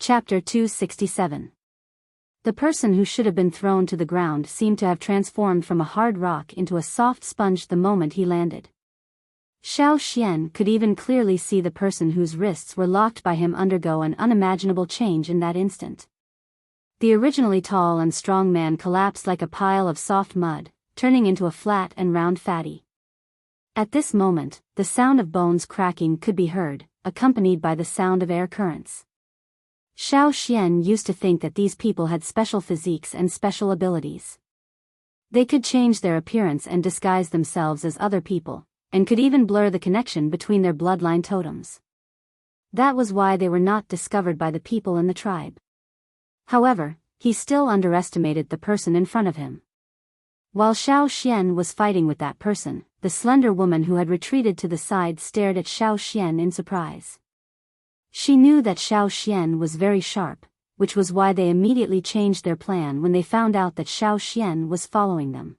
Chapter 267. The person who should have been thrown to the ground seemed to have transformed from a hard rock into a soft sponge the moment he landed. Xiao Xian could even clearly see the person whose wrists were locked by him undergo an unimaginable change in that instant. The originally tall and strong man collapsed like a pile of soft mud, turning into a flat and round fatty. At this moment, the sound of bones cracking could be heard, accompanied by the sound of air currents. Xiao Xian used to think that these people had special physiques and special abilities. They could change their appearance and disguise themselves as other people, and could even blur the connection between their bloodline totems. That was why they were not discovered by the people in the tribe. However, he still underestimated the person in front of him. While Xiao Xian was fighting with that person, the slender woman who had retreated to the side stared at Xiao Xian in surprise. She knew that Xiao Xian was very sharp, which was why they immediately changed their plan when they found out that Xiao Xian was following them.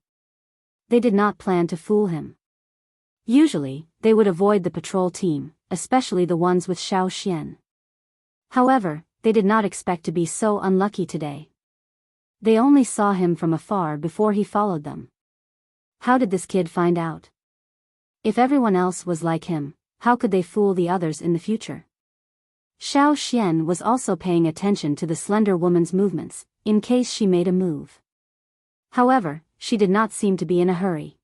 They did not plan to fool him. Usually, they would avoid the patrol team, especially the ones with Xiao Xian. However, they did not expect to be so unlucky today. They only saw him from afar before he followed them. How did this kid find out? If everyone else was like him, how could they fool the others in the future? Xiao Xian was also paying attention to the slender woman's movements, in case she made a move. However, she did not seem to be in a hurry.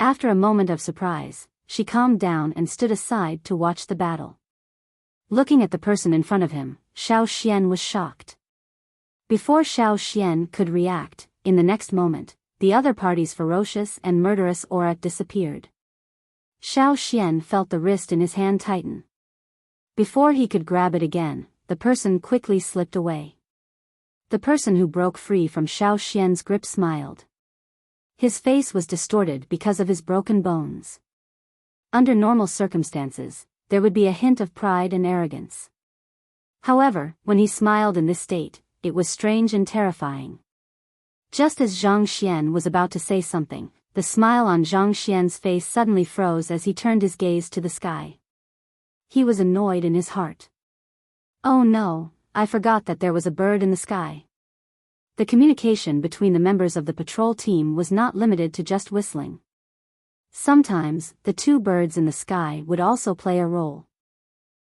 After a moment of surprise, she calmed down and stood aside to watch the battle. Looking at the person in front of him, Xiao Xian was shocked. Before Xiao Xian could react, in the next moment, the other party's ferocious and murderous aura disappeared. Xiao Xian felt the wrist in his hand tighten. Before he could grab it again, the person quickly slipped away. The person who broke free from Xiao Xian's grip smiled. His face was distorted because of his broken bones. Under normal circumstances, there would be a hint of pride and arrogance. However, when he smiled in this state, it was strange and terrifying. Just as Zhang Xian was about to say something, the smile on Zhang Xian's face suddenly froze as he turned his gaze to the sky. He was annoyed in his heart. Oh no, I forgot that there was a bird in the sky. The communication between the members of the patrol team was not limited to just whistling. Sometimes, the two birds in the sky would also play a role.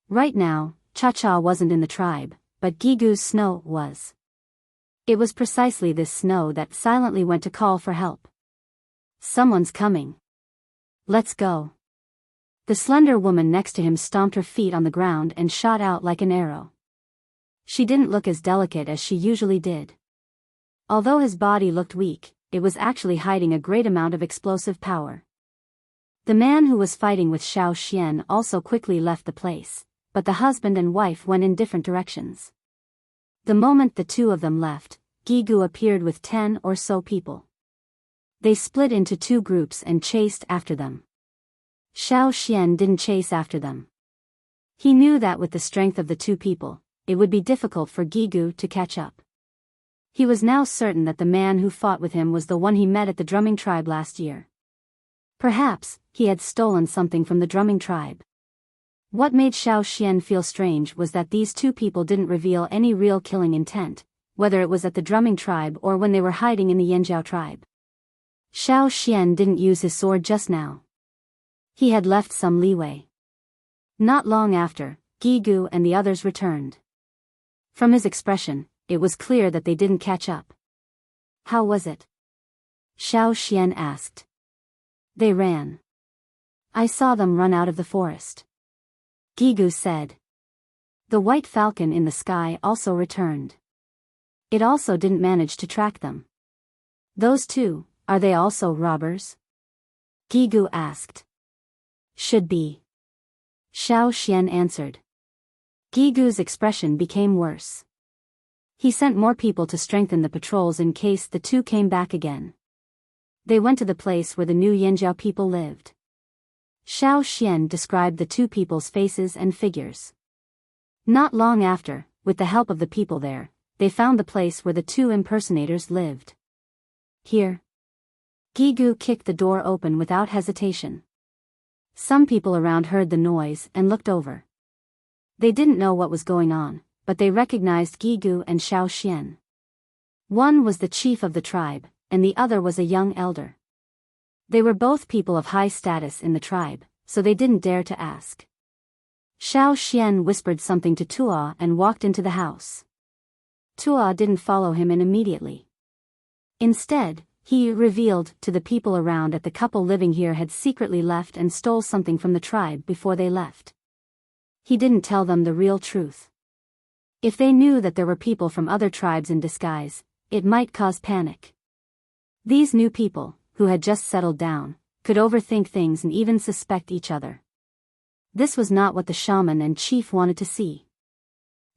Right now, Cha-Cha wasn't in the tribe, but Gigu's snow was. It was precisely this snow that silently went to call for help. Someone's coming. Let's go. The slender woman next to him stomped her feet on the ground and shot out like an arrow. She didn't look as delicate as she usually did. Although his body looked weak, it was actually hiding a great amount of explosive power. The man who was fighting with Xiao Xian also quickly left the place, but the husband and wife went in different directions. The moment the two of them left, Gigu appeared with 10 or so people. They split into two groups and chased after them. Xiao Xian didn't chase after them. He knew that with the strength of the two people, it would be difficult for Gigu to catch up. He was now certain that the man who fought with him was the one he met at the drumming tribe last year. Perhaps, he had stolen something from the drumming tribe. What made Xiao Xian feel strange was that these two people didn't reveal any real killing intent, whether it was at the drumming tribe or when they were hiding in the Yanjiao tribe. Xiao Xian didn't use his sword just now. He had left some leeway. Not long after, Gigu and the others returned. From his expression, it was clear that they didn't catch up. How was it? Xiao Xian asked. They ran. I saw them run out of the forest. Gigu said. The white falcon in the sky also returned. It also didn't manage to track them. Those two, are they also robbers? Gigu asked. Should be. Xiao Xian answered. Gigu's expression became worse. He sent more people to strengthen the patrols in case the two came back again. They went to the place where the new Yanjiao people lived. Xiao Xian described the two people's faces and figures. Not long after, with the help of the people there, they found the place where the two impersonators lived. Here. Gigu kicked the door open without hesitation. Some people around heard the noise and looked over. They didn't know what was going on, but they recognized Gigu and Xiao Xian. One was the chief of the tribe, and the other was a young elder. They were both people of high status in the tribe, so they didn't dare to ask. Xiao Xian whispered something to Tuo and walked into the house. Tuo didn't follow him in immediately. Instead, he revealed to the people around that the couple living here had secretly left and stole something from the tribe before they left. He didn't tell them the real truth. If they knew that there were people from other tribes in disguise, it might cause panic. These new people, who had just settled down, could overthink things and even suspect each other. This was not what the shaman and chief wanted to see.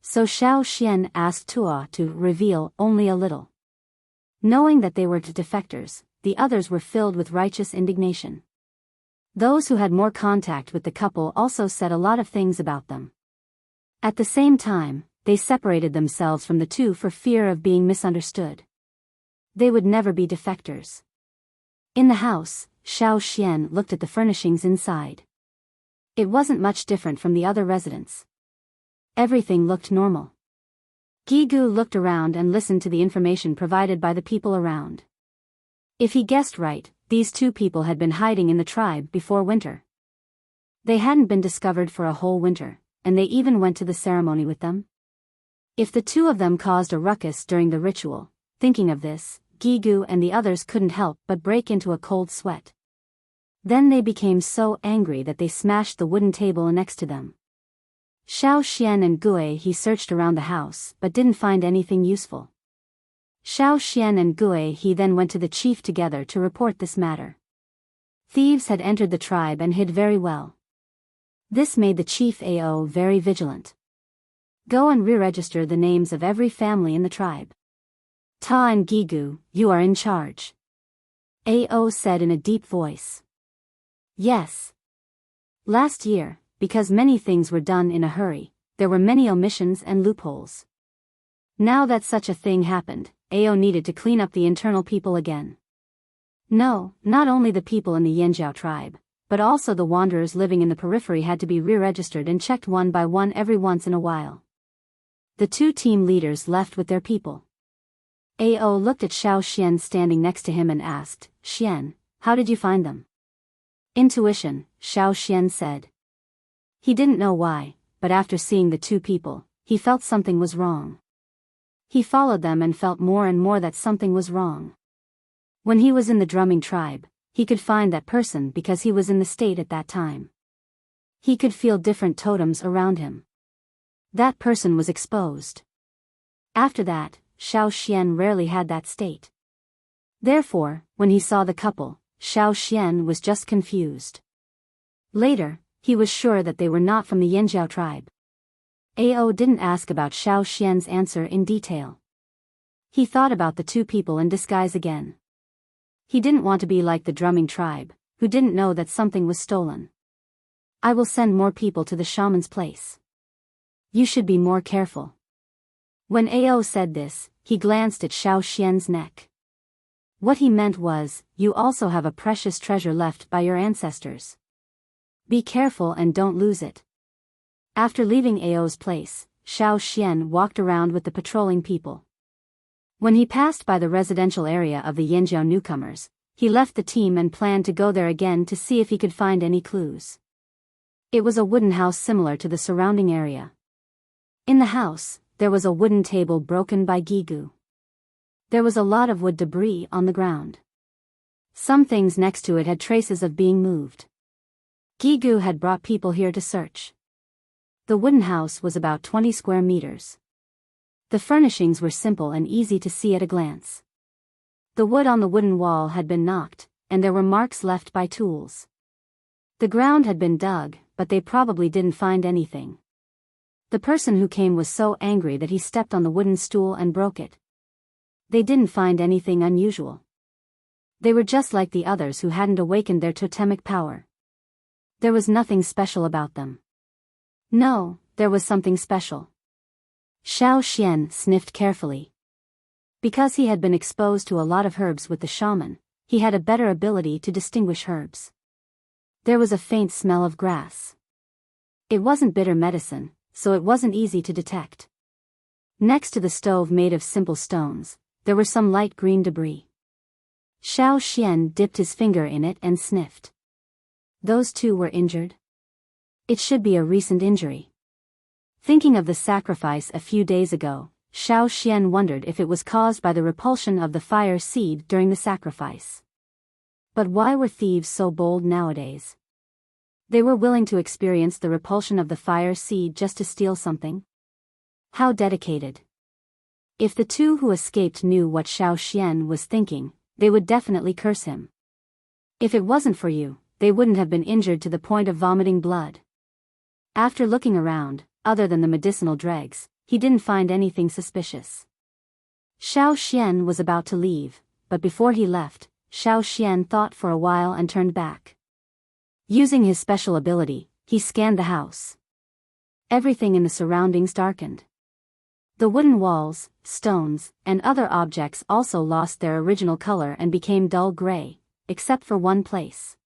So Xiao Xian asked Tuo to reveal only a little. Knowing that they were defectors, the others were filled with righteous indignation. Those who had more contact with the couple also said a lot of things about them. At the same time, they separated themselves from the two for fear of being misunderstood. They would never be defectors. In the house, Xiao Xian looked at the furnishings inside. It wasn't much different from the other residents. Everything looked normal. Gigu looked around and listened to the information provided by the people around. If he guessed right, these two people had been hiding in the tribe before winter. They hadn't been discovered for a whole winter, and they even went to the ceremony with them. If the two of them caused a ruckus during the ritual, thinking of this, Gigu and the others couldn't help but break into a cold sweat. Then they became so angry that they smashed the wooden table next to them. Xiao Xian and Gue he searched around the house but didn't find anything useful. Xiao Xian and Gue he then went to the chief together to report this matter. Thieves had entered the tribe and hid very well. This made the chief Ao very vigilant. Go and re-register the names of every family in the tribe. Ta and Gigu, you are in charge. Ao said in a deep voice. Yes. Last year, because many things were done in a hurry, there were many omissions and loopholes. Now that such a thing happened, Ao needed to clean up the internal people again. No, not only the people in the Yanjiao tribe, but also the wanderers living in the periphery had to be re-registered and checked one by one every once in a while. The two team leaders left with their people. Ao looked at Xiao Xian standing next to him and asked, Xian, how did you find them? Intuition, Xiao Xian said. He didn't know why, but after seeing the two people, he felt something was wrong. He followed them and felt more and more that something was wrong. When he was in the drumming tribe, he could find that person because he was in the state at that time. He could feel different totems around him. That person was exposed. After that, Xiao Xian rarely had that state. Therefore, when he saw the couple, Xiao Xian was just confused. Later, he was sure that they were not from the Yanjiao tribe. Ao didn't ask about Xiao Xian's answer in detail. He thought about the two people in disguise again. He didn't want to be like the drumming tribe, who didn't know that something was stolen. I will send more people to the shaman's place. You should be more careful. When Ao said this, he glanced at Xiao Xian's neck. What he meant was, you also have a precious treasure left by your ancestors. Be careful and don't lose it. After leaving Ao's place, Xiao Xian walked around with the patrolling people. When he passed by the residential area of the Yanjiao newcomers, he left the team and planned to go there again to see if he could find any clues. It was a wooden house similar to the surrounding area. In the house, there was a wooden table broken by Gigu. There was a lot of wood debris on the ground. Some things next to it had traces of being moved. Gigu had brought people here to search. The wooden house was about 20 square meters. The furnishings were simple and easy to see at a glance. The wood on the wooden wall had been knocked, and there were marks left by tools. The ground had been dug, but they probably didn't find anything. The person who came was so angry that he stepped on the wooden stool and broke it. They didn't find anything unusual. They were just like the others who hadn't awakened their totemic power. There was nothing special about them. No, there was something special. Xiao Xian sniffed carefully. Because he had been exposed to a lot of herbs with the shaman, he had a better ability to distinguish herbs. There was a faint smell of grass. It wasn't bitter medicine, so it wasn't easy to detect. Next to the stove made of simple stones, there were some light green debris. Xiao Xian dipped his finger in it and sniffed. Those two were injured? It should be a recent injury. Thinking of the sacrifice a few days ago, Xiao Xian wondered if it was caused by the repulsion of the fire seed during the sacrifice. But why were thieves so bold nowadays? They were willing to experience the repulsion of the fire seed just to steal something? How dedicated. If the two who escaped knew what Xiao Xian was thinking, they would definitely curse him. If it wasn't for you, they wouldn't have been injured to the point of vomiting blood. After looking around, other than the medicinal dregs, he didn't find anything suspicious. Xiao Xian was about to leave, but before he left, Xiao Xian thought for a while and turned back. Using his special ability, he scanned the house. Everything in the surroundings darkened. The wooden walls, stones, and other objects also lost their original color and became dull gray, except for one place.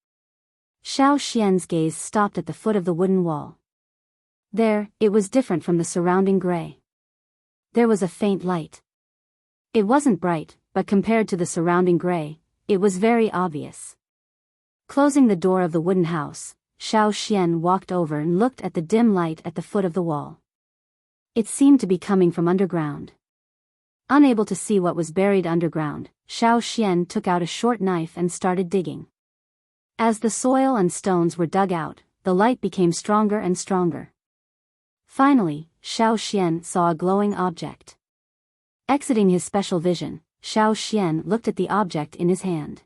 Xiao Xian's gaze stopped at the foot of the wooden wall. There, it was different from the surrounding gray. There was a faint light. It wasn't bright, but compared to the surrounding gray, it was very obvious. Closing the door of the wooden house, Xiao Xian walked over and looked at the dim light at the foot of the wall. It seemed to be coming from underground. Unable to see what was buried underground, Xiao Xian took out a short knife and started digging. As the soil and stones were dug out, the light became stronger and stronger. Finally, Xiao Xian saw a glowing object. Exiting his special vision, Xiao Xian looked at the object in his hand.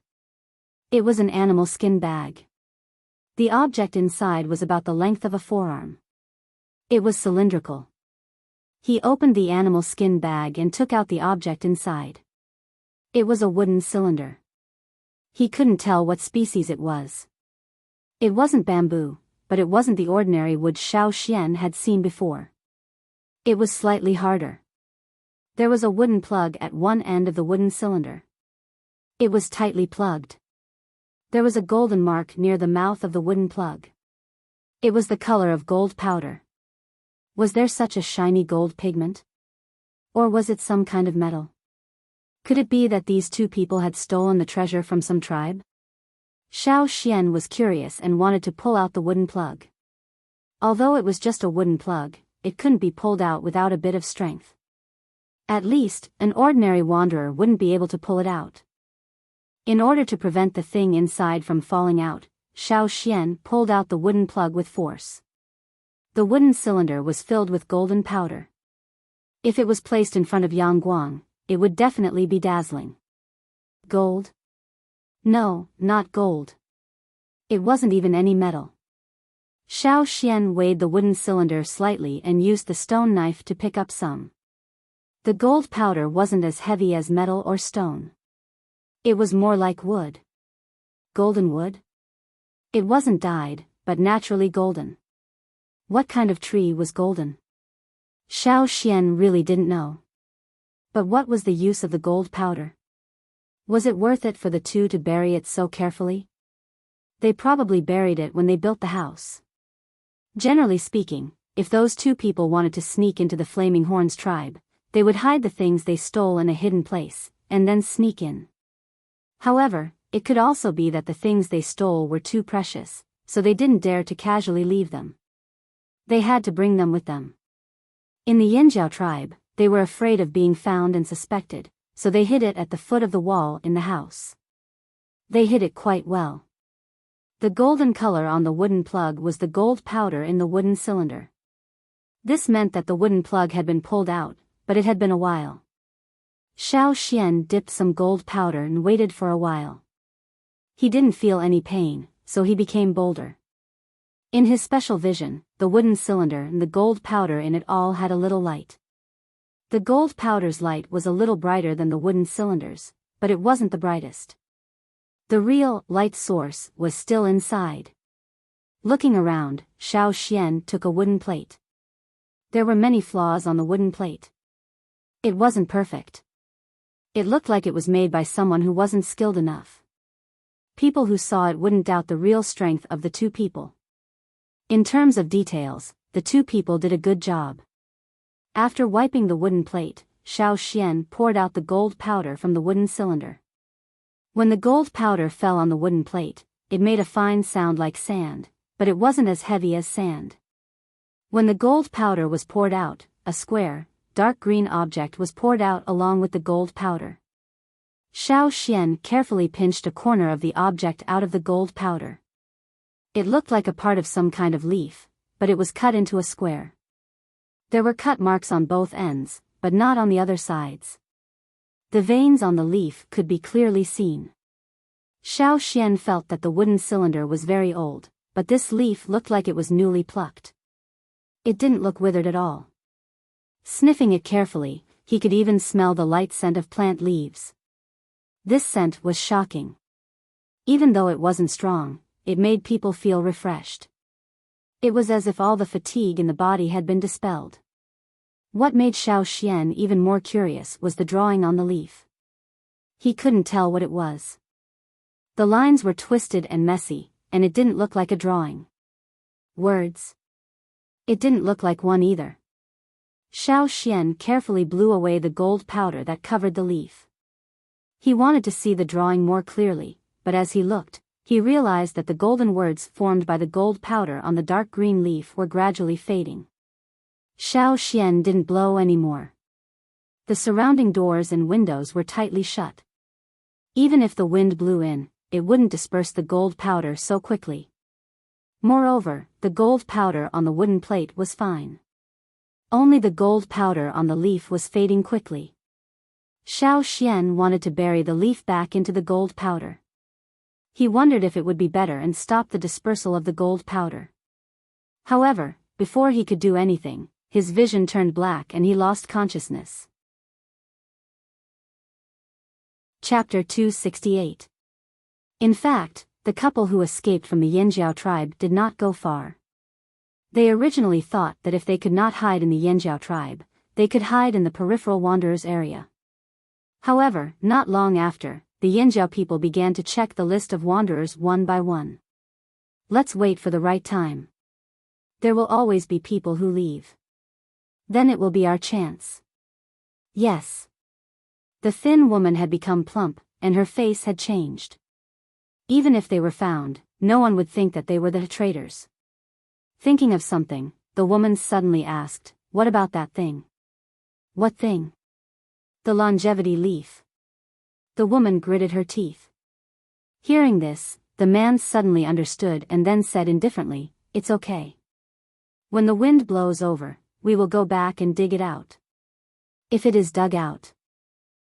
It was an animal skin bag. The object inside was about the length of a forearm. It was cylindrical. He opened the animal skin bag and took out the object inside. It was a wooden cylinder. He couldn't tell what species it was. It wasn't bamboo, but it wasn't the ordinary wood Xiao Xian had seen before. It was slightly harder. There was a wooden plug at one end of the wooden cylinder. It was tightly plugged. There was a golden mark near the mouth of the wooden plug. It was the color of gold powder. Was there such a shiny gold pigment? Or was it some kind of metal? Could it be that these two people had stolen the treasure from some tribe? Xiao Xian was curious and wanted to pull out the wooden plug. Although it was just a wooden plug, it couldn't be pulled out without a bit of strength. At least, an ordinary wanderer wouldn't be able to pull it out. In order to prevent the thing inside from falling out, Xiao Xian pulled out the wooden plug with force. The wooden cylinder was filled with golden powder. If it was placed in front of Yang Guang, it would definitely be dazzling. Gold? No, not gold. It wasn't even any metal. Xiao Xian weighed the wooden cylinder slightly and used the stone knife to pick up some. The gold powder wasn't as heavy as metal or stone. It was more like wood. Golden wood? It wasn't dyed, but naturally golden. What kind of tree was golden? Xiao Xian really didn't know. But what was the use of the gold powder? Was it worth it for the two to bury it so carefully? They probably buried it when they built the house. Generally speaking, if those two people wanted to sneak into the Flaming Horns tribe, they would hide the things they stole in a hidden place, and then sneak in. However, it could also be that the things they stole were too precious, so they didn't dare to casually leave them. They had to bring them with them. In the Yinjiao tribe, they were afraid of being found and suspected, so they hid it at the foot of the wall in the house. They hid it quite well. The golden color on the wooden plug was the gold powder in the wooden cylinder. This meant that the wooden plug had been pulled out, but it had been a while. Xiao Xian dipped some gold powder and waited for a while. He didn't feel any pain, so he became bolder. In his special vision, the wooden cylinder and the gold powder in it all had a little light. The gold powder's light was a little brighter than the wooden cylinder's, but it wasn't the brightest. The real light source was still inside. Looking around, Xiao Xian took a wooden plate. There were many flaws on the wooden plate. It wasn't perfect. It looked like it was made by someone who wasn't skilled enough. People who saw it wouldn't doubt the real strength of the two people. In terms of details, the two people did a good job. After wiping the wooden plate, Xiao Xian poured out the gold powder from the wooden cylinder. When the gold powder fell on the wooden plate, it made a fine sound like sand, but it wasn't as heavy as sand. When the gold powder was poured out, a square, dark green object was poured out along with the gold powder. Xiao Xian carefully pinched a corner of the object out of the gold powder. It looked like a part of some kind of leaf, but it was cut into a square. There were cut marks on both ends, but not on the other sides. The veins on the leaf could be clearly seen. Xiao Xian felt that the wooden cylinder was very old, but this leaf looked like it was newly plucked. It didn't look withered at all. Sniffing it carefully, he could even smell the light scent of plant leaves. This scent was shocking. Even though it wasn't strong, it made people feel refreshed. It was as if all the fatigue in the body had been dispelled. What made Xiao Xian even more curious was the drawing on the leaf. He couldn't tell what it was. The lines were twisted and messy, and it didn't look like a drawing. Words? It didn't look like one either. Xiao Xian carefully blew away the gold powder that covered the leaf. He wanted to see the drawing more clearly, but as he looked, he realized that the golden words formed by the gold powder on the dark green leaf were gradually fading. Xiao Xian didn't blow anymore. The surrounding doors and windows were tightly shut. Even if the wind blew in, it wouldn't disperse the gold powder so quickly. Moreover, the gold powder on the wooden plate was fine. Only the gold powder on the leaf was fading quickly. Xiao Xian wanted to bury the leaf back into the gold powder. He wondered if it would be better and stop the dispersal of the gold powder. However, before he could do anything, his vision turned black and he lost consciousness. Chapter 268. In fact, the couple who escaped from the Yanjiao tribe did not go far. They originally thought that if they could not hide in the Yanjiao tribe, they could hide in the peripheral wanderers area. However, not long after, the Yanjiao people began to check the list of wanderers one by one. Let's wait for the right time. There will always be people who leave. Then it will be our chance. Yes. The thin woman had become plump, and her face had changed. Even if they were found, no one would think that they were the traitors. Thinking of something, the woman suddenly asked, "What about that thing?" "What thing?" "The longevity leaf." The woman gritted her teeth. Hearing this, the man suddenly understood and then said indifferently, "It's okay. When the wind blows over, we will go back and dig it out." "If it is dug out."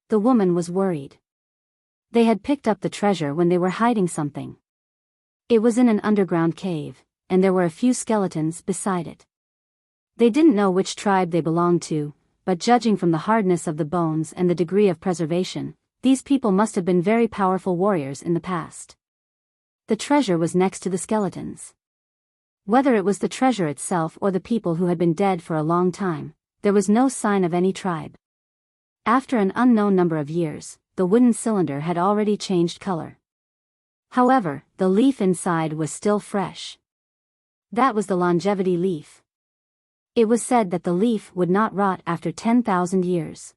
The woman was worried. They had picked up the treasure when they were hiding something. It was in an underground cave, and there were a few skeletons beside it. They didn't know which tribe they belonged to, but judging from the hardness of the bones and the degree of preservation, these people must have been very powerful warriors in the past. The treasure was next to the skeletons. Whether it was the treasure itself or the people who had been dead for a long time, there was no sign of any tribe. After an unknown number of years, the wooden cylinder had already changed color. However, the leaf inside was still fresh. That was the longevity leaf. It was said that the leaf would not rot after 10,000 years.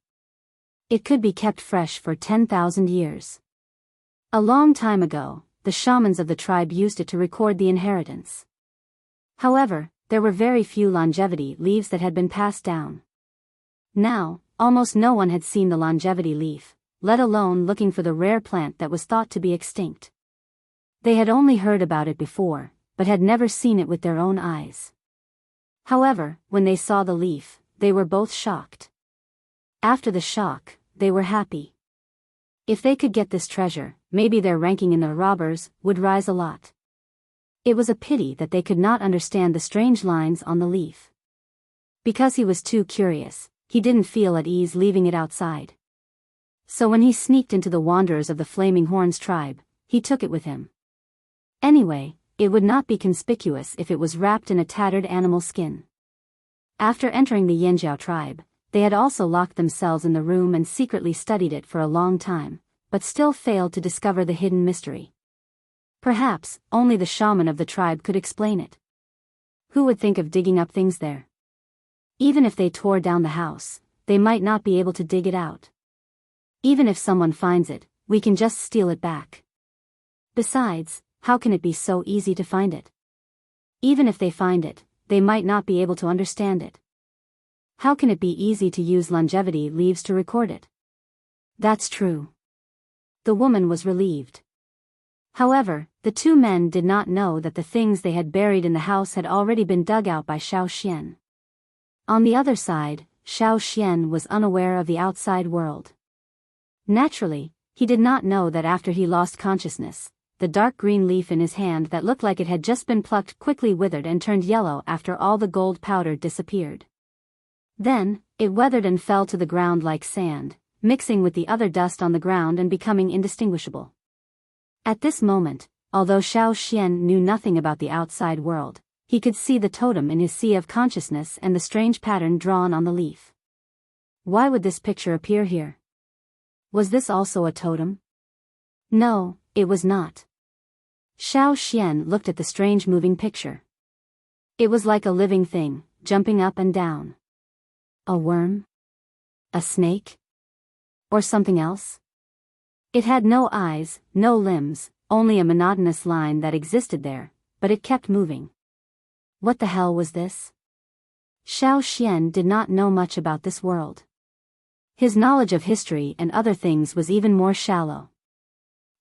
It could be kept fresh for 10,000 years. A long time ago, the shamans of the tribe used it to record the inheritance. However, there were very few longevity leaves that had been passed down. Now, almost no one had seen the longevity leaf, let alone looking for the rare plant that was thought to be extinct. They had only heard about it before, but had never seen it with their own eyes. However, when they saw the leaf, they were both shocked. After the shock, they were happy. If they could get this treasure, maybe their ranking in the robbers would rise a lot. It was a pity that they could not understand the strange lines on the leaf. Because he was too curious, he didn't feel at ease leaving it outside. So when he sneaked into the wanderers of the Flaming Horns tribe, he took it with him. Anyway, it would not be conspicuous if it was wrapped in a tattered animal skin. After entering the Yanjiao tribe, they had also locked themselves in the room and secretly studied it for a long time, but still failed to discover the hidden mystery. Perhaps, only the shaman of the tribe could explain it. Who would think of digging up things there? Even if they tore down the house, they might not be able to dig it out. Even if someone finds it, we can just steal it back. Besides, how can it be so easy to find it? Even if they find it, they might not be able to understand it. How can it be easy to use longevity leaves to record it? That's true. The woman was relieved. However, the two men did not know that the things they had buried in the house had already been dug out by Xiao Xian. On the other side, Xiao Xian was unaware of the outside world. Naturally, he did not know that after he lost consciousness, the dark green leaf in his hand that looked like it had just been plucked quickly withered and turned yellow after all the gold powder disappeared. Then, it weathered and fell to the ground like sand, mixing with the other dust on the ground and becoming indistinguishable. At this moment, although Xiao Xian knew nothing about the outside world, he could see the totem in his sea of consciousness and the strange pattern drawn on the leaf. Why would this picture appear here? Was this also a totem? No, it was not. Xiao Xian looked at the strange moving picture. It was like a living thing, jumping up and down. A worm? A snake? Or something else? It had no eyes, no limbs, only a monotonous line that existed there, but it kept moving. What the hell was this? Xiao Xian did not know much about this world. His knowledge of history and other things was even more shallow.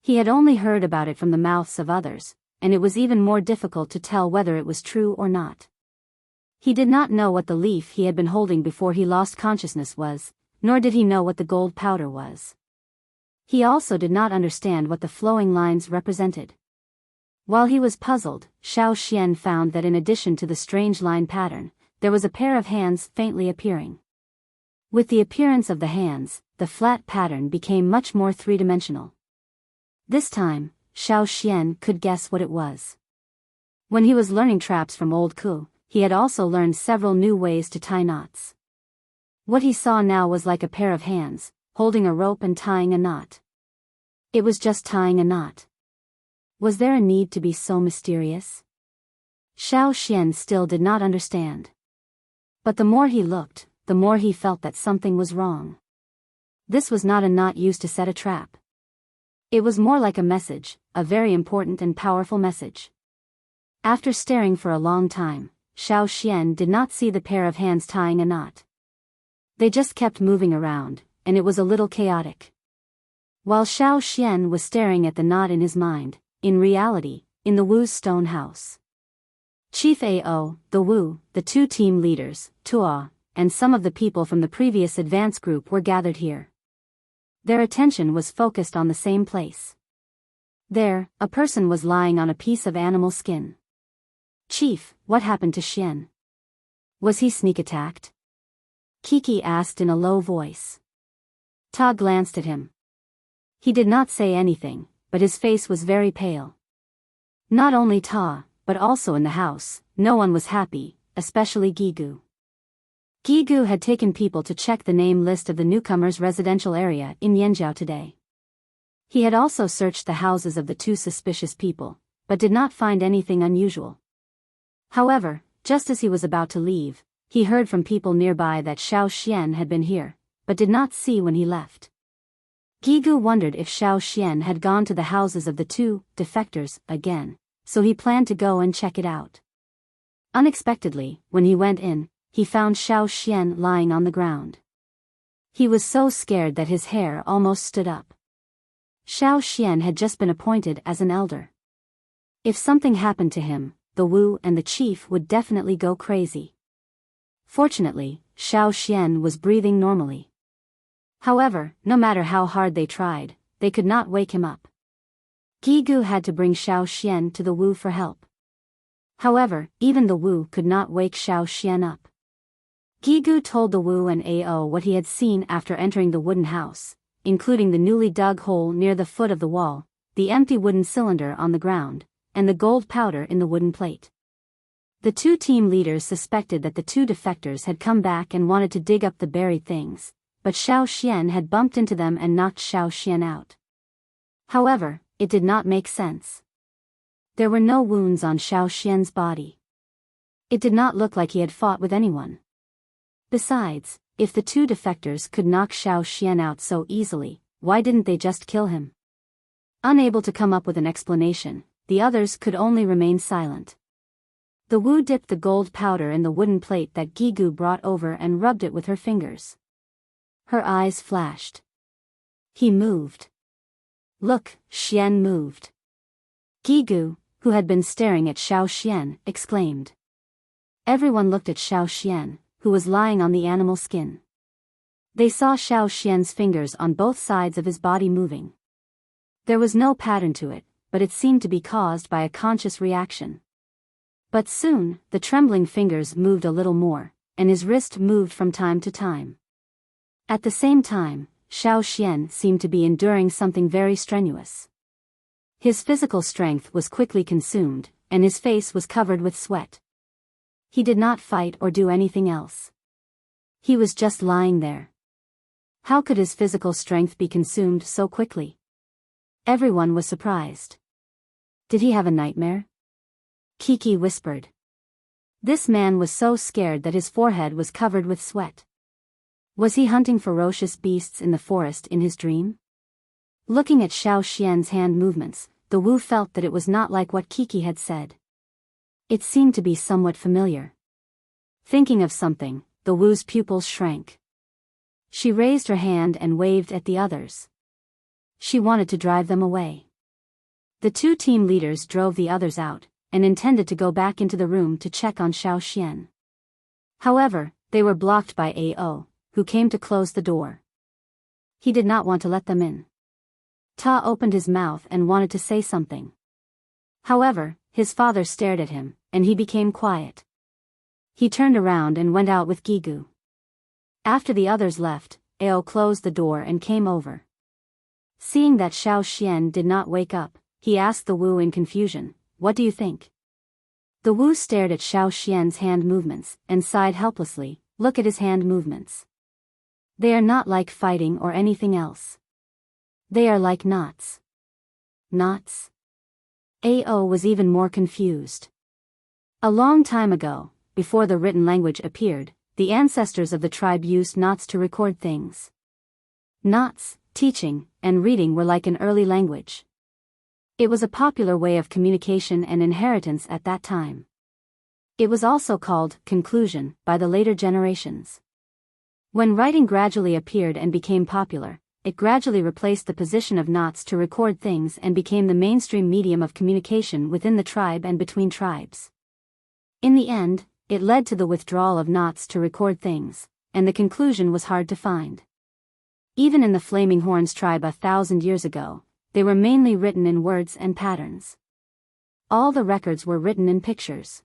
He had only heard about it from the mouths of others, and it was even more difficult to tell whether it was true or not. He did not know what the leaf he had been holding before he lost consciousness was, nor did he know what the gold powder was. He also did not understand what the flowing lines represented. While he was puzzled, Xiao Xian found that in addition to the strange line pattern, there was a pair of hands faintly appearing. With the appearance of the hands, the flat pattern became much more three-dimensional. This time, Xiao Xian could guess what it was. When he was learning traps from old Ku, he had also learned several new ways to tie knots. What he saw now was like a pair of hands, holding a rope and tying a knot. It was just tying a knot. Was there a need to be so mysterious? Xiao Xian still did not understand. But the more he looked, the more he felt that something was wrong. This was not a knot used to set a trap. It was more like a message, a very important and powerful message. After staring for a long time, Xiao Xian did not see the pair of hands tying a knot. They just kept moving around, and it was a little chaotic. While Xiao Xian was staring at the knot in his mind, in reality, in the Wu's stone house. Chief Ao, the Wu, the two team leaders, Tuo, and some of the people from the previous advance group were gathered here. Their attention was focused on the same place. There, a person was lying on a piece of animal skin. Chief, what happened to Xian? Was he sneak attacked? Kiki asked in a low voice. Ta glanced at him. He did not say anything, but his face was very pale. Not only Ta, but also in the house, no one was happy, especially Gigu. Gigu had taken people to check the name list of the newcomers' residential area in Yanjiao today. He had also searched the houses of the two suspicious people, but did not find anything unusual. However, just as he was about to leave, he heard from people nearby that Xiao Xian had been here, but did not see when he left. Gigu wondered if Xiao Xian had gone to the houses of the two defectors again, so he planned to go and check it out. Unexpectedly, when he went in, he found Xiao Xian lying on the ground. He was so scared that his hair almost stood up. Xiao Xian had just been appointed as an elder. If something happened to him, the Wu and the chief would definitely go crazy. Fortunately, Xiao Xian was breathing normally. However, no matter how hard they tried, they could not wake him up. Gigu had to bring Xiao Xian to the Wu for help. However, even the Wu could not wake Xiao Xian up. Gigu told the Wu and Ao what he had seen after entering the wooden house, including the newly dug hole near the foot of the wall, the empty wooden cylinder on the ground, and the gold powder in the wooden plate. The two team leaders suspected that the two defectors had come back and wanted to dig up the buried things, but Xiao Xian had bumped into them and knocked Xiao Xian out. However, it did not make sense. There were no wounds on Xiao Xian's body. It did not look like he had fought with anyone. Besides, if the two defectors could knock Xiao Xian out so easily, why didn't they just kill him? Unable to come up with an explanation, the others could only remain silent. The Wu dipped the gold powder in the wooden plate that Gigu brought over and rubbed it with her fingers. Her eyes flashed. He moved. Look, Xian moved. Gigu, who had been staring at Xiao Xian, exclaimed. Everyone looked at Xiao Xian, who was lying on the animal skin. They saw Xiao Xian's fingers on both sides of his body moving. There was no pattern to it, but it seemed to be caused by a conscious reaction. But soon, the trembling fingers moved a little more, and his wrist moved from time to time. At the same time, Xiao Xian seemed to be enduring something very strenuous. His physical strength was quickly consumed, and his face was covered with sweat. He did not fight or do anything else. He was just lying there. How could his physical strength be consumed so quickly? Everyone was surprised. Did he have a nightmare? Kiki whispered. This man was so scared that his forehead was covered with sweat. Was he hunting ferocious beasts in the forest in his dream? Looking at Xiao Xian's hand movements, the Wu felt that it was not like what Kiki had said. It seemed to be somewhat familiar. Thinking of something, the Wu's pupils shrank. She raised her hand and waved at the others. She wanted to drive them away. The two team leaders drove the others out, and intended to go back into the room to check on Xiao Xian. However, they were blocked by Ao, who came to close the door. He did not want to let them in. Ta opened his mouth and wanted to say something. However, his father stared at him, and he became quiet. He turned around and went out with Gigu. After the others left, Ao closed the door and came over. Seeing that Xiao Xian did not wake up, he asked the Wu in confusion, "What do you think?" The Wu stared at Xiao Xian's hand movements, and sighed helplessly. Look at his hand movements. They are not like fighting or anything else. They are like knots. Knots? Ao was even more confused. A long time ago, before the written language appeared, the ancestors of the tribe used knots to record things. Knots, teaching, and reading were like an early language. It was a popular way of communication and inheritance at that time. It was also called conclusion by the later generations. When writing gradually appeared and became popular, it gradually replaced the position of knots to record things and became the mainstream medium of communication within the tribe and between tribes. In the end, it led to the withdrawal of knots to record things, and the conclusion was hard to find. Even in the Flaming Horns tribe 1,000 years ago, they were mainly written in words and patterns. All the records were written in pictures.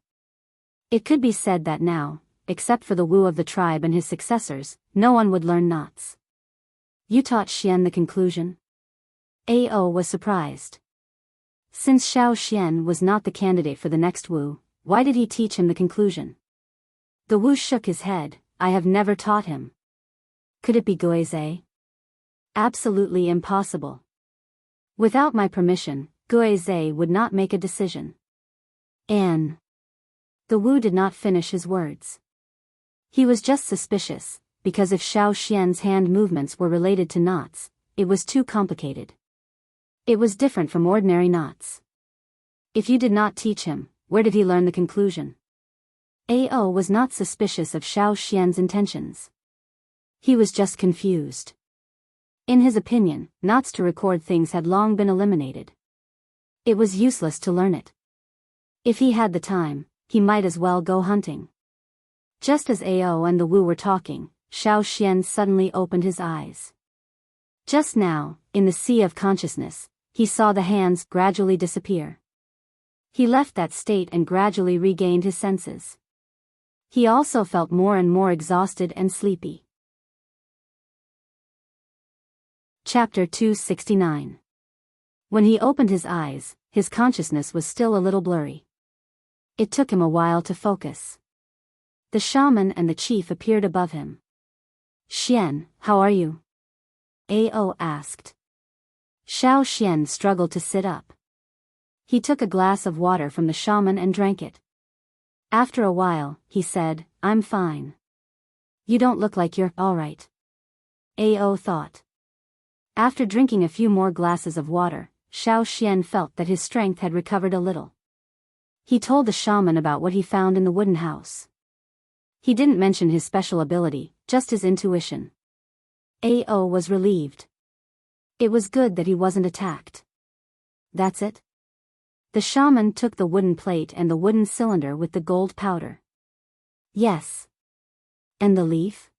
It could be said that now, except for the Wu of the tribe and his successors, no one would learn knots. You taught Xian the conclusion? Ao was surprised. Since Xiao Xian was not the candidate for the next Wu, why did he teach him the conclusion? The Wu shook his head. I have never taught him. Could it be Guizhe? Absolutely impossible. Without my permission, Guizhe would not make a decision. The Wu did not finish his words. He was just suspicious, because if Xiao Xian's hand movements were related to knots, it was too complicated. It was different from ordinary knots. If you did not teach him, where did he learn the conclusion? Ao was not suspicious of Xiao Xian's intentions. He was just confused. In his opinion, knots to record things had long been eliminated. It was useless to learn it. If he had the time, he might as well go hunting. Just as Ao and the Wu were talking, Xiao Xian suddenly opened his eyes. Just now, in the sea of consciousness, he saw the hands gradually disappear. He left that state and gradually regained his senses. He also felt more and more exhausted and sleepy. Chapter 269. When he opened his eyes, his consciousness was still a little blurry. It took him a while to focus. The shaman and the chief appeared above him. Xian, how are you? Ao asked. Xiao Xian struggled to sit up. He took a glass of water from the shaman and drank it. After a while, he said, I'm fine. You don't look like you're all right. Ao thought. After drinking a few more glasses of water, Xiao Xian felt that his strength had recovered a little. He told the shaman about what he found in the wooden house. He didn't mention his special ability, just his intuition. Ao was relieved. It was good that he wasn't attacked. That's it? The shaman took the wooden plate and the wooden cylinder with the gold powder. Yes. And the leaf?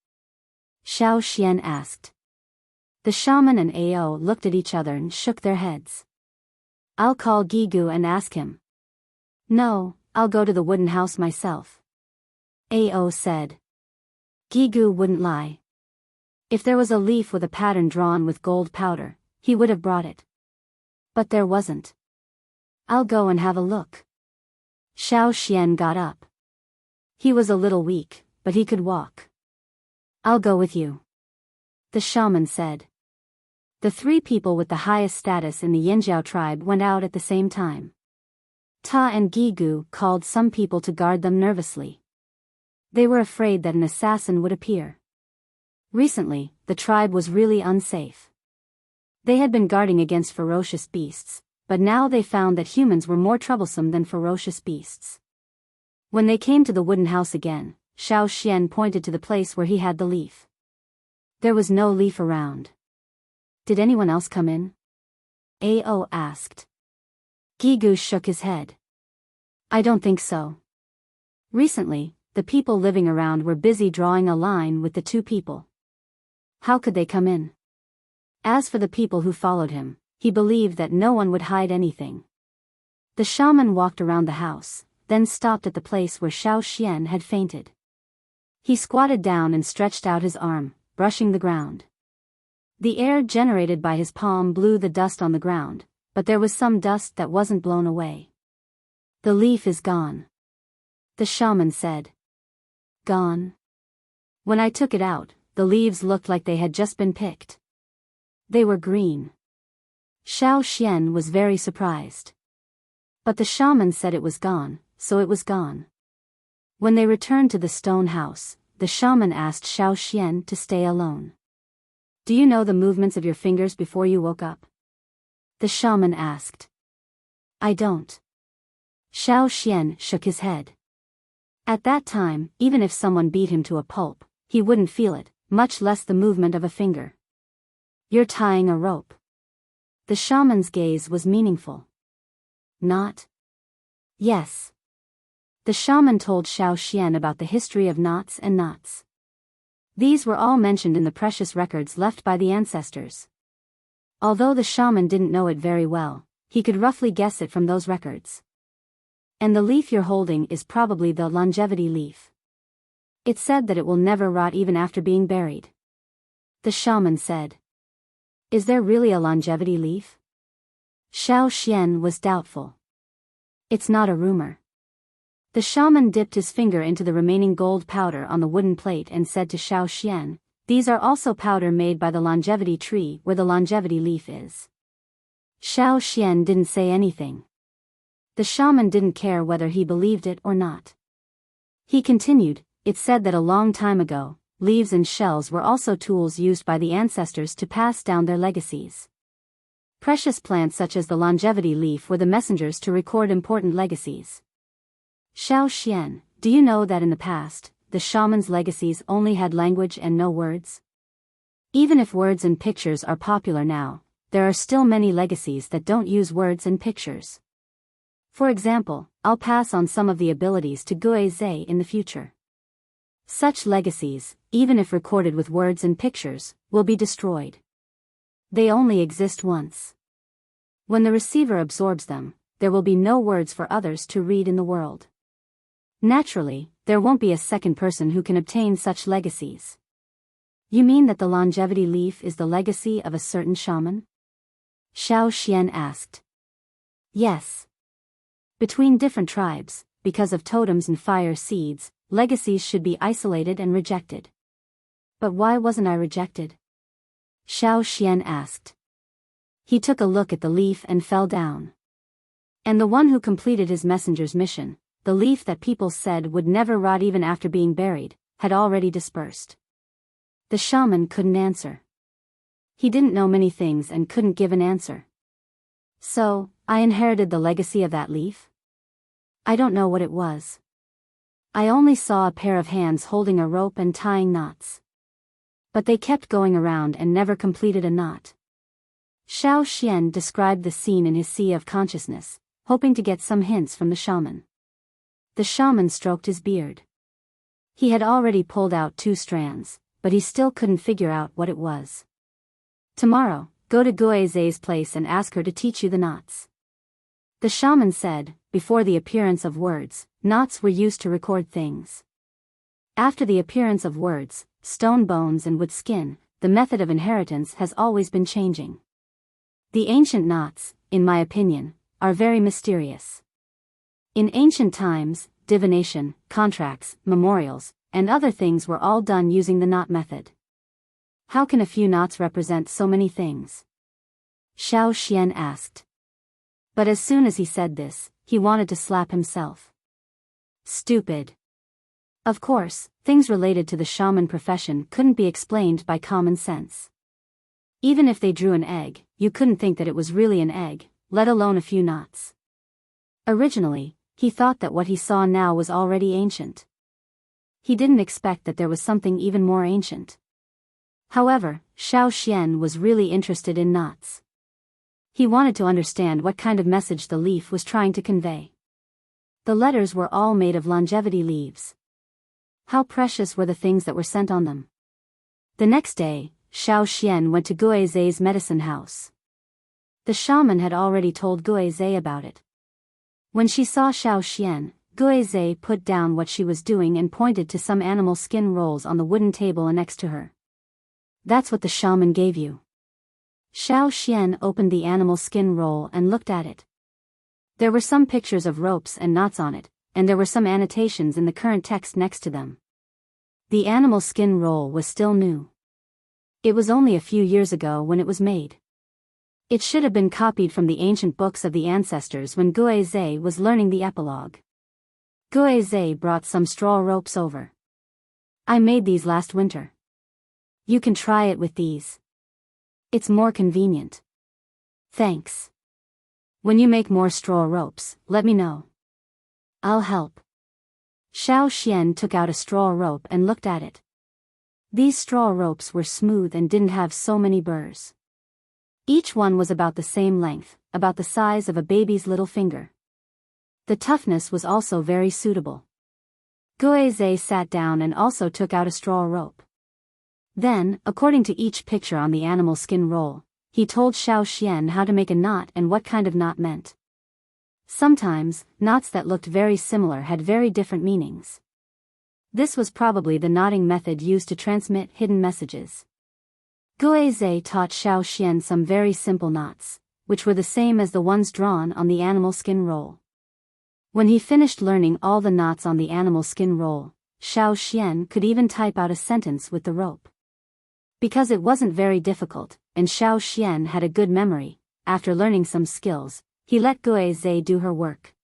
Xiao Xian asked. The shaman and Ao looked at each other and shook their heads. I'll call Gigu and ask him. No, I'll go to the wooden house myself. Ao said. Gigu wouldn't lie. If there was a leaf with a pattern drawn with gold powder, he would have brought it. But there wasn't. I'll go and have a look. Xiao Xian got up. He was a little weak, but he could walk. I'll go with you. The shaman said. The three people with the highest status in the Yinjiao tribe went out at the same time. Ta and Gigu called some people to guard them nervously. They were afraid that an assassin would appear. Recently, the tribe was really unsafe. They had been guarding against ferocious beasts, but now they found that humans were more troublesome than ferocious beasts. When they came to the wooden house again, Xiao Xian pointed to the place where he had the leaf. There was no leaf around. Did anyone else come in? Ao asked. Gigu shook his head. I don't think so. Recently, the people living around were busy drawing a line with the two people. How could they come in? As for the people who followed him, he believed that no one would hide anything. The shaman walked around the house, then stopped at the place where Xiao Xian had fainted. He squatted down and stretched out his arm, brushing the ground. The air generated by his palm blew the dust on the ground, but there was some dust that wasn't blown away. The leaf is gone. The shaman said. Gone? When I took it out, the leaves looked like they had just been picked. They were green. Xiao Xian was very surprised. But the shaman said it was gone, so it was gone. When they returned to the stone house, the shaman asked Xiao Xian to stay alone. Do you know the movements of your fingers before you woke up? The shaman asked. I don't. Xiao Xian shook his head. At that time, even if someone beat him to a pulp, he wouldn't feel it, much less the movement of a finger. You're tying a rope. The shaman's gaze was meaningful. Not? Yes. The shaman told Xiao Xian about the history of knots and knots. These were all mentioned in the precious records left by the ancestors. Although the shaman didn't know it very well, he could roughly guess it from those records. And the leaf you're holding is probably the longevity leaf. It's said that it will never rot even after being buried. The shaman said. Is there really a longevity leaf? Xiao Xian was doubtful. It's not a rumor. The shaman dipped his finger into the remaining gold powder on the wooden plate and said to Xiao Xian, these are also powder made by the longevity tree where the longevity leaf is. Xiao Xian didn't say anything. The shaman didn't care whether he believed it or not. He continued, it said that a long time ago, leaves and shells were also tools used by the ancestors to pass down their legacies. Precious plants such as the longevity leaf were the messengers to record important legacies. Xiao Xian, do you know that in the past, the shaman's legacies only had language and no words? Even if words and pictures are popular now, there are still many legacies that don't use words and pictures. For example, I'll pass on some of the abilities to Gui Zhe in the future. Such legacies, even if recorded with words and pictures, will be destroyed. They only exist once. When the receiver absorbs them, there will be no words for others to read in the world. Naturally, there won't be a second person who can obtain such legacies. You mean that the longevity leaf is the legacy of a certain shaman? Xiao Xian asked. Yes. Between different tribes, because of totems and fire seeds, legacies should be isolated and rejected. But why wasn't I rejected? Xiao Xian asked. He took a look at the leaf and fell down. And the one who completed his messenger's mission, the leaf that people said would never rot even after being buried, had already dispersed. The shaman couldn't answer. He didn't know many things and couldn't give an answer. So, I inherited the legacy of that leaf? I don't know what it was. I only saw a pair of hands holding a rope and tying knots. But they kept going around and never completed a knot. Xiao Xian described the scene in his sea of consciousness, hoping to get some hints from the shaman. The shaman stroked his beard. He had already pulled out 2 strands, but he still couldn't figure out what it was. Tomorrow, go to Guizei's place and ask her to teach you the knots. The shaman said. Before the appearance of words, knots were used to record things. After the appearance of words, stone bones and wood skin, the method of inheritance has always been changing. The ancient knots, in my opinion, are very mysterious. In ancient times, divination, contracts, memorials, and other things were all done using the knot method. How can a few knots represent so many things? Xiao Xian asked. But as soon as he said this, he wanted to slap himself. Stupid. Of course, things related to the shaman profession couldn't be explained by common sense. Even if they drew an egg, you couldn't think that it was really an egg, let alone a few knots. Originally, he thought that what he saw now was already ancient. He didn't expect that there was something even more ancient. However, Xiao Xian was really interested in knots. He wanted to understand what kind of message the leaf was trying to convey. The letters were all made of longevity leaves. How precious were the things that were sent on them. The next day, Xiao Xian went to Guizei's medicine house. The shaman had already told Guizei about it. When she saw Xiao Xian, Guizei put down what she was doing and pointed to some animal skin rolls on the wooden table next to her. That's what the shaman gave you. Xiao Xian opened the animal skin roll and looked at it. There were some pictures of ropes and knots on it, and there were some annotations in the current text next to them. The animal skin roll was still new. It was only a few years ago when it was made. It should have been copied from the ancient books of the ancestors when Guizei was learning the epilogue. Guizei brought some straw ropes over. I made these last winter. You can try it with these. It's more convenient. Thanks. When you make more straw ropes, let me know. I'll help. Xiao Xian took out a straw rope and looked at it. These straw ropes were smooth and didn't have so many burrs. Each one was about the same length, about the size of a baby's little finger. The toughness was also very suitable. Guizei sat down and also took out a straw rope. Then, according to each picture on the animal skin roll, he told Xiao Xian how to make a knot and what kind of knot meant. Sometimes, knots that looked very similar had very different meanings. This was probably the knotting method used to transmit hidden messages. Guizei taught Xiao Xian some very simple knots, which were the same as the ones drawn on the animal skin roll. When he finished learning all the knots on the animal skin roll, Xiao Xian could even type out a sentence with the rope. Because it wasn't very difficult, and Xiao Xian had a good memory, after learning some skills, he let Guizei do her work.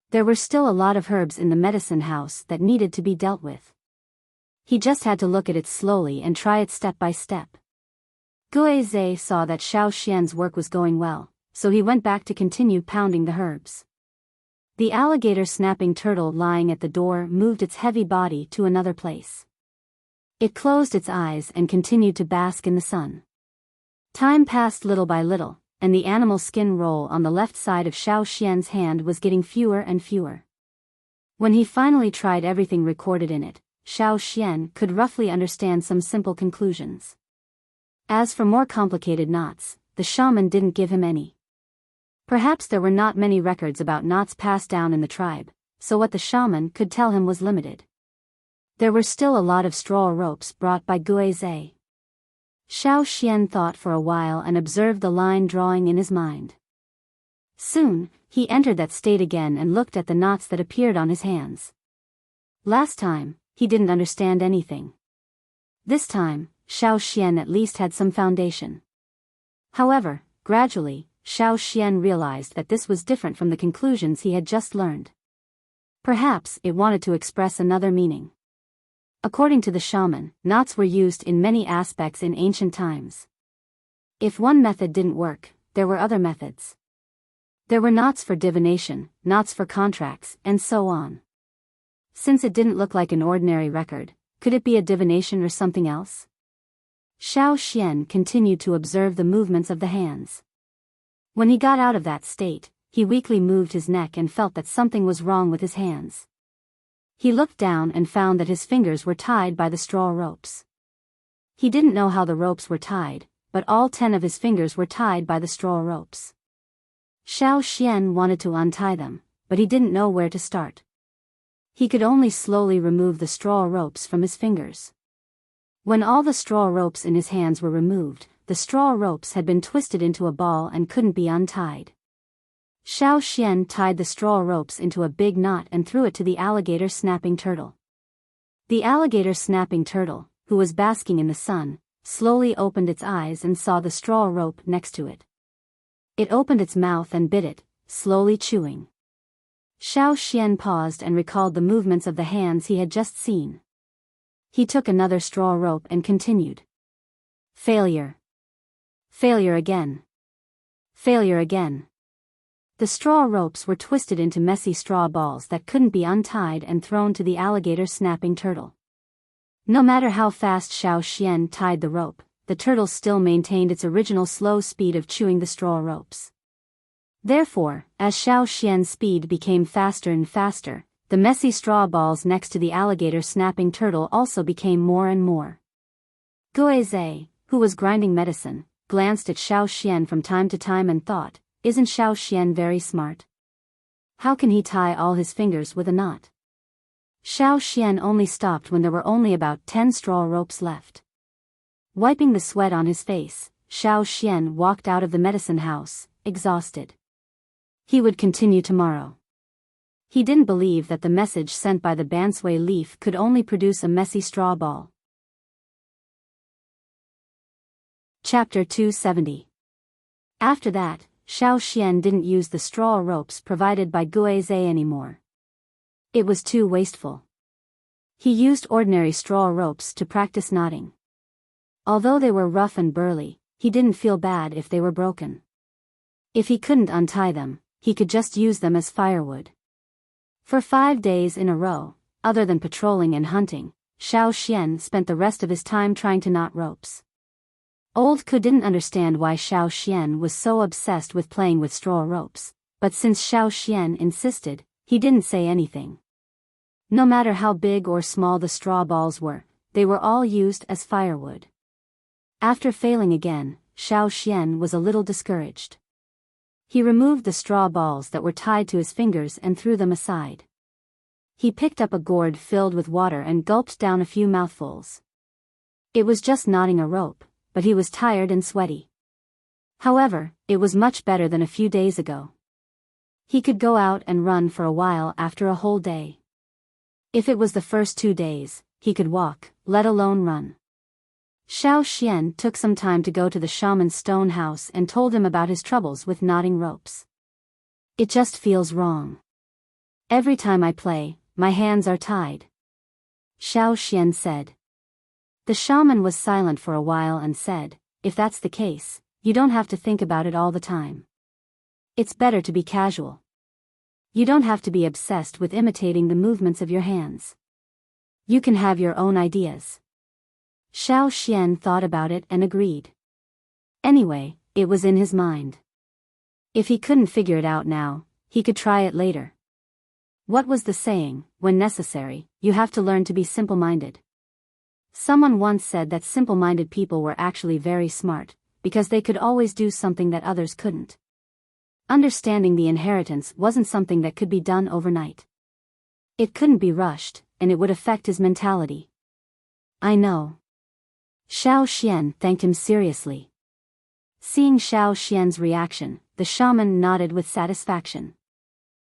There were still a lot of herbs in the medicine house that needed to be dealt with. He just had to look at it slowly and try it step by step. Guizei saw that Xiao Xian's work was going well, so he went back to continue pounding the herbs. The alligator snapping turtle lying at the door moved its heavy body to another place. It closed its eyes and continued to bask in the sun. Time passed little by little, and the animal skin roll on the left side of Xiao Xian's hand was getting fewer and fewer. When he finally tried everything recorded in it, Xiao Xian could roughly understand some simple conclusions. As for more complicated knots, the shaman didn't give him any. Perhaps there were not many records about knots passed down in the tribe, so what the shaman could tell him was limited. There were still a lot of straw ropes brought by Guizei. Xiao Xian thought for a while and observed the line drawing in his mind. Soon, he entered that state again and looked at the knots that appeared on his hands. Last time, he didn't understand anything. This time, Xiao Xian at least had some foundation. However, gradually, Xiao Xian realized that this was different from the conclusions he had just learned. Perhaps it wanted to express another meaning. According to the shaman, knots were used in many aspects in ancient times. If one method didn't work, there were other methods. There were knots for divination, knots for contracts, and so on. Since it didn't look like an ordinary record, could it be a divination or something else? Xiao Xian continued to observe the movements of the hands. When he got out of that state, he weakly moved his neck and felt that something was wrong with his hands. He looked down and found that his fingers were tied by the straw ropes. He didn't know how the ropes were tied, but all 10 of his fingers were tied by the straw ropes. Xiao Xian wanted to untie them, but he didn't know where to start. He could only slowly remove the straw ropes from his fingers. When all the straw ropes in his hands were removed, the straw ropes had been twisted into a ball and couldn't be untied. Xiao Xian tied the straw ropes into a big knot and threw it to the alligator snapping turtle. The alligator snapping turtle, who was basking in the sun, slowly opened its eyes and saw the straw rope next to it. It opened its mouth and bit it, slowly chewing. Xiao Xian paused and recalled the movements of the hands he had just seen. He took another straw rope and continued. Failure. Failure again. Failure again. The straw ropes were twisted into messy straw balls that couldn't be untied and thrown to the alligator snapping turtle. No matter how fast Xiao Xian tied the rope, the turtle still maintained its original slow speed of chewing the straw ropes. Therefore, as Xiao Xian's speed became faster and faster, the messy straw balls next to the alligator snapping turtle also became more and more. Guizhe, who was grinding medicine, glanced at Xiao Xian from time to time and thought, isn't Xiao Xian very smart? How can he tie all his fingers with a knot? Xiao Xian only stopped when there were only about 10 straw ropes left. Wiping the sweat on his face, Xiao Xian walked out of the medicine house, exhausted. He would continue tomorrow. He didn't believe that the message sent by the bansui leaf could only produce a messy straw ball. Chapter 270. After that, Xiao Xian didn't use the straw ropes provided by Guizhe anymore. It was too wasteful. He used ordinary straw ropes to practice knotting. Although they were rough and burly, he didn't feel bad if they were broken. If he couldn't untie them, he could just use them as firewood. For 5 days in a row, other than patrolling and hunting, Xiao Xian spent the rest of his time trying to knot ropes. Old Ku didn't understand why Xiao Xian was so obsessed with playing with straw ropes, but since Xiao Xian insisted, he didn't say anything. No matter how big or small the straw balls were, they were all used as firewood. After failing again, Xiao Xian was a little discouraged. He removed the straw balls that were tied to his fingers and threw them aside. He picked up a gourd filled with water and gulped down a few mouthfuls. It was just knotting a rope, but he was tired and sweaty. However, it was much better than a few days ago. He could go out and run for a while after a whole day. If it was the first 2 days, he could walk, let alone run. Xiao Xian took some time to go to the shaman's stone house and told him about his troubles with knotting ropes. It just feels wrong. Every time I play, my hands are tied. Xiao Xian said. The shaman was silent for a while and said, if that's the case, you don't have to think about it all the time. It's better to be casual. You don't have to be obsessed with imitating the movements of your hands. You can have your own ideas. Xiao Xian thought about it and agreed. Anyway, it was in his mind. If he couldn't figure it out now, he could try it later. What was the saying, when necessary, you have to learn to be simple-minded. Someone once said that simple-minded people were actually very smart, because they could always do something that others couldn't. Understanding the inheritance wasn't something that could be done overnight. It couldn't be rushed, and it would affect his mentality. I know. Xiao Xian thanked him seriously. Seeing Xiao Xian's reaction, the shaman nodded with satisfaction.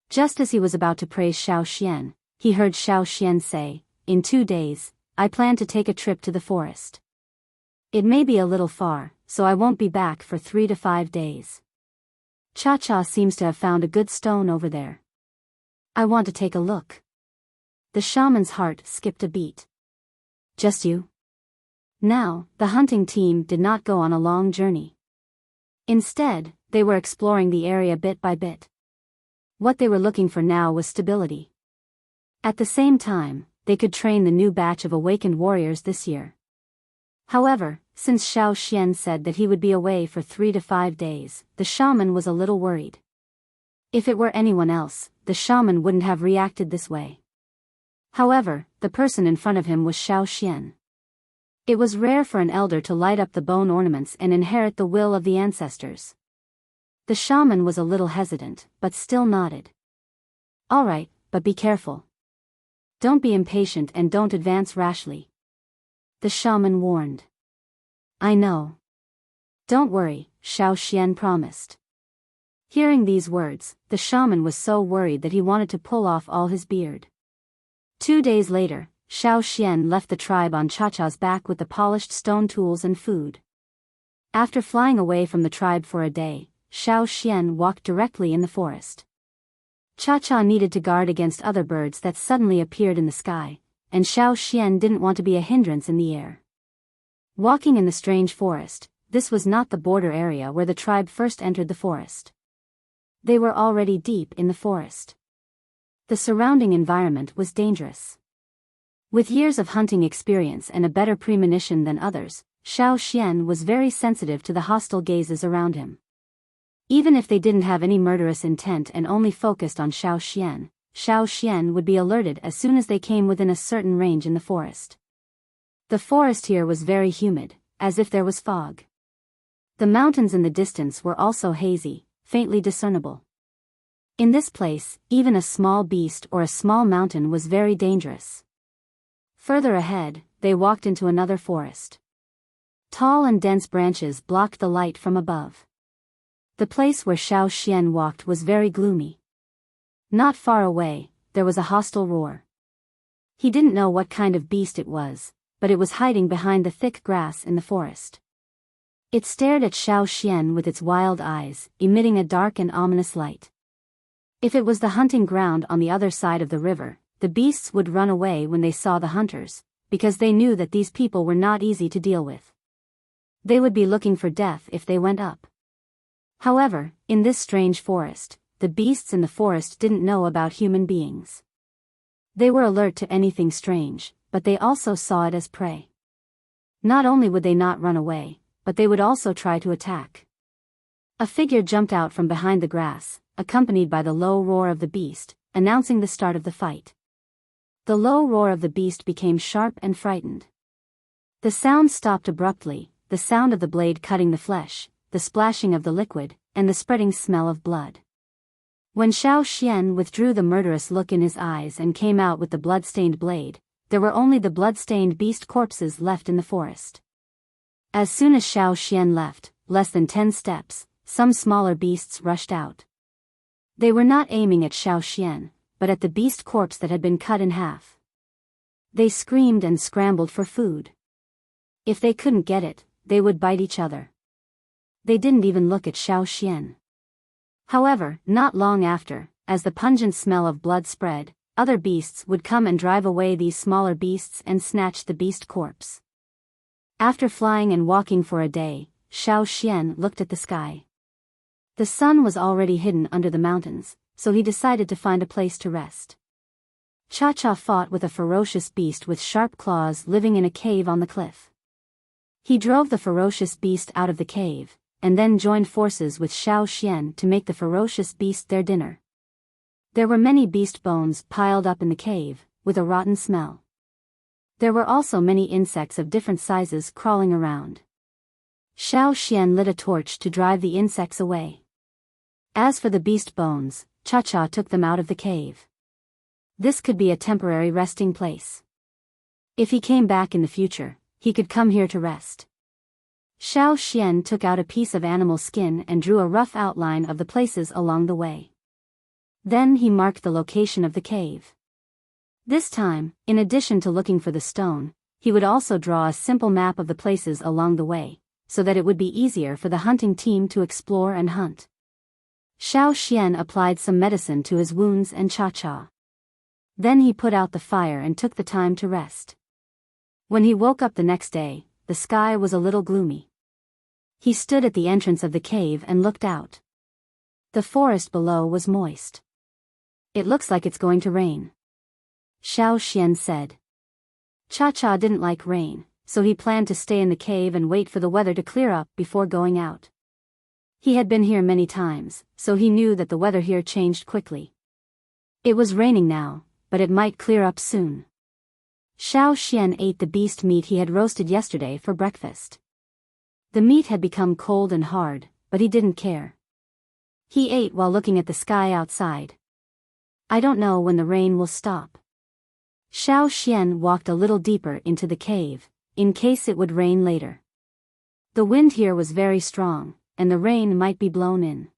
Just as he was about to praise Xiao Xian, he heard Xiao Xian say, in 2 days, I plan to take a trip to the forest. It may be a little far, so I won't be back for 3 to 5 days. Cha-Cha seems to have found a good stone over there. I want to take a look. The shaman's heart skipped a beat. Just you? Now, the hunting team did not go on a long journey. Instead, they were exploring the area bit by bit. What they were looking for now was stability. At the same time, they could train the new batch of awakened warriors this year. However, since Xiao Xian said that he would be away for 3 to 5 days, the shaman was a little worried. If it were anyone else, the shaman wouldn't have reacted this way. However, the person in front of him was Xiao Xian. It was rare for an elder to light up the bone ornaments and inherit the will of the ancestors. The shaman was a little hesitant, but still nodded. All right, but be careful. Don't be impatient and don't advance rashly. The shaman warned. I know. Don't worry, Xiao Xian promised. Hearing these words, the shaman was so worried that he wanted to pull off all his beard. 2 days later, Xiao Xian left the tribe on Cha-Cha's back with the polished stone tools and food. After flying away from the tribe for a day, Xiao Xian walked directly in the forest. Cha-Cha needed to guard against other birds that suddenly appeared in the sky, and Xiao Xian didn't want to be a hindrance in the air. Walking in the strange forest, this was not the border area where the tribe first entered the forest. They were already deep in the forest. The surrounding environment was dangerous. With years of hunting experience and a better premonition than others, Xiao Xian was very sensitive to the hostile gazes around him. Even if they didn't have any murderous intent and only focused on Xiao Xian would be alerted as soon as they came within a certain range in the forest. The forest here was very humid, as if there was fog. The mountains in the distance were also hazy, faintly discernible. In this place, even a small beast or a small mountain was very dangerous. Further ahead, they walked into another forest. Tall and dense branches blocked the light from above. The place where Xiao Xian walked was very gloomy. Not far away, there was a hostile roar. He didn't know what kind of beast it was, but it was hiding behind the thick grass in the forest. It stared at Xiao Xian with its wild eyes, emitting a dark and ominous light. If it was the hunting ground on the other side of the river, the beasts would run away when they saw the hunters, because they knew that these people were not easy to deal with. They would be looking for death if they went up. However, in this strange forest, the beasts in the forest didn't know about human beings. They were alert to anything strange, but they also saw it as prey. Not only would they not run away, but they would also try to attack. A figure jumped out from behind the grass, accompanied by the low roar of the beast, announcing the start of the fight. The low roar of the beast became sharp and frightened. The sound stopped abruptly, the sound of the blade cutting the flesh, the splashing of the liquid, and the spreading smell of blood. When Xiao Xian withdrew the murderous look in his eyes and came out with the blood-stained blade, there were only the blood-stained beast corpses left in the forest. As soon as Xiao Xian left, less than 10 steps, some smaller beasts rushed out. They were not aiming at Xiao Xian, but at the beast corpse that had been cut in half. They screamed and scrambled for food. If they couldn't get it, they would bite each other. They didn't even look at Xiao Xian. However, not long after, as the pungent smell of blood spread, other beasts would come and drive away these smaller beasts and snatch the beast corpse. After flying and walking for a day, Xiao Xian looked at the sky. The sun was already hidden under the mountains, so he decided to find a place to rest. Cha-Cha fought with a ferocious beast with sharp claws living in a cave on the cliff. He drove the ferocious beast out of the cave, and then joined forces with Xiao Xian to make the ferocious beast their dinner. There were many beast bones piled up in the cave, with a rotten smell. There were also many insects of different sizes crawling around. Xiao Xian lit a torch to drive the insects away. As for the beast bones, Cha-Cha took them out of the cave. This could be a temporary resting place. If he came back in the future, he could come here to rest. Xiao Xian took out a piece of animal skin and drew a rough outline of the places along the way. Then he marked the location of the cave. This time, in addition to looking for the stone, he would also draw a simple map of the places along the way, so that it would be easier for the hunting team to explore and hunt. Xiao Xian applied some medicine to his wounds and Cha-Cha. Then he put out the fire and took the time to rest. When he woke up the next day, the sky was a little gloomy. He stood at the entrance of the cave and looked out. The forest below was moist. "It looks like it's going to rain," Xiao Xian said. Cha-Cha didn't like rain, so he planned to stay in the cave and wait for the weather to clear up before going out. He had been here many times, so he knew that the weather here changed quickly. It was raining now, but it might clear up soon. Xiao Xian ate the beast meat he had roasted yesterday for breakfast. The meat had become cold and hard, but he didn't care. He ate while looking at the sky outside. "I don't know when the rain will stop." Xiao Xian walked a little deeper into the cave, in case it would rain later. The wind here was very strong, and the rain might be blown in.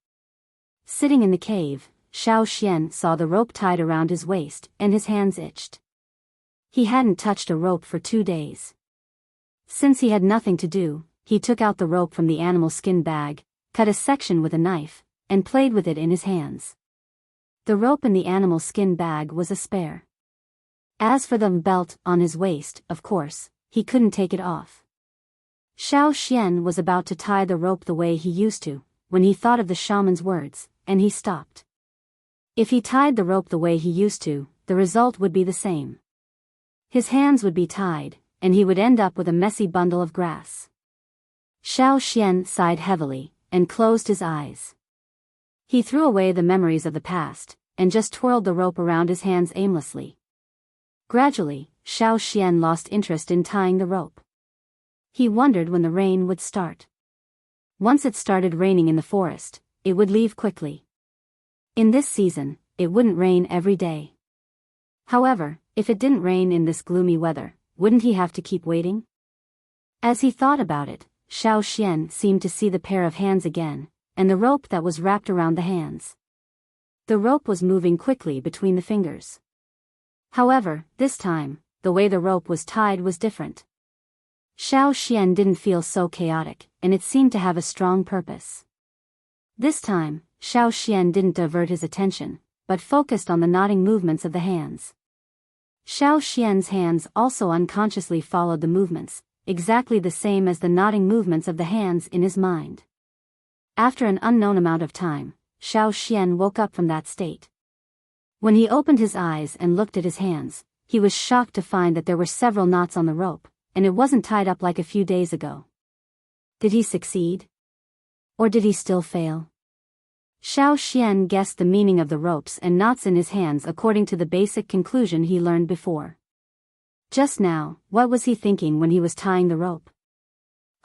Sitting in the cave, Xiao Xian saw the rope tied around his waist, and his hands itched. He hadn't touched a rope for 2 days. Since he had nothing to do, he took out the rope from the animal skin bag, cut a section with a knife, and played with it in his hands. The rope in the animal skin bag was a spare. As for the belt on his waist, of course, he couldn't take it off. Xiao Xian was about to tie the rope the way he used to, when he thought of the shaman's words, and he stopped. If he tied the rope the way he used to, the result would be the same. His hands would be tied, and he would end up with a messy bundle of grass. Xiao Xian sighed heavily, and closed his eyes. He threw away the memories of the past, and just twirled the rope around his hands aimlessly. Gradually, Xiao Xian lost interest in tying the rope. He wondered when the rain would start. Once it started raining in the forest, it would leave quickly. In this season, it wouldn't rain every day. However, if it didn't rain in this gloomy weather, wouldn't he have to keep waiting? As he thought about it, Xiao Xian seemed to see the pair of hands again, and the rope that was wrapped around the hands. The rope was moving quickly between the fingers. However, this time, the way the rope was tied was different. Xiao Xian didn't feel so chaotic, and it seemed to have a strong purpose. This time, Xiao Xian didn't divert his attention, but focused on the nodding movements of the hands. Xiao Xian's hands also unconsciously followed the movements, exactly the same as the nodding movements of the hands in his mind. After an unknown amount of time, Xiao Xian woke up from that state. When he opened his eyes and looked at his hands, he was shocked to find that there were several knots on the rope, and it wasn't tied up like a few days ago. Did he succeed? Or did he still fail? Xiao Xian guessed the meaning of the ropes and knots in his hands according to the basic conclusion he learned before. Just now, what was he thinking when he was tying the rope?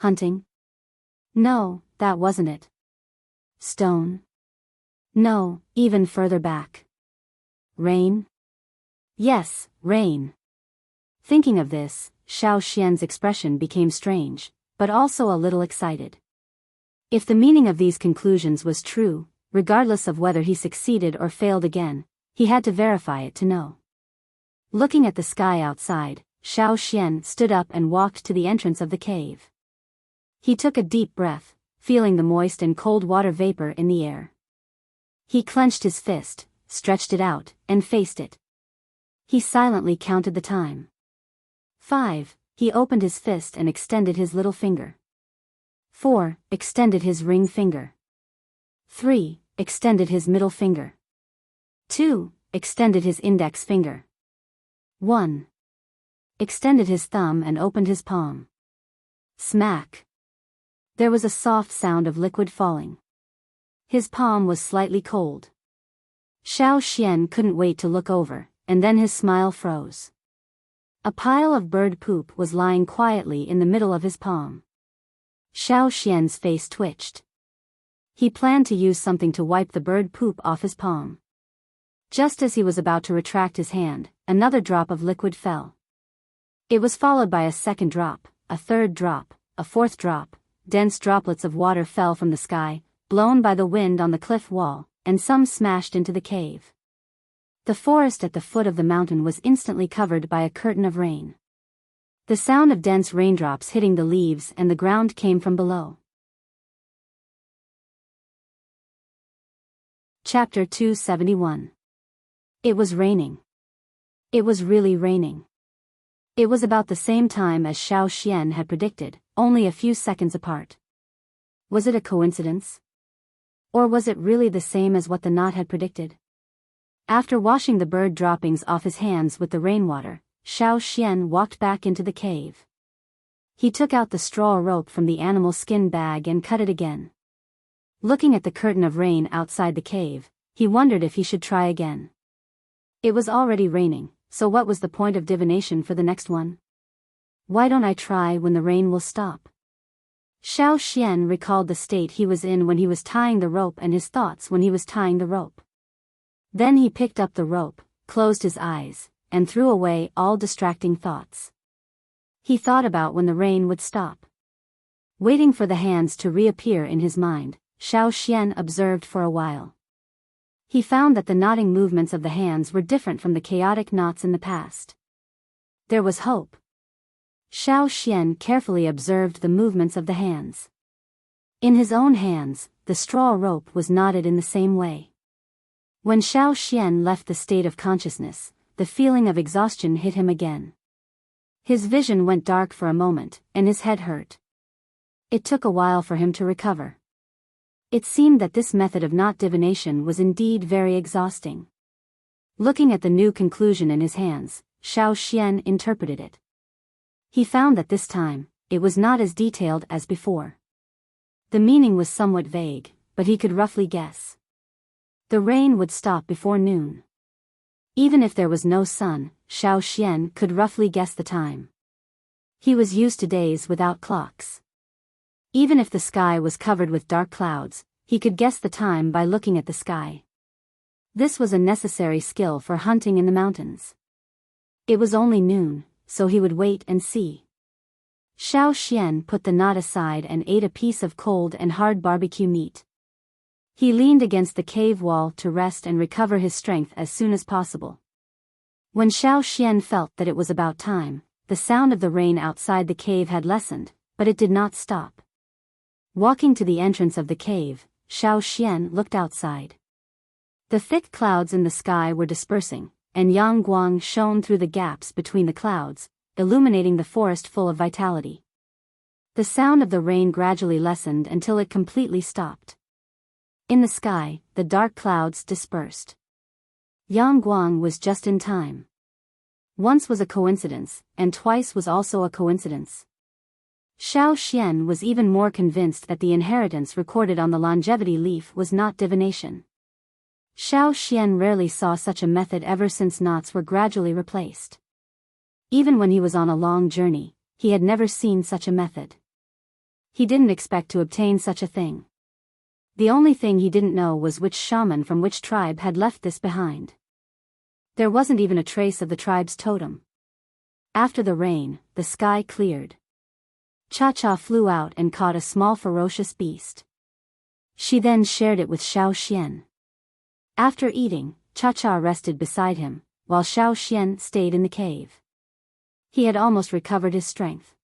Hunting? No, that wasn't it. Stone? No, even further back. Rain? Yes, rain. Thinking of this, Xiao Xian's expression became strange, but also a little excited. If the meaning of these conclusions was true, regardless of whether he succeeded or failed again, he had to verify it to know. Looking at the sky outside, Xiao Xian stood up and walked to the entrance of the cave. He took a deep breath, feeling the moist and cold water vapor in the air. He clenched his fist, stretched it out, and faced it. He silently counted the time. 5. He opened his fist and extended his little finger. 4. Extended his ring finger. 3. Extended his middle finger. 2. Extended his index finger. 1. Extended his thumb and opened his palm. Smack. There was a soft sound of liquid falling. His palm was slightly cold. Xiao Xian couldn't wait to look over, and then his smile froze. A pile of bird poop was lying quietly in the middle of his palm. Xiao Xian's face twitched. He planned to use something to wipe the bird poop off his palm. Just as he was about to retract his hand, another drop of liquid fell. It was followed by a second drop, a third drop, a fourth drop. Dense droplets of water fell from the sky, blown by the wind on the cliff wall, and some smashed into the cave. The forest at the foot of the mountain was instantly covered by a curtain of rain. The sound of dense raindrops hitting the leaves and the ground came from below. Chapter 271. It was raining. It was really raining. It was about the same time as Xiao Xian had predicted, only a few seconds apart. Was it a coincidence? Or was it really the same as what the knot had predicted? After washing the bird droppings off his hands with the rainwater, Xiao Xian walked back into the cave. He took out the straw rope from the animal skin bag and cut it again. Looking at the curtain of rain outside the cave, he wondered if he should try again. It was already raining, so what was the point of divination for the next one? Why don't I try when the rain will stop? Xiao Xian recalled the state he was in when he was tying the rope and his thoughts when he was tying the rope. Then he picked up the rope, closed his eyes, and threw away all distracting thoughts. He thought about when the rain would stop. Waiting for the hands to reappear in his mind, Xiao Xian observed for a while. He found that the knotting movements of the hands were different from the chaotic knots in the past. There was hope. Xiao Xian carefully observed the movements of the hands. In his own hands, the straw rope was knotted in the same way. When Xiao Xian left the state of consciousness, the feeling of exhaustion hit him again. His vision went dark for a moment, and his head hurt. It took a while for him to recover. It seemed that this method of knot divination was indeed very exhausting. Looking at the new conclusion in his hands, Xiao Xian interpreted it. He found that this time, it was not as detailed as before. The meaning was somewhat vague, but he could roughly guess. The rain would stop before noon. Even if there was no sun, Xiao Xian could roughly guess the time. He was used to days without clocks. Even if the sky was covered with dark clouds, he could guess the time by looking at the sky. This was a necessary skill for hunting in the mountains. It was only noon, so he would wait and see. Xiao Xian put the knot aside and ate a piece of cold and hard barbecue meat. He leaned against the cave wall to rest and recover his strength as soon as possible. When Xiao Xian felt that it was about time, the sound of the rain outside the cave had lessened, but it did not stop. Walking to the entrance of the cave, Xiao Xian looked outside. The thick clouds in the sky were dispersing, and Yang Guang shone through the gaps between the clouds, illuminating the forest full of vitality. The sound of the rain gradually lessened until it completely stopped. In the sky, the dark clouds dispersed. Yang Guang was just in time. Once was a coincidence, and twice was also a coincidence. Xiao Xian was even more convinced that the inheritance recorded on the longevity leaf was not divination. Xiao Xian rarely saw such a method ever since knots were gradually replaced. Even when he was on a long journey, he had never seen such a method. He didn't expect to obtain such a thing. The only thing he didn't know was which shaman from which tribe had left this behind. There wasn't even a trace of the tribe's totem. After the rain, the sky cleared. Cha-Cha flew out and caught a small ferocious beast. She then shared it with Xiao Xian. After eating, Cha-Cha rested beside him, while Xiao Xian stayed in the cave. He had almost recovered his strength.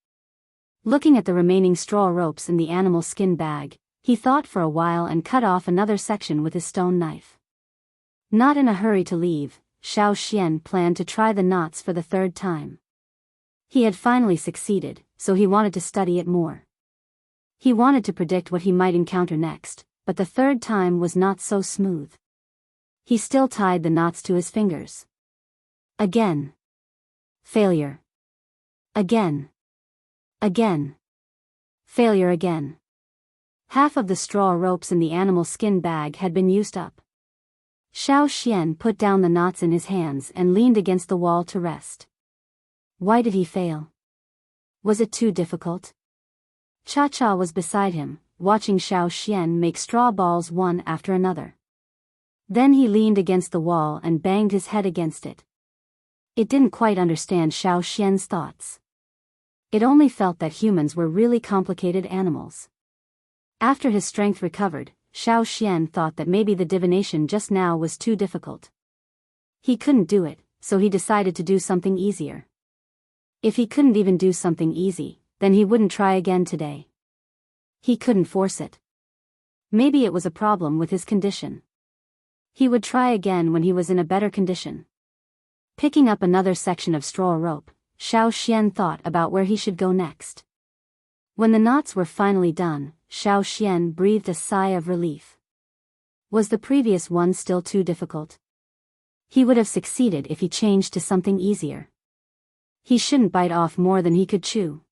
Looking at the remaining straw ropes in the animal skin bag, he thought for a while and cut off another section with his stone knife. Not in a hurry to leave, Xiao Xian planned to try the knots for the third time. He had finally succeeded, so he wanted to study it more. He wanted to predict what he might encounter next, but the third time was not so smooth. He still tied the knots to his fingers. Again. Failure. Again. Again. Failure again. Half of the straw ropes in the animal skin bag had been used up. Xiao Xian put down the knots in his hands and leaned against the wall to rest. Why did he fail? Was it too difficult? Cha-Cha was beside him, watching Xiao Xian make straw balls one after another. Then he leaned against the wall and banged his head against it. It didn't quite understand Xiao Xian's thoughts. It only felt that humans were really complicated animals. After his strength recovered, Xiao Xian thought that maybe the divination just now was too difficult. He couldn't do it, so he decided to do something easier. If he couldn't even do something easy, then he wouldn't try again today. He couldn't force it. Maybe it was a problem with his condition. He would try again when he was in a better condition. Picking up another section of straw rope, Xiao Xian thought about where he should go next. When the knots were finally done, Xiao Xian breathed a sigh of relief. Was the previous one still too difficult? He would have succeeded if he changed to something easier. He shouldn't bite off more than he could chew.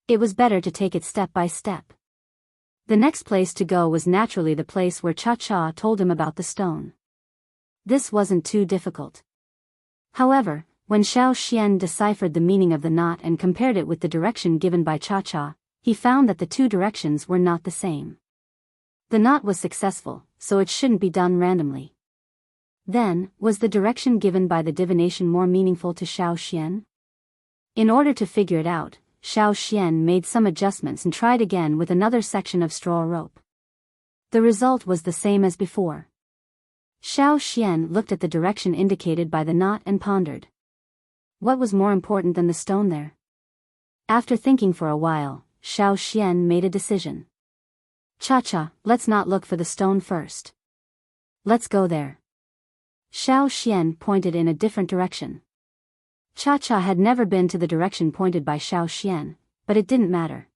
It was better to take it step by step. The next place to go was naturally the place where Cha-Cha told him about the stone. This wasn't too difficult. However, when Xiao Xian deciphered the meaning of the knot and compared it with the direction given by Cha-Cha, he found that the two directions were not the same. The knot was successful, so it shouldn't be done randomly. Then, was the direction given by the divination more meaningful to Xiao Xian? In order to figure it out, Xiao Xian made some adjustments and tried again with another section of straw rope. The result was the same as before. Xiao Xian looked at the direction indicated by the knot and pondered. What was more important than the stone there? After thinking for a while, Xiao Xian made a decision. Cha-Cha, let's not look for the stone first. Let's go there. Xiao Xian pointed in a different direction. Cha-Cha had never been to the direction pointed by Xiao Xian, but it didn't matter.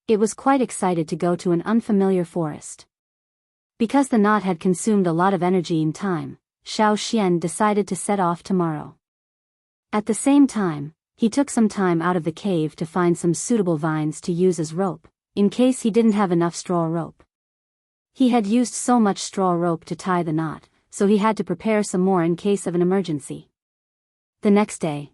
It was quite excited to go to an unfamiliar forest. Because the knot had consumed a lot of energy and time, Xiao Xian decided to set off tomorrow. At the same time, he took some time out of the cave to find some suitable vines to use as rope, in case he didn't have enough straw rope. He had used so much straw rope to tie the knot, so he had to prepare some more in case of an emergency. The next day,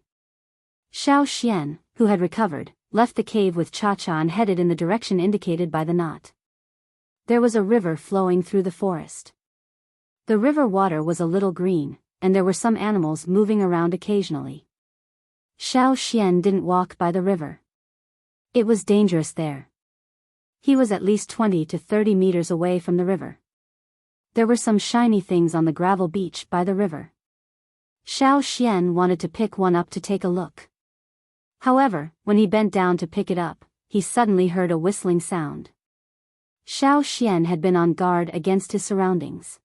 Xiao Xian, who had recovered, left the cave with Cha-Cha and headed in the direction indicated by the knot. There was a river flowing through the forest. The river water was a little green, and there were some animals moving around occasionally. Xiao Xian didn't walk by the river. It was dangerous there. He was at least 20 to 30 meters away from the river. There were some shiny things on the gravel beach by the river. Xiao Xian wanted to pick one up to take a look. However, when he bent down to pick it up, he suddenly heard a whistling sound. Xiao Xian had been on guard against his surroundings.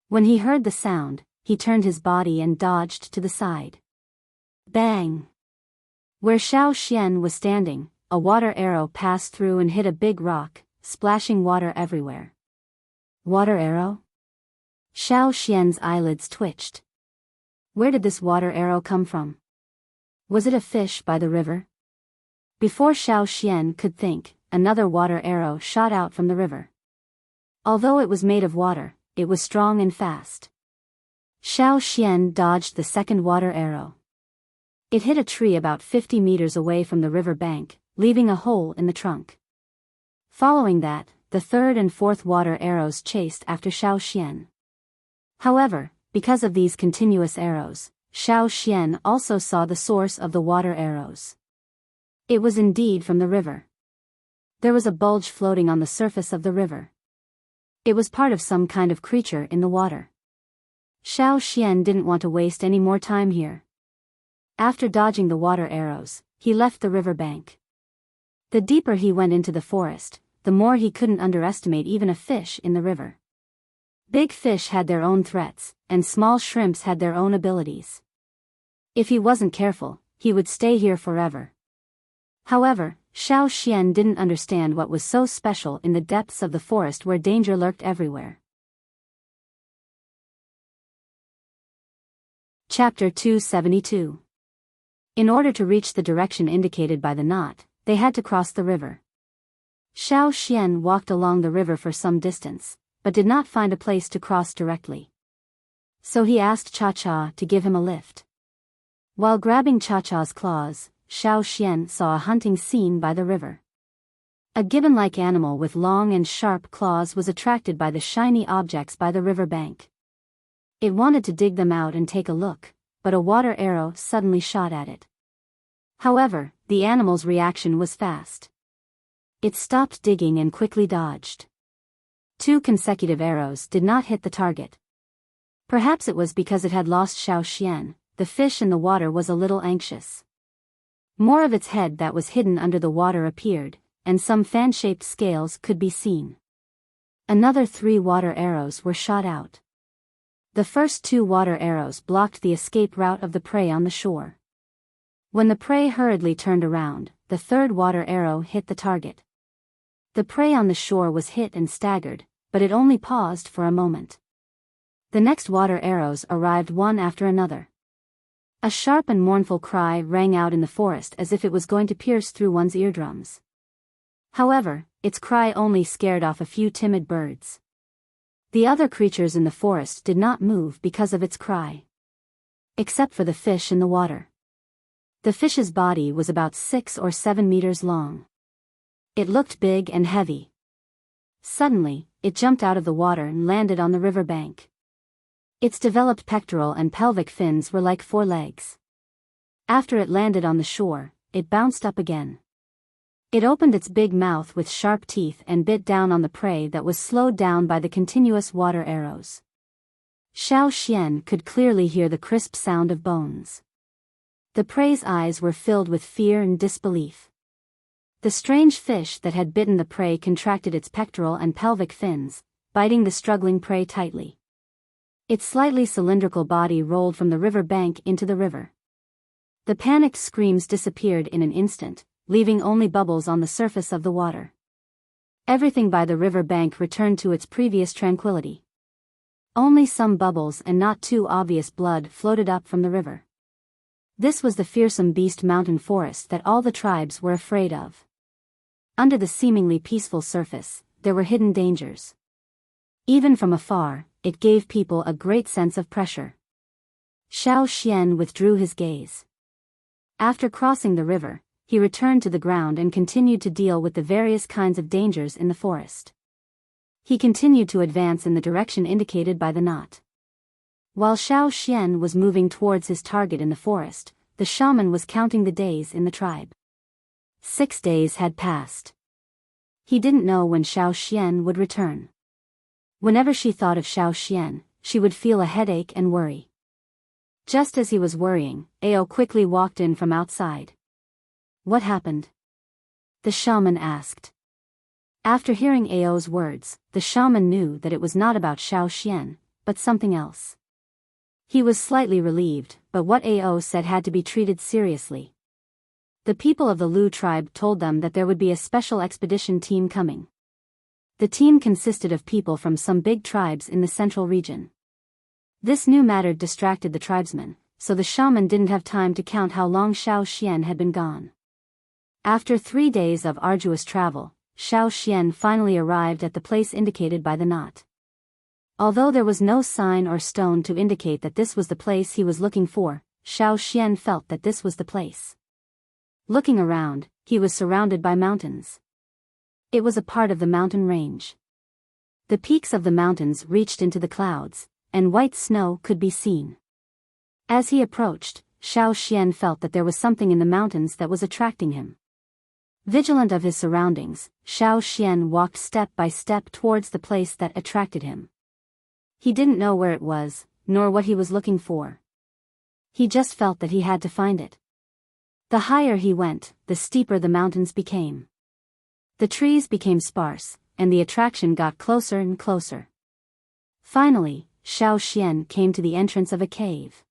When he heard the sound, he turned his body and dodged to the side. Bang! Where Xiao Xian was standing, a water arrow passed through and hit a big rock, splashing water everywhere. Water arrow? Xiao Xian's eyelids twitched. Where did this water arrow come from? Was it a fish by the river? Before Xiao Xian could think, another water arrow shot out from the river. Although it was made of water, it was strong and fast. Xiao Xian dodged the second water arrow. It hit a tree about 50 meters away from the river bank, leaving a hole in the trunk. Following that, the third and fourth water arrows chased after Xiao Xian. However, because of these continuous arrows, Xiao Xian also saw the source of the water arrows. It was indeed from the river. There was a bulge floating on the surface of the river. It was part of some kind of creature in the water. Xiao Xian didn't want to waste any more time here. After dodging the water arrows, he left the river bank. The deeper he went into the forest, the more he couldn't underestimate even a fish in the river. Big fish had their own threats, and small shrimps had their own abilities. If he wasn't careful, he would stay here forever. However, Xiao Xian didn't understand what was so special in the depths of the forest where danger lurked everywhere. Chapter 272. In order to reach the direction indicated by the knot, they had to cross the river. Xiao Xian walked along the river for some distance, but did not find a place to cross directly. So he asked Cha-Cha to give him a lift. While grabbing Cha-Cha's claws, Xiao Xian saw a hunting scene by the river. A gibbon-like animal with long and sharp claws was attracted by the shiny objects by the river bank. It wanted to dig them out and take a look, but a water arrow suddenly shot at it. However, the animal's reaction was fast. It stopped digging and quickly dodged. 2 consecutive arrows did not hit the target. Perhaps it was because it had lost Xiao Xian. The fish in the water was a little anxious. More of its head that was hidden under the water appeared, and some fan-shaped scales could be seen. Another 3 water arrows were shot out. The first 2 water arrows blocked the escape route of the prey on the shore. When the prey hurriedly turned around, the third water arrow hit the target. The prey on the shore was hit and staggered, but it only paused for a moment. The next water arrows arrived one after another. A sharp and mournful cry rang out in the forest as if it was going to pierce through one's eardrums. However, its cry only scared off a few timid birds. The other creatures in the forest did not move because of its cry. Except for the fish in the water. The fish's body was about 6 or 7 meters long. It looked big and heavy. Suddenly, it jumped out of the water and landed on the river bank. Its developed pectoral and pelvic fins were like 4 legs. After it landed on the shore, it bounced up again. It opened its big mouth with sharp teeth and bit down on the prey that was slowed down by the continuous water arrows. Xiao Xian could clearly hear the crisp sound of bones. The prey's eyes were filled with fear and disbelief. The strange fish that had bitten the prey contracted its pectoral and pelvic fins, biting the struggling prey tightly. Its slightly cylindrical body rolled from the river bank into the river. The panicked screams disappeared in an instant, leaving only bubbles on the surface of the water. Everything by the river bank returned to its previous tranquility. Only some bubbles and not too obvious blood floated up from the river. This was the fearsome beast mountain forest that all the tribes were afraid of. Under the seemingly peaceful surface, there were hidden dangers. Even from afar, it gave people a great sense of pressure. Xiao Xian withdrew his gaze. After crossing the river, he returned to the ground and continued to deal with the various kinds of dangers in the forest. He continued to advance in the direction indicated by the knot. While Xiao Xian was moving towards his target in the forest, the shaman was counting the days in the tribe. 6 days had passed. He didn't know when Xiao Xian would return. Whenever she thought of Xiao Xian, she would feel a headache and worry. Just as he was worrying, Ao quickly walked in from outside. "What happened?" the shaman asked. After hearing Ao's words, the shaman knew that it was not about Xiao Xian, but something else. He was slightly relieved, but what Ao said had to be treated seriously. The people of the Lu tribe told them that there would be a special expedition team coming. The team consisted of people from some big tribes in the central region. This new matter distracted the tribesmen, so the shaman didn't have time to count how long Xiao Xian had been gone. After 3 days of arduous travel, Xiao Xian finally arrived at the place indicated by the knot. Although there was no sign or stone to indicate that this was the place he was looking for, Xiao Xian felt that this was the place. Looking around, he was surrounded by mountains. It was a part of the mountain range. The peaks of the mountains reached into the clouds, and white snow could be seen. As he approached, Xiao Xian felt that there was something in the mountains that was attracting him. Vigilant of his surroundings, Xiao Xian walked step by step towards the place that attracted him. He didn't know where it was, nor what he was looking for. He just felt that he had to find it. The higher he went, the steeper the mountains became. The trees became sparse, and the attraction got closer and closer. Finally, Xiao Xian came to the entrance of a cave.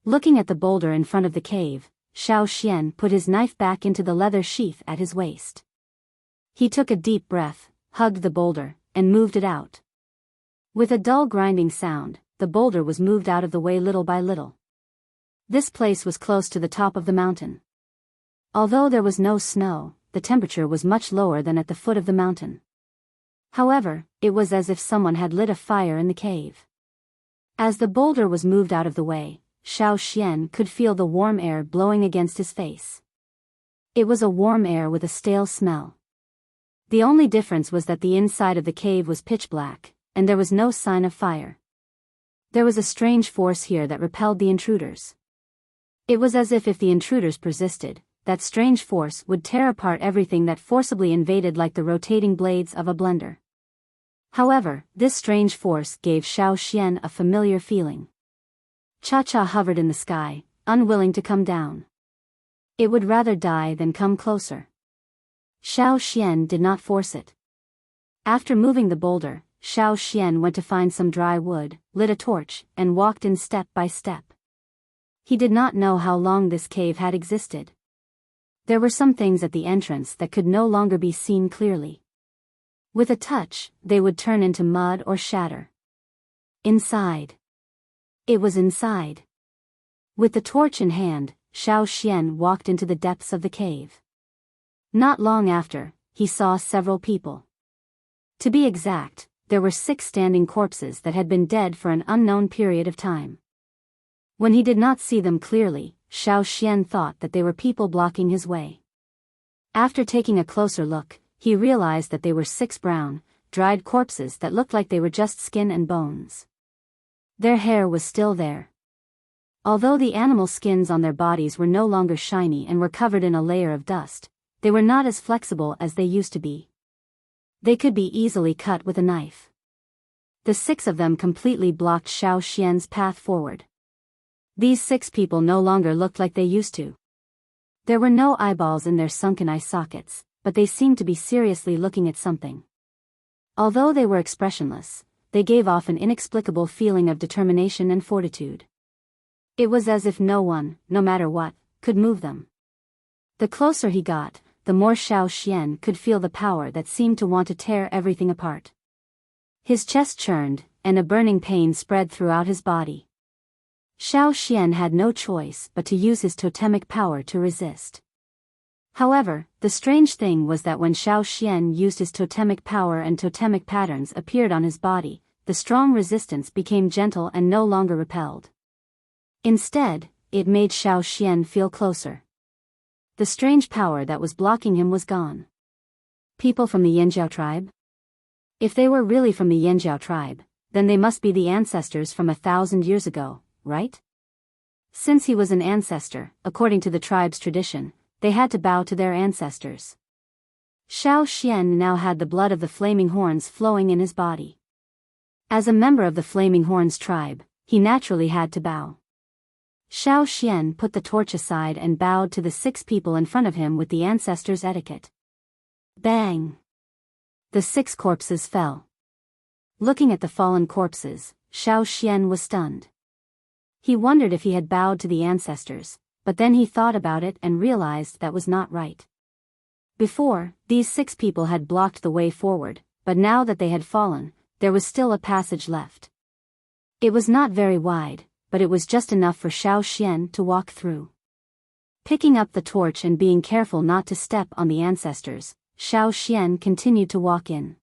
Looking at the boulder in front of the cave, Xiao Xian put his knife back into the leather sheath at his waist. He took a deep breath, hugged the boulder, and moved it out. With a dull grinding sound, the boulder was moved out of the way little by little. This place was close to the top of the mountain. Although there was no snow, the temperature was much lower than at the foot of the mountain. However, it was as if someone had lit a fire in the cave. As the boulder was moved out of the way, Xiao Xian could feel the warm air blowing against his face. It was a warm air with a stale smell. The only difference was that the inside of the cave was pitch black, and there was no sign of fire. There was a strange force here that repelled the intruders. It was as if the intruders persisted, that strange force would tear apart everything that forcibly invaded like the rotating blades of a blender. However, this strange force gave Xiao Xian a familiar feeling. Cha-Cha hovered in the sky, unwilling to come down. It would rather die than come closer. Xiao Xian did not force it. After moving the boulder, Xiao Xian went to find some dry wood, lit a torch, and walked in step by step. He did not know how long this cave had existed. There were some things at the entrance that could no longer be seen clearly. With a touch, they would turn into mud or shatter. Inside. It was inside. With the torch in hand, Xiao Xian walked into the depths of the cave. Not long after, he saw several people. To be exact, there were 6 standing corpses that had been dead for an unknown period of time. When he did not see them clearly, Xiao Xian thought that they were people blocking his way. After taking a closer look, he realized that they were 6 brown, dried corpses that looked like they were just skin and bones. Their hair was still there. Although the animal skins on their bodies were no longer shiny and were covered in a layer of dust, they were not as flexible as they used to be. They could be easily cut with a knife. The 6 of them completely blocked Xiao Xian's path forward. These 6 people no longer looked like they used to. There were no eyeballs in their sunken eye sockets, but they seemed to be seriously looking at something. Although they were expressionless, they gave off an inexplicable feeling of determination and fortitude. It was as if no one, no matter what, could move them. The closer he got, the more Xiao Xian could feel the power that seemed to want to tear everything apart. His chest churned, and a burning pain spread throughout his body. Xiao Xian had no choice but to use his totemic power to resist. However, the strange thing was that when Xiao Xian used his totemic power and totemic patterns appeared on his body, the strong resistance became gentle and no longer repelled. Instead, it made Xiao Xian feel closer. The strange power that was blocking him was gone. People from the Yanjiao tribe? If they were really from the Yanjiao tribe, then they must be the ancestors from 1,000 years ago, right? Since he was an ancestor, according to the tribe's tradition, they had to bow to their ancestors. Xiao Xian now had the blood of the Flaming Horns flowing in his body. As a member of the Flaming Horns tribe, he naturally had to bow. Xiao Xian put the torch aside and bowed to the 6 people in front of him with the ancestors' etiquette. Bang! The 6 corpses fell. Looking at the fallen corpses, Xiao Xian was stunned. He wondered if he had bowed to the ancestors, but then he thought about it and realized that was not right. Before, these 6 people had blocked the way forward, but now that they had fallen, there was still a passage left. It was not very wide, but it was just enough for Xiao Xian to walk through. Picking up the torch and being careful not to step on the ancestors, Xiao Xian continued to walk in.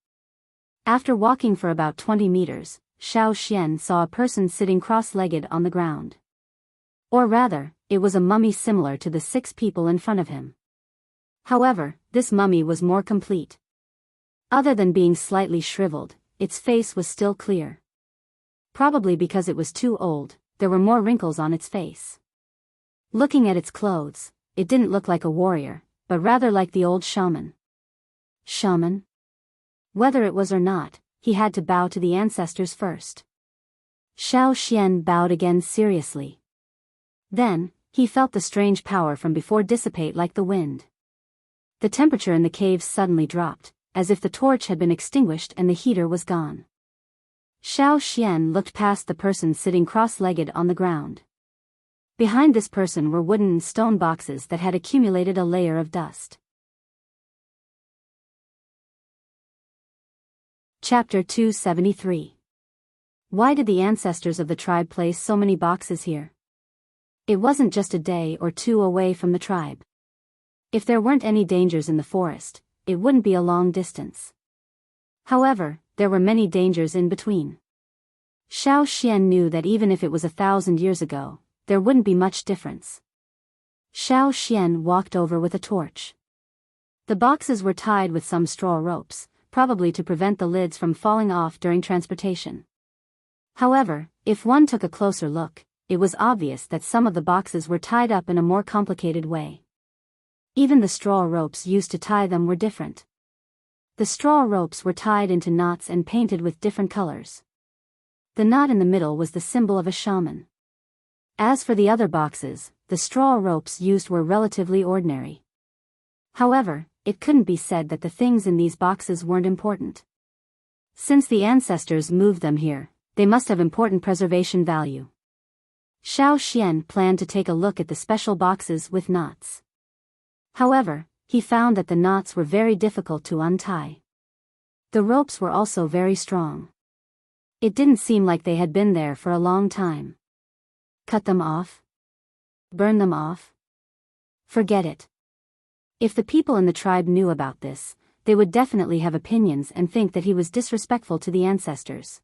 After walking for about 20 meters, Xiao Xian saw a person sitting cross-legged on the ground. Or rather, it was a mummy similar to the 6 people in front of him. However, this mummy was more complete. Other than being slightly shriveled, its face was still clear. Probably because it was too old, there were more wrinkles on its face. Looking at its clothes, it didn't look like a warrior, but rather like the old shaman. Shaman? Whether it was or not, he had to bow to the ancestors first. Xiao Xian bowed again seriously. Then, he felt the strange power from before dissipate like the wind. The temperature in the cave suddenly dropped, as if the torch had been extinguished and the heater was gone. Xiao Xian looked past the person sitting cross-legged on the ground. Behind this person were wooden and stone boxes that had accumulated a layer of dust. Chapter 273. Why did the ancestors of the tribe place so many boxes here? It wasn't just a day or 2 away from the tribe. If there weren't any dangers in the forest, it wouldn't be a long distance. However, there were many dangers in between. Xiao Xian knew that even if it was 1,000 years ago, there wouldn't be much difference. Xiao Xian walked over with a torch. The boxes were tied with some straw ropes, probably to prevent the lids from falling off during transportation. However, if one took a closer look, it was obvious that some of the boxes were tied up in a more complicated way. Even the straw ropes used to tie them were different. The straw ropes were tied into knots and painted with different colors. The knot in the middle was the symbol of a shaman. As for the other boxes, the straw ropes used were relatively ordinary. However, it couldn't be said that the things in these boxes weren't important. Since the ancestors moved them here, they must have important preservation value. Xiao Xian planned to take a look at the special boxes with knots. However, he found that the knots were very difficult to untie. The ropes were also very strong. It didn't seem like they had been there for a long time. Cut them off? Burn them off? Forget it. If the people in the tribe knew about this, they would definitely have opinions and think that he was disrespectful to the ancestors.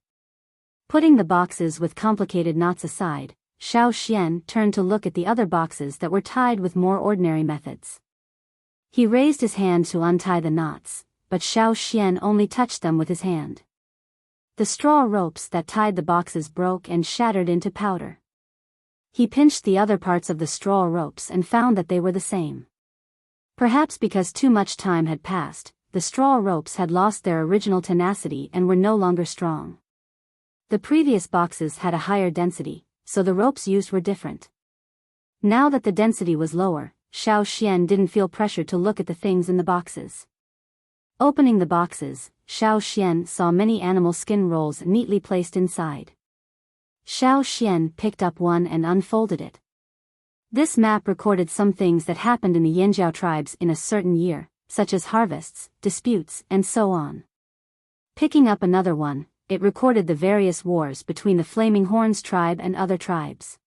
Putting the boxes with complicated knots aside, Xiao Xian turned to look at the other boxes that were tied with more ordinary methods. He raised his hand to untie the knots, but Xiao Xian only touched them with his hand. The straw ropes that tied the boxes broke and shattered into powder. He pinched the other parts of the straw ropes and found that they were the same. Perhaps because too much time had passed, the straw ropes had lost their original tenacity and were no longer strong. The previous boxes had a higher density, so the ropes used were different. Now that the density was lower, Xiao Xian didn't feel pressured to look at the things in the boxes. Opening the boxes, Xiao Xian saw many animal skin rolls neatly placed inside. Xiao Xian picked up one and unfolded it. This map recorded some things that happened in the Yanjiao tribes in a certain year, such as harvests, disputes, and so on. Picking up another one, it recorded the various wars between the Flaming Horns tribe and other tribes.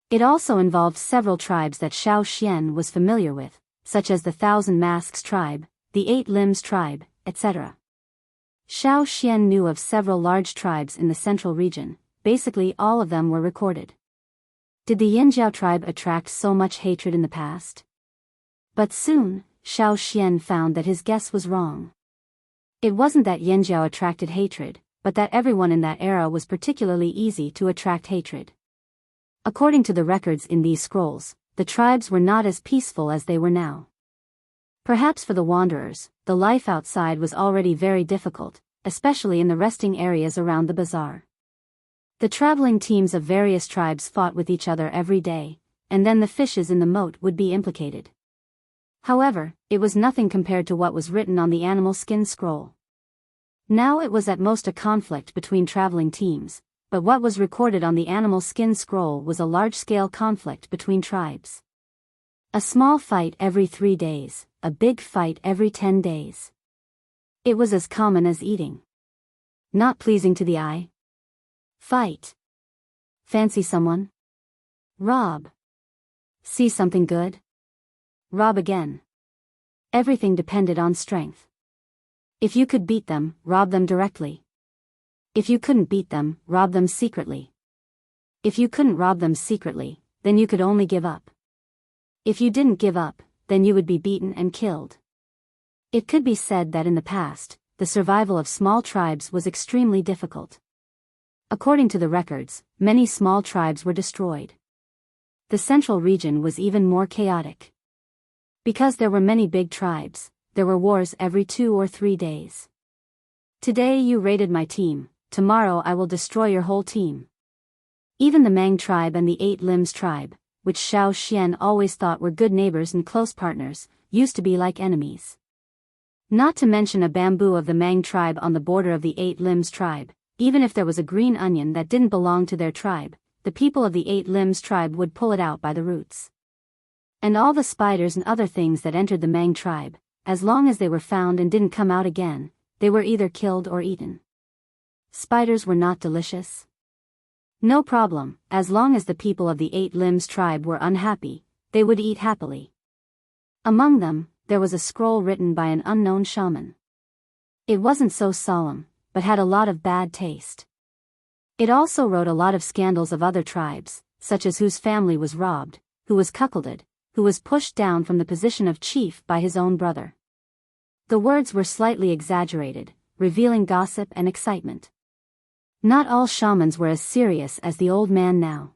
It also involved several tribes that Xiao Xian was familiar with, such as the Thousand Masks tribe, the Eight Limbs tribe, etc. Xiao Xian knew of several large tribes in the central region, basically all of them were recorded. Did the Yanjiao tribe attract so much hatred in the past? But soon, Xiao Xian found that his guess was wrong. It wasn't that Yanjiao attracted hatred, but that everyone in that era was particularly easy to attract hatred. According to the records in these scrolls, the tribes were not as peaceful as they were now. Perhaps for the wanderers, the life outside was already very difficult, especially in the resting areas around the bazaar. The traveling teams of various tribes fought with each other every day, and then the fishes in the moat would be implicated. However, it was nothing compared to what was written on the animal skin scroll. Now it was at most a conflict between traveling teams, but what was recorded on the animal skin scroll was a large-scale conflict between tribes. A small fight every 3 days, a big fight every 10 days. It was as common as eating. Not pleasing to the eye? Fight. Fancy someone? Rob. See something good? Rob again. Everything depended on strength. If you could beat them, rob them directly. If you couldn't beat them, rob them secretly. If you couldn't rob them secretly, then you could only give up. If you didn't give up, then you would be beaten and killed. It could be said that in the past, the survival of small tribes was extremely difficult. According to the records, many small tribes were destroyed. The central region was even more chaotic. Because there were many big tribes, there were wars every 2 or 3 days. Today you raided my team, tomorrow I will destroy your whole team. Even the Mang tribe and the Eight Limbs tribe, which Xiao Xian always thought were good neighbors and close partners, used to be like enemies. Not to mention a bamboo of the Mang tribe on the border of the Eight Limbs tribe. Even if there was a green onion that didn't belong to their tribe, the people of the Eight Limbs tribe would pull it out by the roots. And all the spiders and other things that entered the Mang tribe, as long as they were found and didn't come out again, they were either killed or eaten. Spiders were not delicious? No problem, as long as the people of the Eight Limbs tribe were unhappy, they would eat happily. Among them, there was a scroll written by an unknown shaman. It wasn't so solemn, but had a lot of bad taste. It also wrote a lot of scandals of other tribes, such as whose family was robbed, who was cuckolded, who was pushed down from the position of chief by his own brother. The words were slightly exaggerated, revealing gossip and excitement. Not all shamans were as serious as the old man now.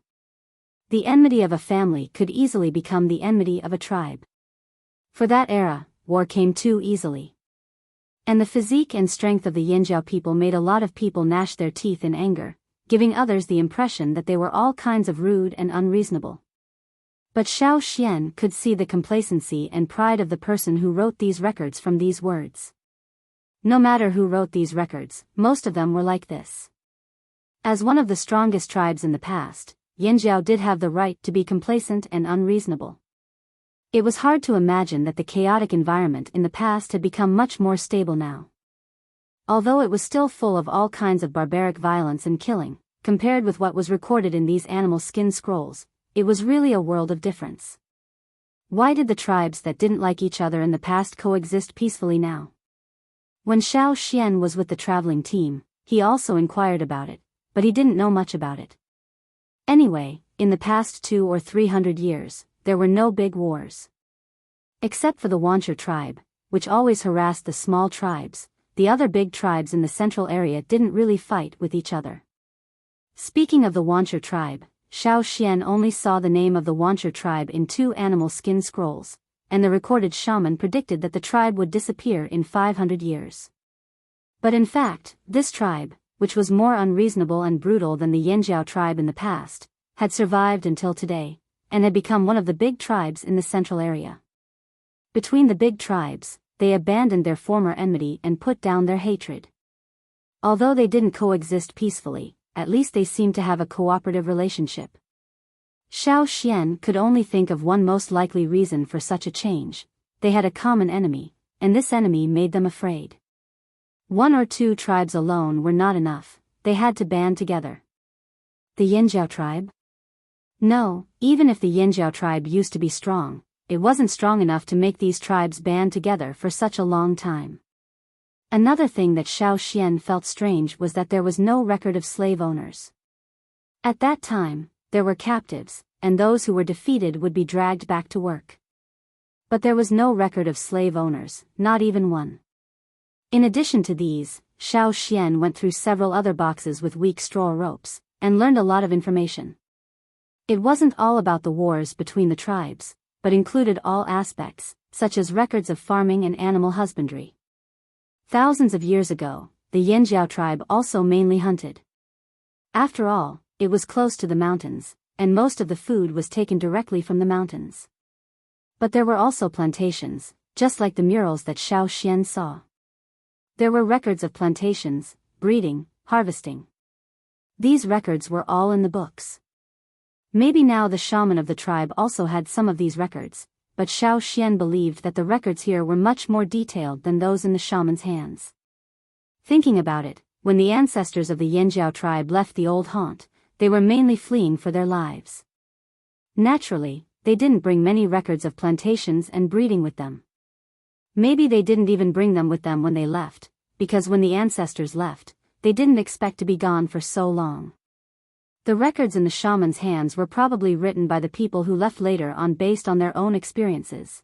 The enmity of a family could easily become the enmity of a tribe. For that era, war came too easily. And the physique and strength of the Yanjiao people made a lot of people gnash their teeth in anger, giving others the impression that they were all kinds of rude and unreasonable. But Xiao Xian could see the complacency and pride of the person who wrote these records from these words. No matter who wrote these records, most of them were like this. As one of the strongest tribes in the past, Yanjiao did have the right to be complacent and unreasonable. It was hard to imagine that the chaotic environment in the past had become much more stable now. Although it was still full of all kinds of barbaric violence and killing, compared with what was recorded in these animal skin scrolls, it was really a world of difference. Why did the tribes that didn't like each other in the past coexist peacefully now? When Xiao Xian was with the traveling team, he also inquired about it, but he didn't know much about it. Anyway, in the past 200 or 300 years, there were no big wars. Except for the Wuxia tribe, which always harassed the small tribes, the other big tribes in the central area didn't really fight with each other. Speaking of the Wuxia tribe, Xiao Xian only saw the name of the Wuxia tribe in 2 animal skin scrolls, and the recorded shaman predicted that the tribe would disappear in 500 years. But in fact, this tribe, which was more unreasonable and brutal than the Yanjiao tribe in the past, had survived until today, and had become one of the big tribes in the central area. Between the big tribes, they abandoned their former enmity and put down their hatred. Although they didn't coexist peacefully, at least they seemed to have a cooperative relationship. Xiao Xian could only think of one most likely reason for such a change: they had a common enemy, and this enemy made them afraid. 1 or 2 tribes alone were not enough, they had to band together. The Yanjiao tribe? No, even if the Yanjiao tribe used to be strong, it wasn't strong enough to make these tribes band together for such a long time. Another thing that Xiao Xian felt strange was that there was no record of slave owners. At that time, there were captives, and those who were defeated would be dragged back to work. But there was no record of slave owners, not even one. In addition to these, Xiao Xian went through several other boxes with weak straw ropes, and learned a lot of information. It wasn't all about the wars between the tribes, but included all aspects, such as records of farming and animal husbandry. Thousands of years ago, the Yanjiao tribe also mainly hunted. After all, it was close to the mountains, and most of the food was taken directly from the mountains. But there were also plantations, just like the murals that Xiao Xian saw. There were records of plantations, breeding, harvesting. These records were all in the books. Maybe now the shaman of the tribe also had some of these records, but Xiao Xian believed that the records here were much more detailed than those in the shaman's hands. Thinking about it, when the ancestors of the Yanjiao tribe left the old haunt, they were mainly fleeing for their lives. Naturally, they didn't bring many records of plantations and breeding with them. Maybe they didn't even bring them with them when they left, because when the ancestors left, they didn't expect to be gone for so long. The records in the shaman's hands were probably written by the people who left later on based on their own experiences.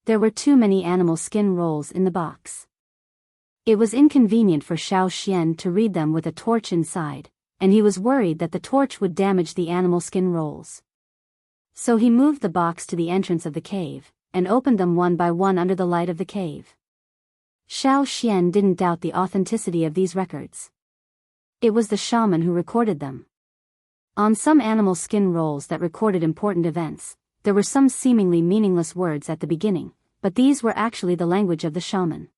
There were too many animal skin rolls in the box. It was inconvenient for Xiao Xian to read them with a torch inside, and he was worried that the torch would damage the animal skin rolls. So he moved the box to the entrance of the cave, and opened them one by one under the light of the cave. Xiao Xian didn't doubt the authenticity of these records. It was the shaman who recorded them. On some animal skin rolls that recorded important events, there were some seemingly meaningless words at the beginning, but these were actually the language of the shaman.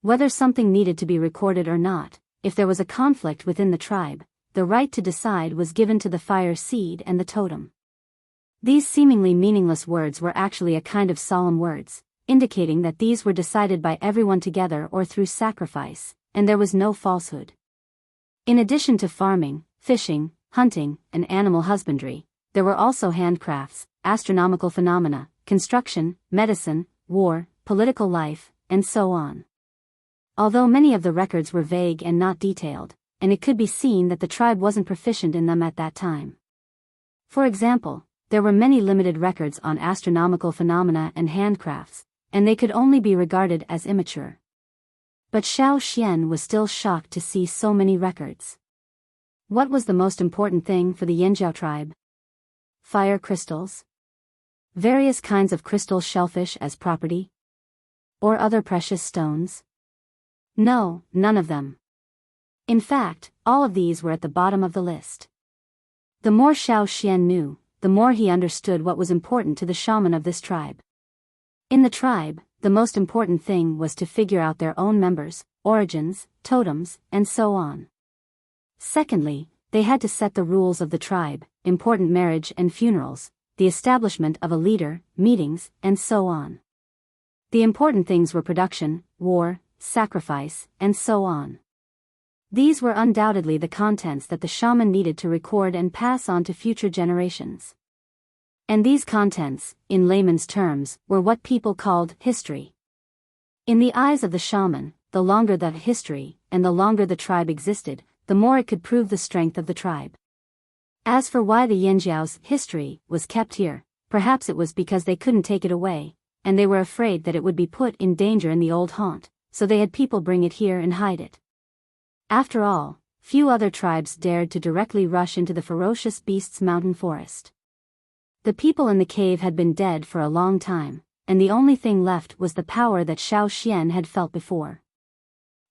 Whether something needed to be recorded or not, if there was a conflict within the tribe, the right to decide was given to the fire seed and the totem. These seemingly meaningless words were actually a kind of solemn words, indicating that these were decided by everyone together or through sacrifice, and there was no falsehood. In addition to farming, fishing, hunting, and animal husbandry, there were also handcrafts, astronomical phenomena, construction, medicine, war, political life, and so on. Although many of the records were vague and not detailed, and it could be seen that the tribe wasn't proficient in them at that time. For example, there were many limited records on astronomical phenomena and handcrafts, and they could only be regarded as immature. But Xiao Xian was still shocked to see so many records. What was the most important thing for the Yanjiao tribe? Fire crystals? Various kinds of crystal shellfish as property? Or other precious stones? No, none of them. In fact, all of these were at the bottom of the list. The more Xiao Xian knew, the more he understood what was important to the shaman of this tribe. In the tribe, the most important thing was to figure out their own members, origins, totems, and so on. Secondly, they had to set the rules of the tribe, important marriage and funerals, the establishment of a leader, meetings, and so on. The important things were production, war, sacrifice, and so on. These were undoubtedly the contents that the shaman needed to record and pass on to future generations. And these contents, in layman's terms, were what people called history. In the eyes of the shaman, the longer the history, and the longer the tribe existed, the more it could prove the strength of the tribe. As for why the Yanjiao's history was kept here, perhaps it was because they couldn't take it away, and they were afraid that it would be put in danger in the old haunt, so they had people bring it here and hide it. After all, few other tribes dared to directly rush into the ferocious beast's mountain forest. The people in the cave had been dead for a long time, and the only thing left was the power that Xiao Xian had felt before.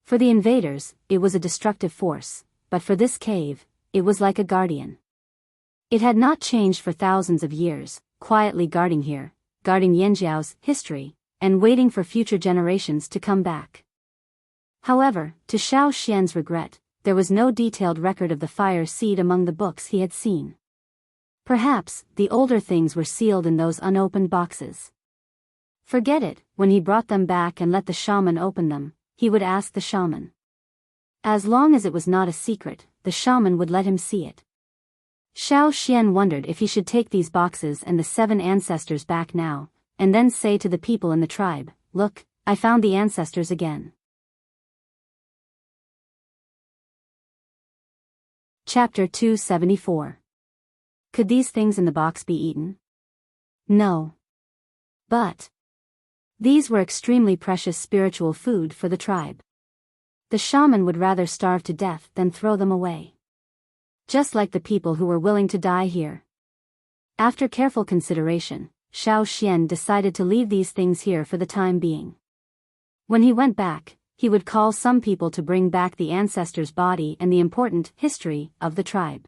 For the invaders, it was a destructive force, but for this cave, it was like a guardian. It had not changed for thousands of years, quietly guarding here, guarding Yanjiao's history, and waiting for future generations to come back. However, to Xiao Xian's regret, there was no detailed record of the fire seed among the books he had seen. Perhaps, the older things were sealed in those unopened boxes. Forget it, when he brought them back and let the shaman open them, he would ask the shaman. As long as it was not a secret, the shaman would let him see it. Xiao Xian wondered if he should take these boxes and the 7 ancestors back now, and then say to the people in the tribe, "Look, I found the ancestors again." Chapter 274. Could these things in the box be eaten? No. But these were extremely precious spiritual food for the tribe. The shaman would rather starve to death than throw them away. Just like the people who were willing to die here. After careful consideration, Xiao Xian decided to leave these things here for the time being. When he went back, he would call some people to bring back the ancestor's body and the important history of the tribe.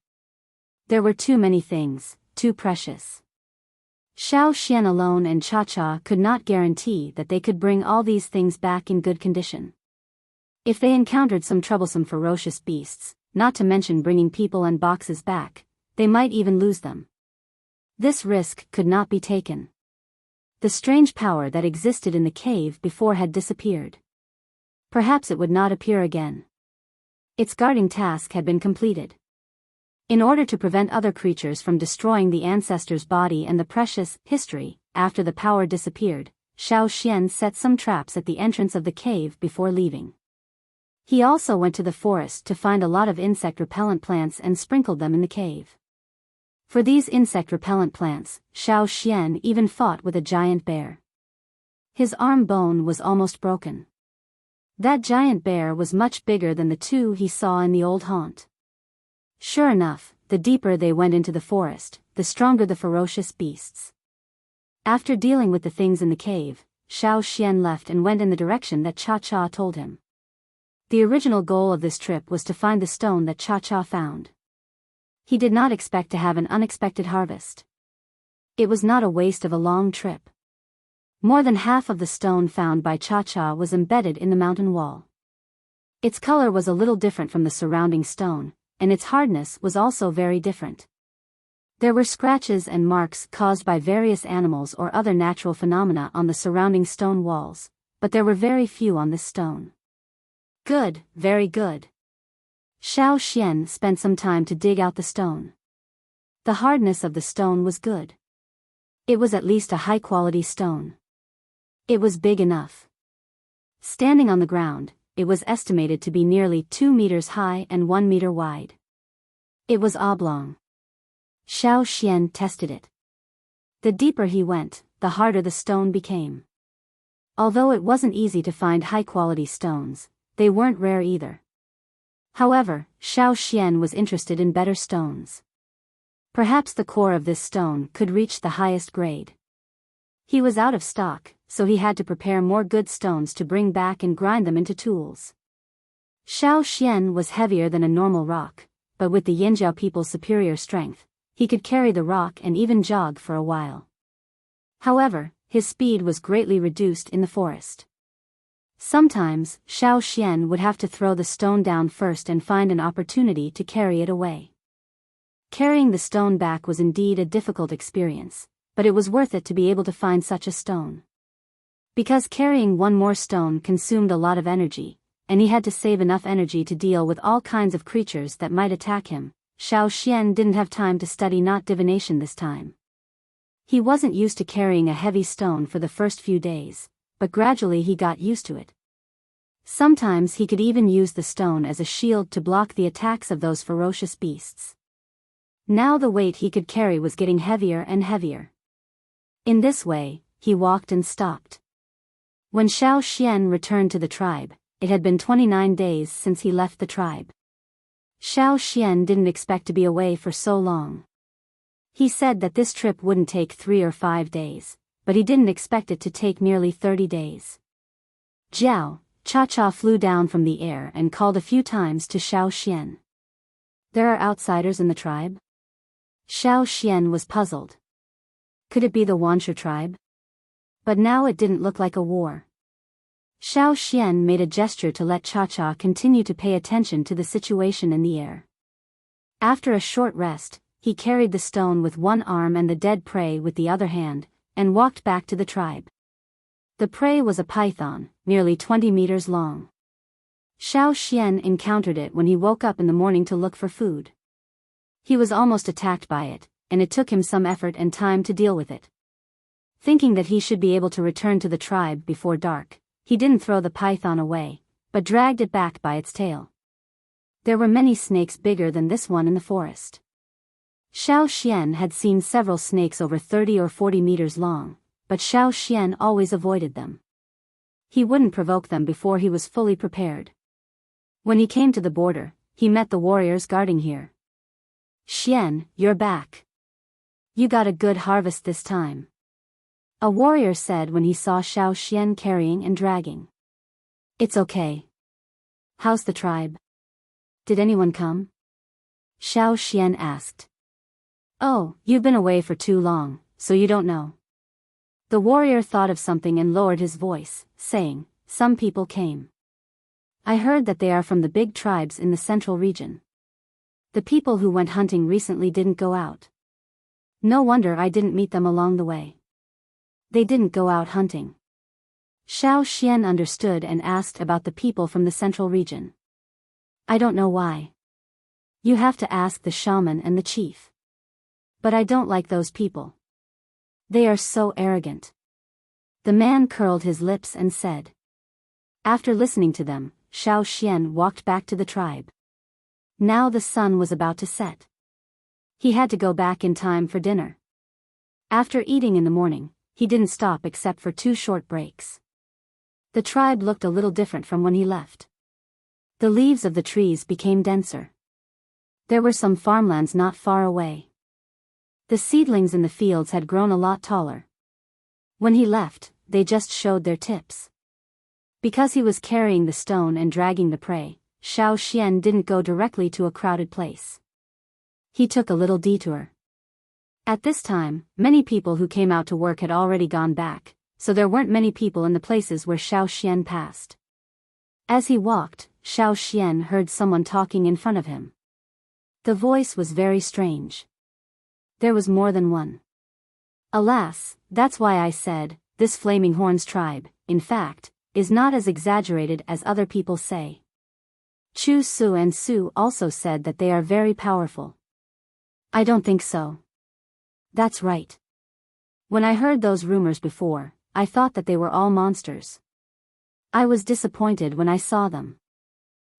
There were too many things, too precious. Xiao Xian alone and Cha-Cha could not guarantee that they could bring all these things back in good condition. If they encountered some troublesome ferocious beasts, not to mention bringing people and boxes back, they might even lose them. This risk could not be taken. The strange power that existed in the cave before had disappeared. Perhaps it would not appear again. Its guarding task had been completed. In order to prevent other creatures from destroying the ancestor's body and the precious history, after the power disappeared, Xiao Xian set some traps at the entrance of the cave before leaving. He also went to the forest to find a lot of insect-repellent plants and sprinkled them in the cave. For these insect-repellent plants, Xiao Xian even fought with a giant bear. His arm bone was almost broken. That giant bear was much bigger than the 2 he saw in the old haunt. Sure enough, the deeper they went into the forest, the stronger the ferocious beasts. After dealing with the things in the cave, Xiao Xian left and went in the direction that Cha-Cha told him. The original goal of this trip was to find the stone that Cha-Cha found. He did not expect to have an unexpected harvest. It was not a waste of a long trip. More than half of the stone found by Cha-Cha was embedded in the mountain wall. Its color was a little different from the surrounding stone, and its hardness was also very different. There were scratches and marks caused by various animals or other natural phenomena on the surrounding stone walls, but there were very few on this stone. Good, very good. Xiao Xian spent some time to dig out the stone. The hardness of the stone was good. It was at least a high-quality stone. It was big enough. Standing on the ground, it was estimated to be nearly 2 meters high and 1 meter wide. It was oblong. Xiao Xian tested it. The deeper he went, the harder the stone became. Although it wasn't easy to find high-quality stones, they weren't rare either. However, Xiao Xian was interested in better stones. Perhaps the core of this stone could reach the highest grade. He was out of stock, so he had to prepare more good stones to bring back and grind them into tools. Xiao Xian was heavier than a normal rock, but with the Yanjiao people's superior strength, he could carry the rock and even jog for a while. However, his speed was greatly reduced in the forest. Sometimes, Xiao Xian would have to throw the stone down first and find an opportunity to carry it away. Carrying the stone back was indeed a difficult experience, but it was worth it to be able to find such a stone. Because carrying one more stone consumed a lot of energy, and he had to save enough energy to deal with all kinds of creatures that might attack him, Xiao Xian didn't have time to study not divination this time. He wasn't used to carrying a heavy stone for the first few days, but gradually he got used to it. Sometimes he could even use the stone as a shield to block the attacks of those ferocious beasts. Now the weight he could carry was getting heavier and heavier. In this way, he walked and stopped. When Xiao Xian returned to the tribe, it had been 29 days since he left the tribe. Xiao Xian didn't expect to be away for so long. He said that this trip wouldn't take 3 or 5 days, but he didn't expect it to take nearly 30 days. Jiao, Cha-Cha flew down from the air and called a few times to Xiao Xian. There are outsiders in the tribe? Xiao Xian was puzzled. Could it be the Wansha tribe? But now it didn't look like a war. Xiao Xian made a gesture to let Cha-Cha continue to pay attention to the situation in the air. After a short rest, he carried the stone with one arm and the dead prey with the other hand, and walked back to the tribe. The prey was a python, nearly 20 meters long. Xiao Xian encountered it when he woke up in the morning to look for food. He was almost attacked by it, and it took him some effort and time to deal with it. Thinking that he should be able to return to the tribe before dark, he didn't throw the python away, but dragged it back by its tail. There were many snakes bigger than this one in the forest. Xiao Xian had seen several snakes over 30 or 40 meters long, but Xiao Xian always avoided them. He wouldn't provoke them before he was fully prepared. When he came to the border, he met the warriors guarding here. Xian, you're back. You got a good harvest this time. A warrior said when he saw Xiao Xian carrying and dragging. It's okay. How's the tribe? Did anyone come? Xiao Xian asked. Oh, you've been away for too long, so you don't know. The warrior thought of something and lowered his voice, saying, some people came. I heard that they are from the big tribes in the central region. The people who went hunting recently didn't go out. No wonder I didn't meet them along the way. They didn't go out hunting. Xiao Xian understood and asked about the people from the central region. I don't know why. You have to ask the shaman and the chief. But I don't like those people. They are so arrogant. The man curled his lips and said. After listening to them, Xiao Xian walked back to the tribe. Now the sun was about to set. He had to go back in time for dinner. After eating in the morning, he didn't stop except for 2 short breaks. The tribe looked a little different from when he left. The leaves of the trees became denser. There were some farmlands not far away. The seedlings in the fields had grown a lot taller. When he left, they just showed their tips. Because he was carrying the stone and dragging the prey, Xiao Xian didn't go directly to a crowded place. He took a little detour. At this time, many people who came out to work had already gone back, so there weren't many people in the places where Xiao Xian passed. As he walked, Xiao Xian heard someone talking in front of him. The voice was very strange. There was more than one. Alas, that's why I said, this Flaming Horns tribe, in fact, is not as exaggerated as other people say. Chu Su and Su also said that they are very powerful. I don't think so. That's right. When I heard those rumors before, I thought that they were all monsters. I was disappointed when I saw them.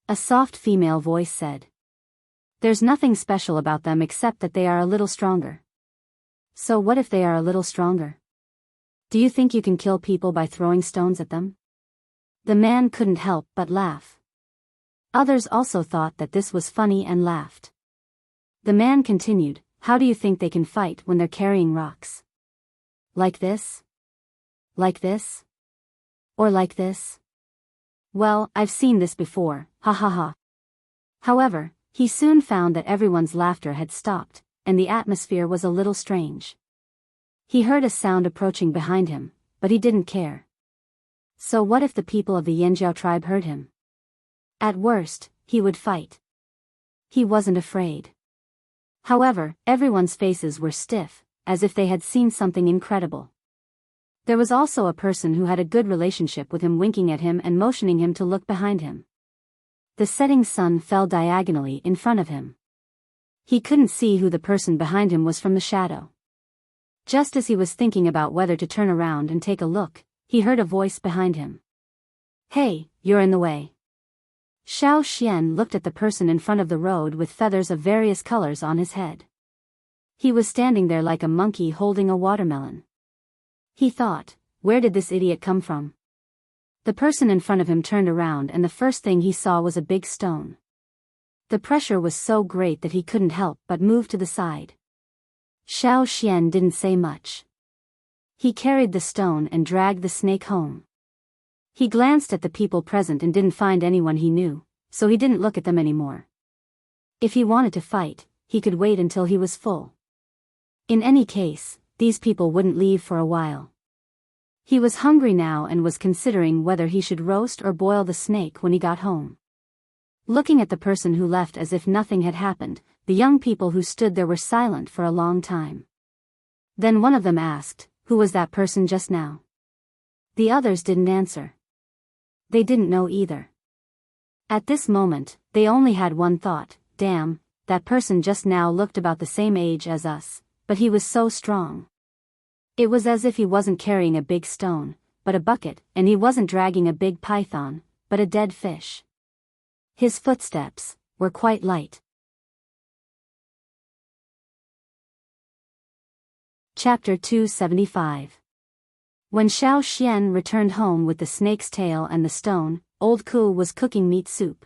A soft female voice said. There's nothing special about them except that they are a little stronger. So what if they are a little stronger? Do you think you can kill people by throwing stones at them? The man couldn't help but laugh. Others also thought that this was funny and laughed. The man continued, how do you think they can fight when they're carrying rocks? Like this? Like this? Or like this? Well, I've seen this before, ha ha ha. However, he soon found that everyone's laughter had stopped, and the atmosphere was a little strange. He heard a sound approaching behind him, but he didn't care. So what if the people of the Yanjiao tribe heard him? At worst, he would fight. He wasn't afraid. However, everyone's faces were stiff, as if they had seen something incredible. There was also a person who had a good relationship with him winking at him and motioning him to look behind him. The setting sun fell diagonally in front of him. He couldn't see who the person behind him was from the shadow. Just as he was thinking about whether to turn around and take a look, he heard a voice behind him. "Hey, you're in the way." Xiao Xian looked at the person in front of the road with feathers of various colors on his head. He was standing there like a monkey holding a watermelon. He thought, where did this idiot come from? The person in front of him turned around and the first thing he saw was a big stone. The pressure was so great that he couldn't help but move to the side. Xiao Xian didn't say much. He carried the stone and dragged the snake home. He glanced at the people present and didn't find anyone he knew, so he didn't look at them anymore. If he wanted to fight, he could wait until he was full. In any case, these people wouldn't leave for a while. He was hungry now and was considering whether he should roast or boil the snake when he got home. Looking at the person who left as if nothing had happened, the young people who stood there were silent for a long time. Then one of them asked, "Who was that person just now?" The others didn't answer. They didn't know either. At this moment, they only had one thought: damn, that person just now looked about the same age as us, but he was so strong. It was as if he wasn't carrying a big stone, but a bucket, and he wasn't dragging a big python, but a dead fish. His footsteps were quite light. Chapter 275. When Xiao Xian returned home with the snake's tail and the stone, old Ku was cooking meat soup.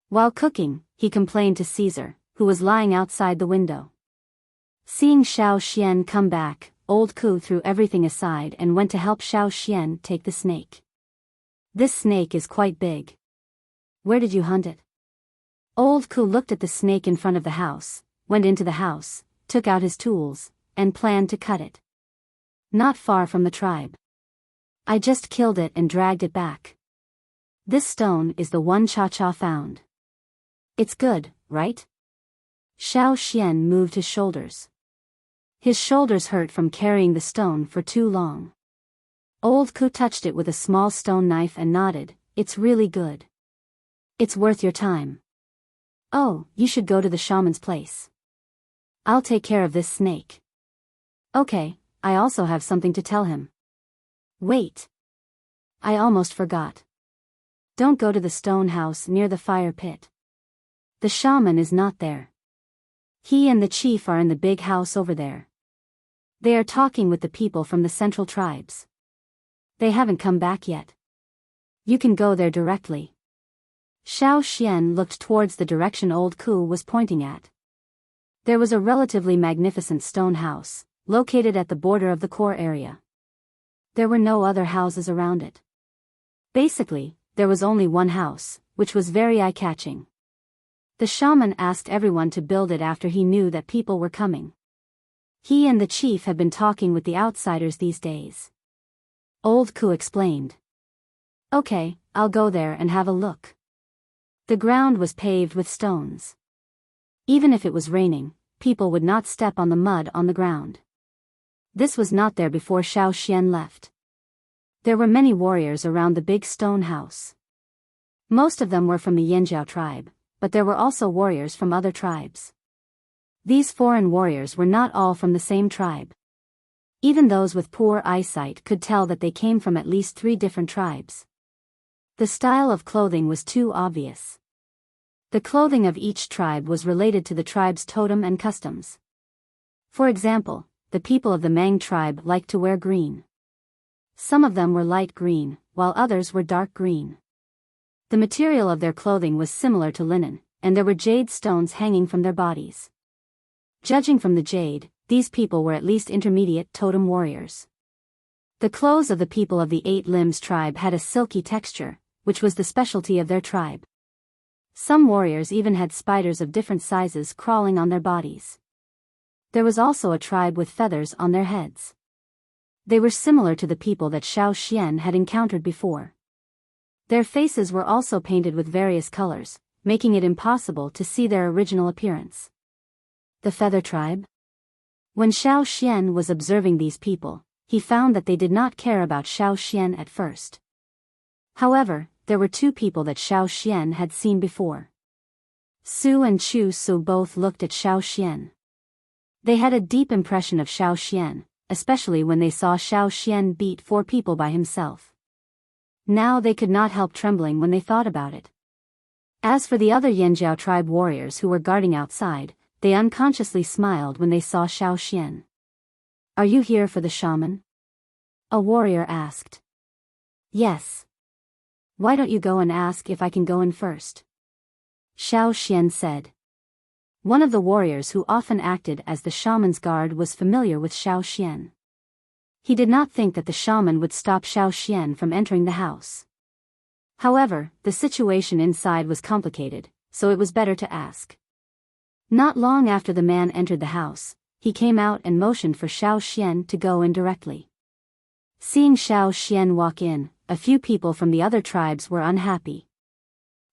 While cooking, he complained to Caesar, who was lying outside the window. Seeing Xiao Xian come back, old Ku threw everything aside and went to help Xiao Xian take the snake. "This snake is quite big. Where did you hunt it?" Old Ku looked at the snake in front of the house, went into the house, took out his tools, and planned to cut it. "Not far from the tribe. I just killed it and dragged it back. This stone is the one Cha-Cha found. It's good, right?" Xiao Xian moved his shoulders. His shoulders hurt from carrying the stone for too long. Old Ku touched it with a small stone knife and nodded, "It's really good. It's worth your time. Oh, you should go to the shaman's place. I'll take care of this snake." "Okay, I also have something to tell him." "Wait. I almost forgot. Don't go to the stone house near the fire pit. The shaman is not there. He and the chief are in the big house over there. They are talking with the people from the central tribes. They haven't come back yet. You can go there directly." Xiao Xian looked towards the direction old Ku was pointing at. There was a relatively magnificent stone house, located at the border of the core area. There were no other houses around it. Basically, there was only one house, which was very eye-catching. The shaman asked everyone to build it after he knew that people were coming. He and the chief had been talking with the outsiders these days. Old Ku explained. "Okay, I'll go there and have a look." The ground was paved with stones. Even if it was raining, people would not step on the mud on the ground. This was not there before Xiao Xian left. There were many warriors around the big stone house. Most of them were from the Yanjiao tribe, but there were also warriors from other tribes. These foreign warriors were not all from the same tribe. Even those with poor eyesight could tell that they came from at least 3 different tribes. The style of clothing was too obvious. The clothing of each tribe was related to the tribe's totem and customs. For example, the people of the Mang tribe liked to wear green. Some of them were light green, while others were dark green. The material of their clothing was similar to linen, and there were jade stones hanging from their bodies. Judging from the jade, these people were at least intermediate totem warriors. The clothes of the people of the 8 Limbs tribe had a silky texture, which was the specialty of their tribe. Some warriors even had spiders of different sizes crawling on their bodies. There was also a tribe with feathers on their heads. They were similar to the people that Xiao Xian had encountered before. Their faces were also painted with various colors, making it impossible to see their original appearance. The Feather Tribe? When Xiao Xian was observing these people, he found that they did not care about Xiao Xian at first. However, there were two people that Xiao Xian had seen before. Su and Chu Su both looked at Xiao Xian. They had a deep impression of Xiao Xian, especially when they saw Xiao Xian beat 4 people by himself. Now they could not help trembling when they thought about it. As for the other Yanjiao tribe warriors who were guarding outside, they unconsciously smiled when they saw Xiao Xian. "Are you here for the shaman?" a warrior asked. "Yes." "Why don't you go and ask if I can go in first?" Xiao Xian said. One of the warriors who often acted as the shaman's guard was familiar with Xiao Xian. He did not think that the shaman would stop Xiao Xian from entering the house. However, the situation inside was complicated, so it was better to ask. Not long after the man entered the house, he came out and motioned for Xiao Xian to go in directly. Seeing Xiao Xian walk in, a few people from the other tribes were unhappy.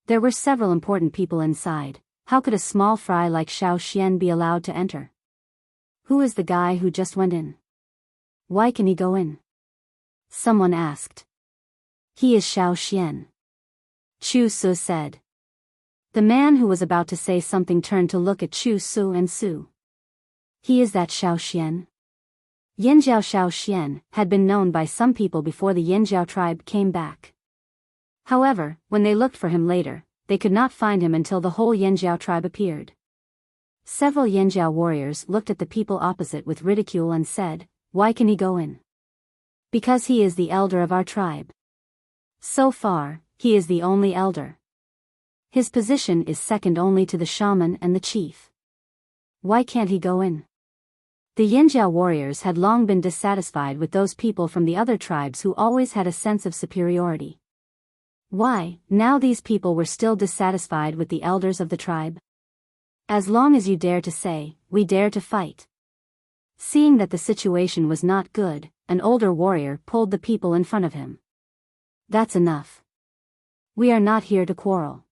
There were several important people inside. How could a small fry like Xiao Xian be allowed to enter? "Who is the guy who just went in? Why can he go in?" someone asked. "He is Xiao Xian," Chu Su said. The man who was about to say something turned to look at Chu Su and Su. "He is that Xiao Xian?" Yanjiao Xiao Xian had been known by some people before the Yanjiao tribe came back. However, when they looked for him later, they could not find him until the whole Yanjiao tribe appeared. Several Yanjiao warriors looked at the people opposite with ridicule and said, "Why can he go in?" "Because he is the elder of our tribe. So far, he is the only elder. His position is second only to the shaman and the chief. Why can't he go in?" The Yanjiao warriors had long been dissatisfied with those people from the other tribes who always had a sense of superiority. Why, now these people were still dissatisfied with the elders of the tribe? "As long as you dare to say, we dare to fight." Seeing that the situation was not good, an older warrior pulled the people in front of him. "That's enough. We are not here to quarrel.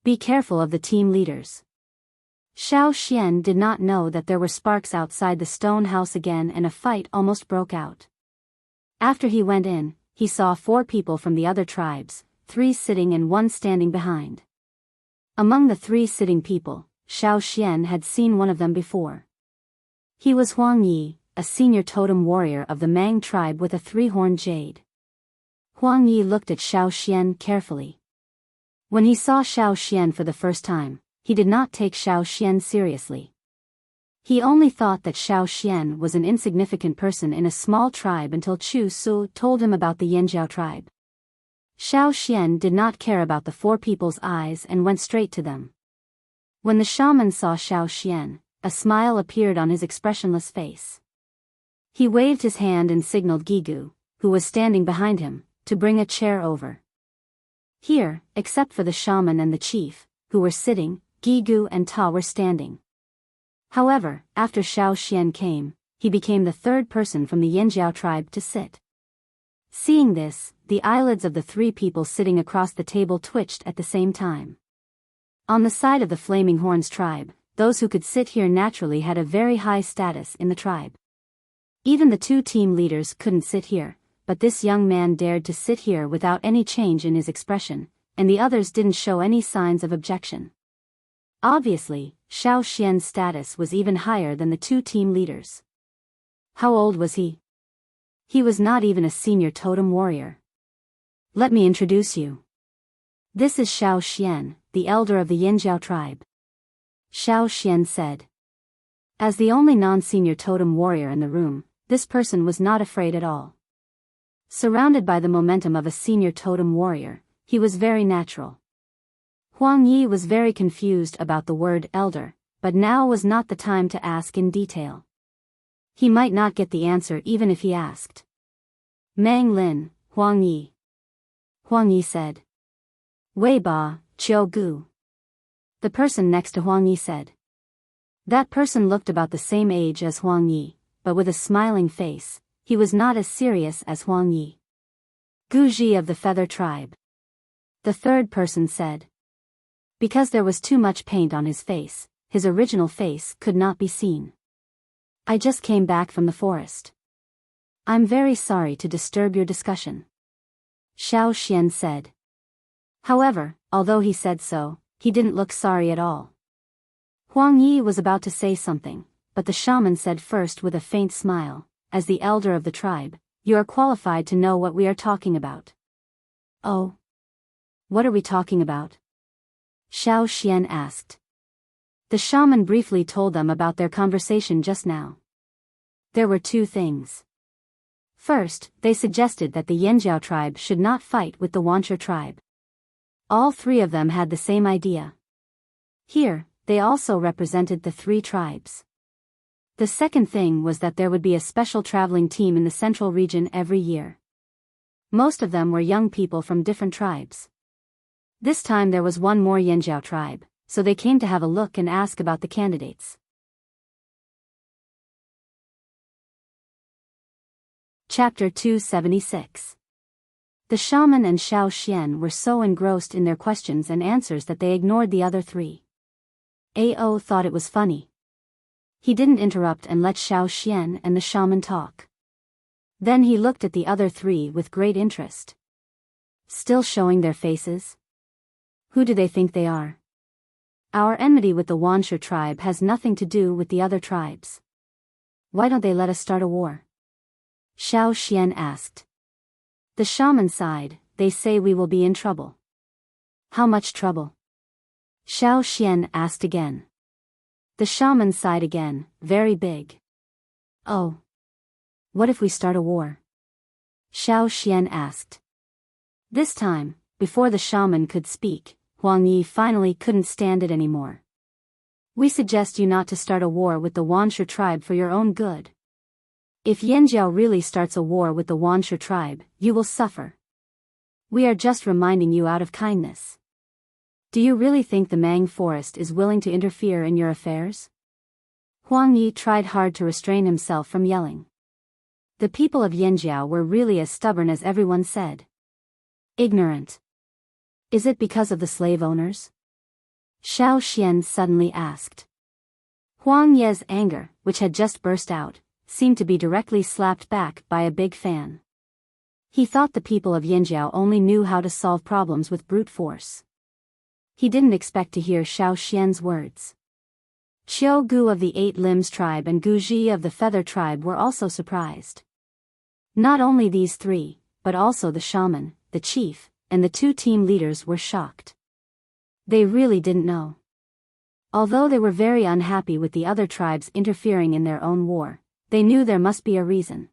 Be careful of the team leaders." Xiao Xian did not know that there were sparks outside the stone house again and a fight almost broke out. After he went in, he saw 4 people from the other tribes, 3 sitting and 1 standing behind. Among the 3 sitting people, Xiao Xian had seen one of them before. He was Huang Yi, a senior totem warrior of the Mang tribe with a 3-horned jade. Huang Yi looked at Xiao Xian carefully. When he saw Xiao Xian for the first time, he did not take Xiao Xian seriously. He only thought that Xiao Xian was an insignificant person in a small tribe until Chu Su told him about the Yanjiao tribe. Xiao Xian did not care about the 4 people's eyes and went straight to them. When the shaman saw Xiao Xian, a smile appeared on his expressionless face. He waved his hand and signaled Gigu, who was standing behind him, to bring a chair over. Here, except for the shaman and the chief, who were sitting, Gigu and Ta were standing. However, after Xiao Xian came, he became the 3rd person from the Yanjiao tribe to sit. Seeing this, the eyelids of the 3 people sitting across the table twitched at the same time. On the side of the Flaming Horns tribe, those who could sit here naturally had a very high status in the tribe. Even the 2 team leaders couldn't sit here, but this young man dared to sit here without any change in his expression, and the others didn't show any signs of objection. Obviously, Xiao Xian's status was even higher than the 2 team leaders. How old was he? He was not even a senior totem warrior. "Let me introduce you. This is Xiao Xian, the elder of the Yanjiao tribe," Xiao Xian said. As the only non-senior totem warrior in the room, this person was not afraid at all. Surrounded by the momentum of a senior totem warrior, he was very natural. Huang Yi was very confused about the word elder, but now was not the time to ask in detail. He might not get the answer even if he asked. "Mang Lin, Huang Yi," Huang Yi said. "Wei Ba, Qiu Gu," the person next to Huang Yi said. That person looked about the same age as Huang Yi, but with a smiling face. He was not as serious as Huang Yi. "Gu Ji of the Feather tribe," the 3rd person said. Because there was too much paint on his face, his original face could not be seen. I just came back from the forest. I'm very sorry to disturb your discussion, Xiao Xian said. However, although he said so, he didn't look sorry at all. Huang Yi was about to say something, but the shaman said first with a faint smile, as the elder of the tribe, you are qualified to know what we are talking about. Oh? What are we talking about? Xiao Xian asked. The shaman briefly told them about their conversation just now. There were two things. First, they suggested that the Yanjiao tribe should not fight with the Wuxia tribe. All three of them had the same idea. Here, they also represented the three tribes. The second thing was that there would be a special traveling team in the central region every year. Most of them were young people from different tribes. This time there was one more Yanjiao tribe, so they came to have a look and ask about the candidates. Chapter 276. The shaman and Xiao Xian were so engrossed in their questions and answers that they ignored the other three. Ao thought it was funny. He didn't interrupt and let Xiao Xian and the shaman talk. Then he looked at the other three with great interest. Still showing their faces? Who do they think they are? Our enmity with the Wuxia tribe has nothing to do with the other tribes. Why don't they let us start a war? Xiao Xian asked. The shaman sighed, they say we will be in trouble. How much trouble? Xiao Xian asked again. The shaman sighed again, very big. Oh. What if we start a war? Xiao Xian asked. This time, before the shaman could speak, Huang Yi finally couldn't stand it anymore. We suggest you not to start a war with the Wuxia tribe for your own good. If Yanjiao really starts a war with the Wuxia tribe, you will suffer. We are just reminding you out of kindness. Do you really think the Mang forest is willing to interfere in your affairs? Huang Yi tried hard to restrain himself from yelling. The people of Yanjiao were really as stubborn as everyone said. Ignorant. Is it because of the slave owners? Xiao Xian suddenly asked. Huang Ye's anger, which had just burst out, seemed to be directly slapped back by a big fan. He thought the people of Yanjiao only knew how to solve problems with brute force. He didn't expect to hear Xiao Xian's words. Qiu Gu of the Eight Limbs tribe and Gu Ji of the Feather tribe were also surprised. Not only these three, but also the shaman, the chief, and the two team leaders were shocked. They really didn't know. Although they were very unhappy with the other tribes interfering in their own war, they knew there must be a reason.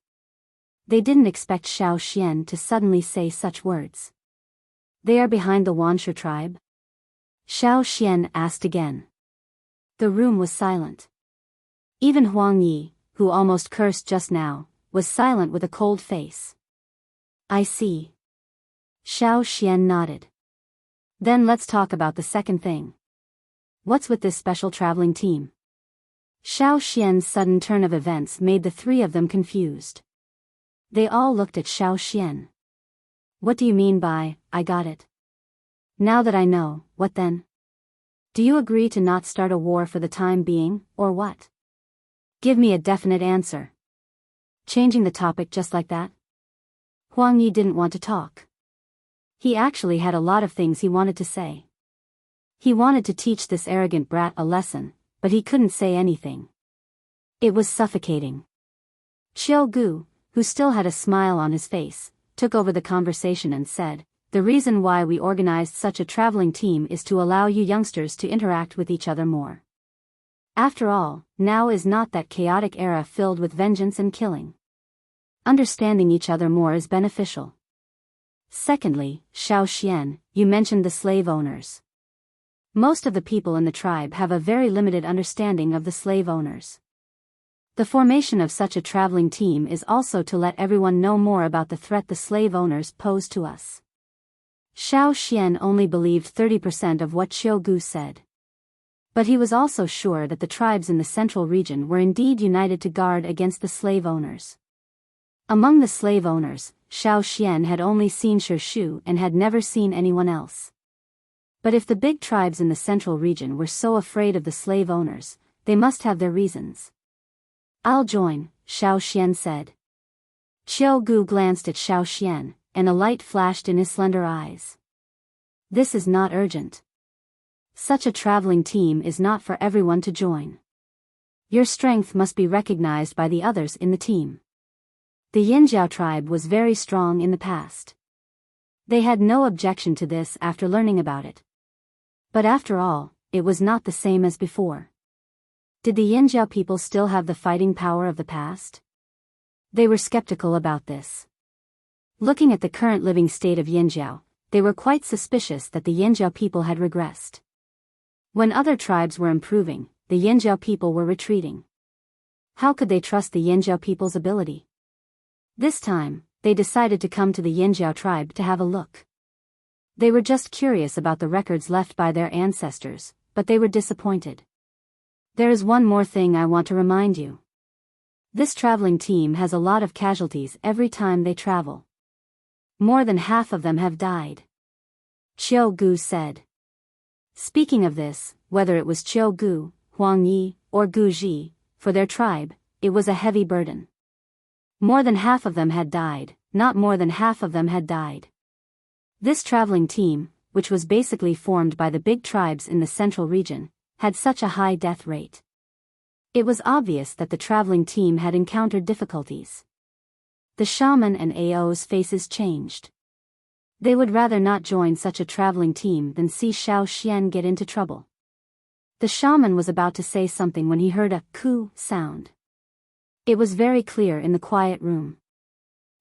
They didn't expect Xiao Xian to suddenly say such words. They are behind the Wuxia tribe? Xiao Xian asked again. The room was silent. Even Huang Yi, who almost cursed just now, was silent with a cold face. I see. Xiao Xian nodded. Then let's talk about the second thing. What's with this special traveling team? Xiao Xian's sudden turn of events made the three of them confused. They all looked at Xiao Xian. What do you mean by, I got it? Now that I know, what then? Do you agree to not start a war for the time being, or what? Give me a definite answer. Changing the topic just like that? Huang Yi didn't want to talk. He actually had a lot of things he wanted to say. He wanted to teach this arrogant brat a lesson, but he couldn't say anything. It was suffocating. Qiu Gu, who still had a smile on his face, took over the conversation and said, the reason why we organized such a traveling team is to allow you youngsters to interact with each other more. After all, now is not that chaotic era filled with vengeance and killing. Understanding each other more is beneficial. Secondly, Xiao Xian, you mentioned the slave owners. Most of the people in the tribe have a very limited understanding of the slave owners. The formation of such a traveling team is also to let everyone know more about the threat the slave owners pose to us. Xiao Xian only believed 30% of what Qiu Gu said. But he was also sure that the tribes in the central region were indeed united to guard against the slave owners. Among the slave owners, Xiao Xian had only seen Shu and had never seen anyone else. But if the big tribes in the central region were so afraid of the slave owners, they must have their reasons. "I'll join," Xiao Xian said. Qiu Gu glanced at Xiao Xian, and a light flashed in his slender eyes. "This is not urgent. Such a traveling team is not for everyone to join. Your strength must be recognized by the others in the team." The Yinjiao tribe was very strong in the past. They had no objection to this after learning about it. But after all, it was not the same as before. Did the Yinjiao people still have the fighting power of the past? They were skeptical about this. Looking at the current living state of Yinjiao, they were quite suspicious that the Yinjiao people had regressed. When other tribes were improving, the Yinjiao people were retreating. How could they trust the Yinjiao people's ability? This time, they decided to come to the Yinjiao tribe to have a look. They were just curious about the records left by their ancestors, but they were disappointed. "There is one more thing I want to remind you. This traveling team has a lot of casualties every time they travel. More than half of them have died," Qiu Gu said. Speaking of this, whether it was Qiu Gu, Huang Yi, or Gu Ji, for their tribe, it was a heavy burden. More than half of them had died, not more than half of them had died. This traveling team, which was basically formed by the big tribes in the central region, had such a high death rate. It was obvious that the traveling team had encountered difficulties. The shaman and Ao's faces changed. They would rather not join such a traveling team than see Xiao Xian get into trouble. The shaman was about to say something when he heard a "coo" sound. It was very clear in the quiet room.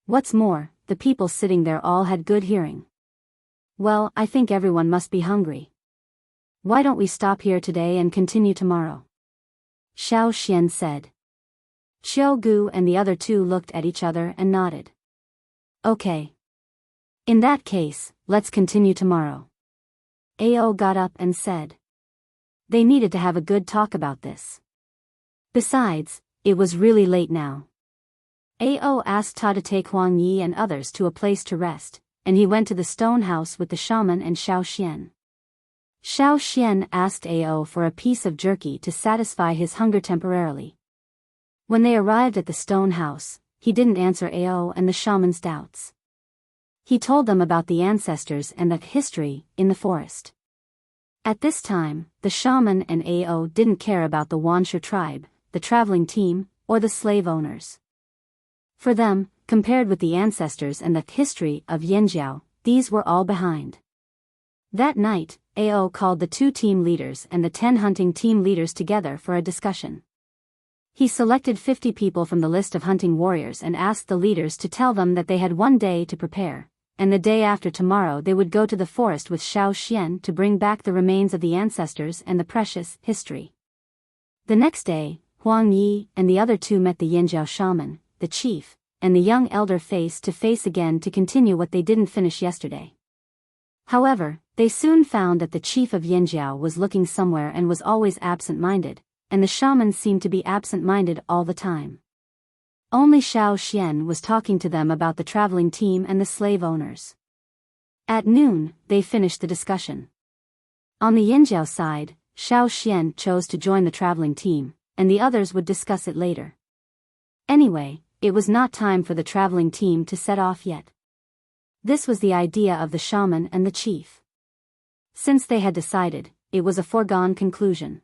What's more, the people sitting there all had good hearing. "Well, I think everyone must be hungry. Why don't we stop here today and continue tomorrow?" Xiao Xian said. Qiu Gu and the other two looked at each other and nodded. "Okay. In that case, let's continue tomorrow." Ao got up and said. They needed to have a good talk about this. Besides, it was really late now. Ao asked Ta to take Huang Yi and others to a place to rest, and he went to the stone house with the shaman and Xiao Xian. Xiao Xian asked Ao for a piece of jerky to satisfy his hunger temporarily. When they arrived at the stone house, he didn't answer Ao and the shaman's doubts. He told them about the ancestors and the history in the forest. At this time, the shaman and Ao didn't care about the Wansha tribe, the traveling team, or the slave owners. For them, compared with the ancestors and the history of Yinjiao, these were all behind. That night, Ao called the 2 team leaders and the 10 hunting team leaders together for a discussion. He selected 50 people from the list of hunting warriors and asked the leaders to tell them that they had one day to prepare, and the day after tomorrow they would go to the forest with Xiao Xian to bring back the remains of the ancestors and the precious history. The next day, Huang Yi and the other 2 met the Yinjiao shaman, the chief, and the young elder face to face again to continue what they didn't finish yesterday. However, they soon found that the chief of Yinjiao was looking somewhere and was always absent-minded, and the shaman seemed to be absent-minded all the time. Only Xiao Xian was talking to them about the traveling team and the slave owners. At noon, they finished the discussion. On the Yinjiao side, Xiao Xian chose to join the traveling team, and the others would discuss it later. Anyway, it was not time for the traveling team to set off yet. This was the idea of the shaman and the chief. Since they had decided, it was a foregone conclusion.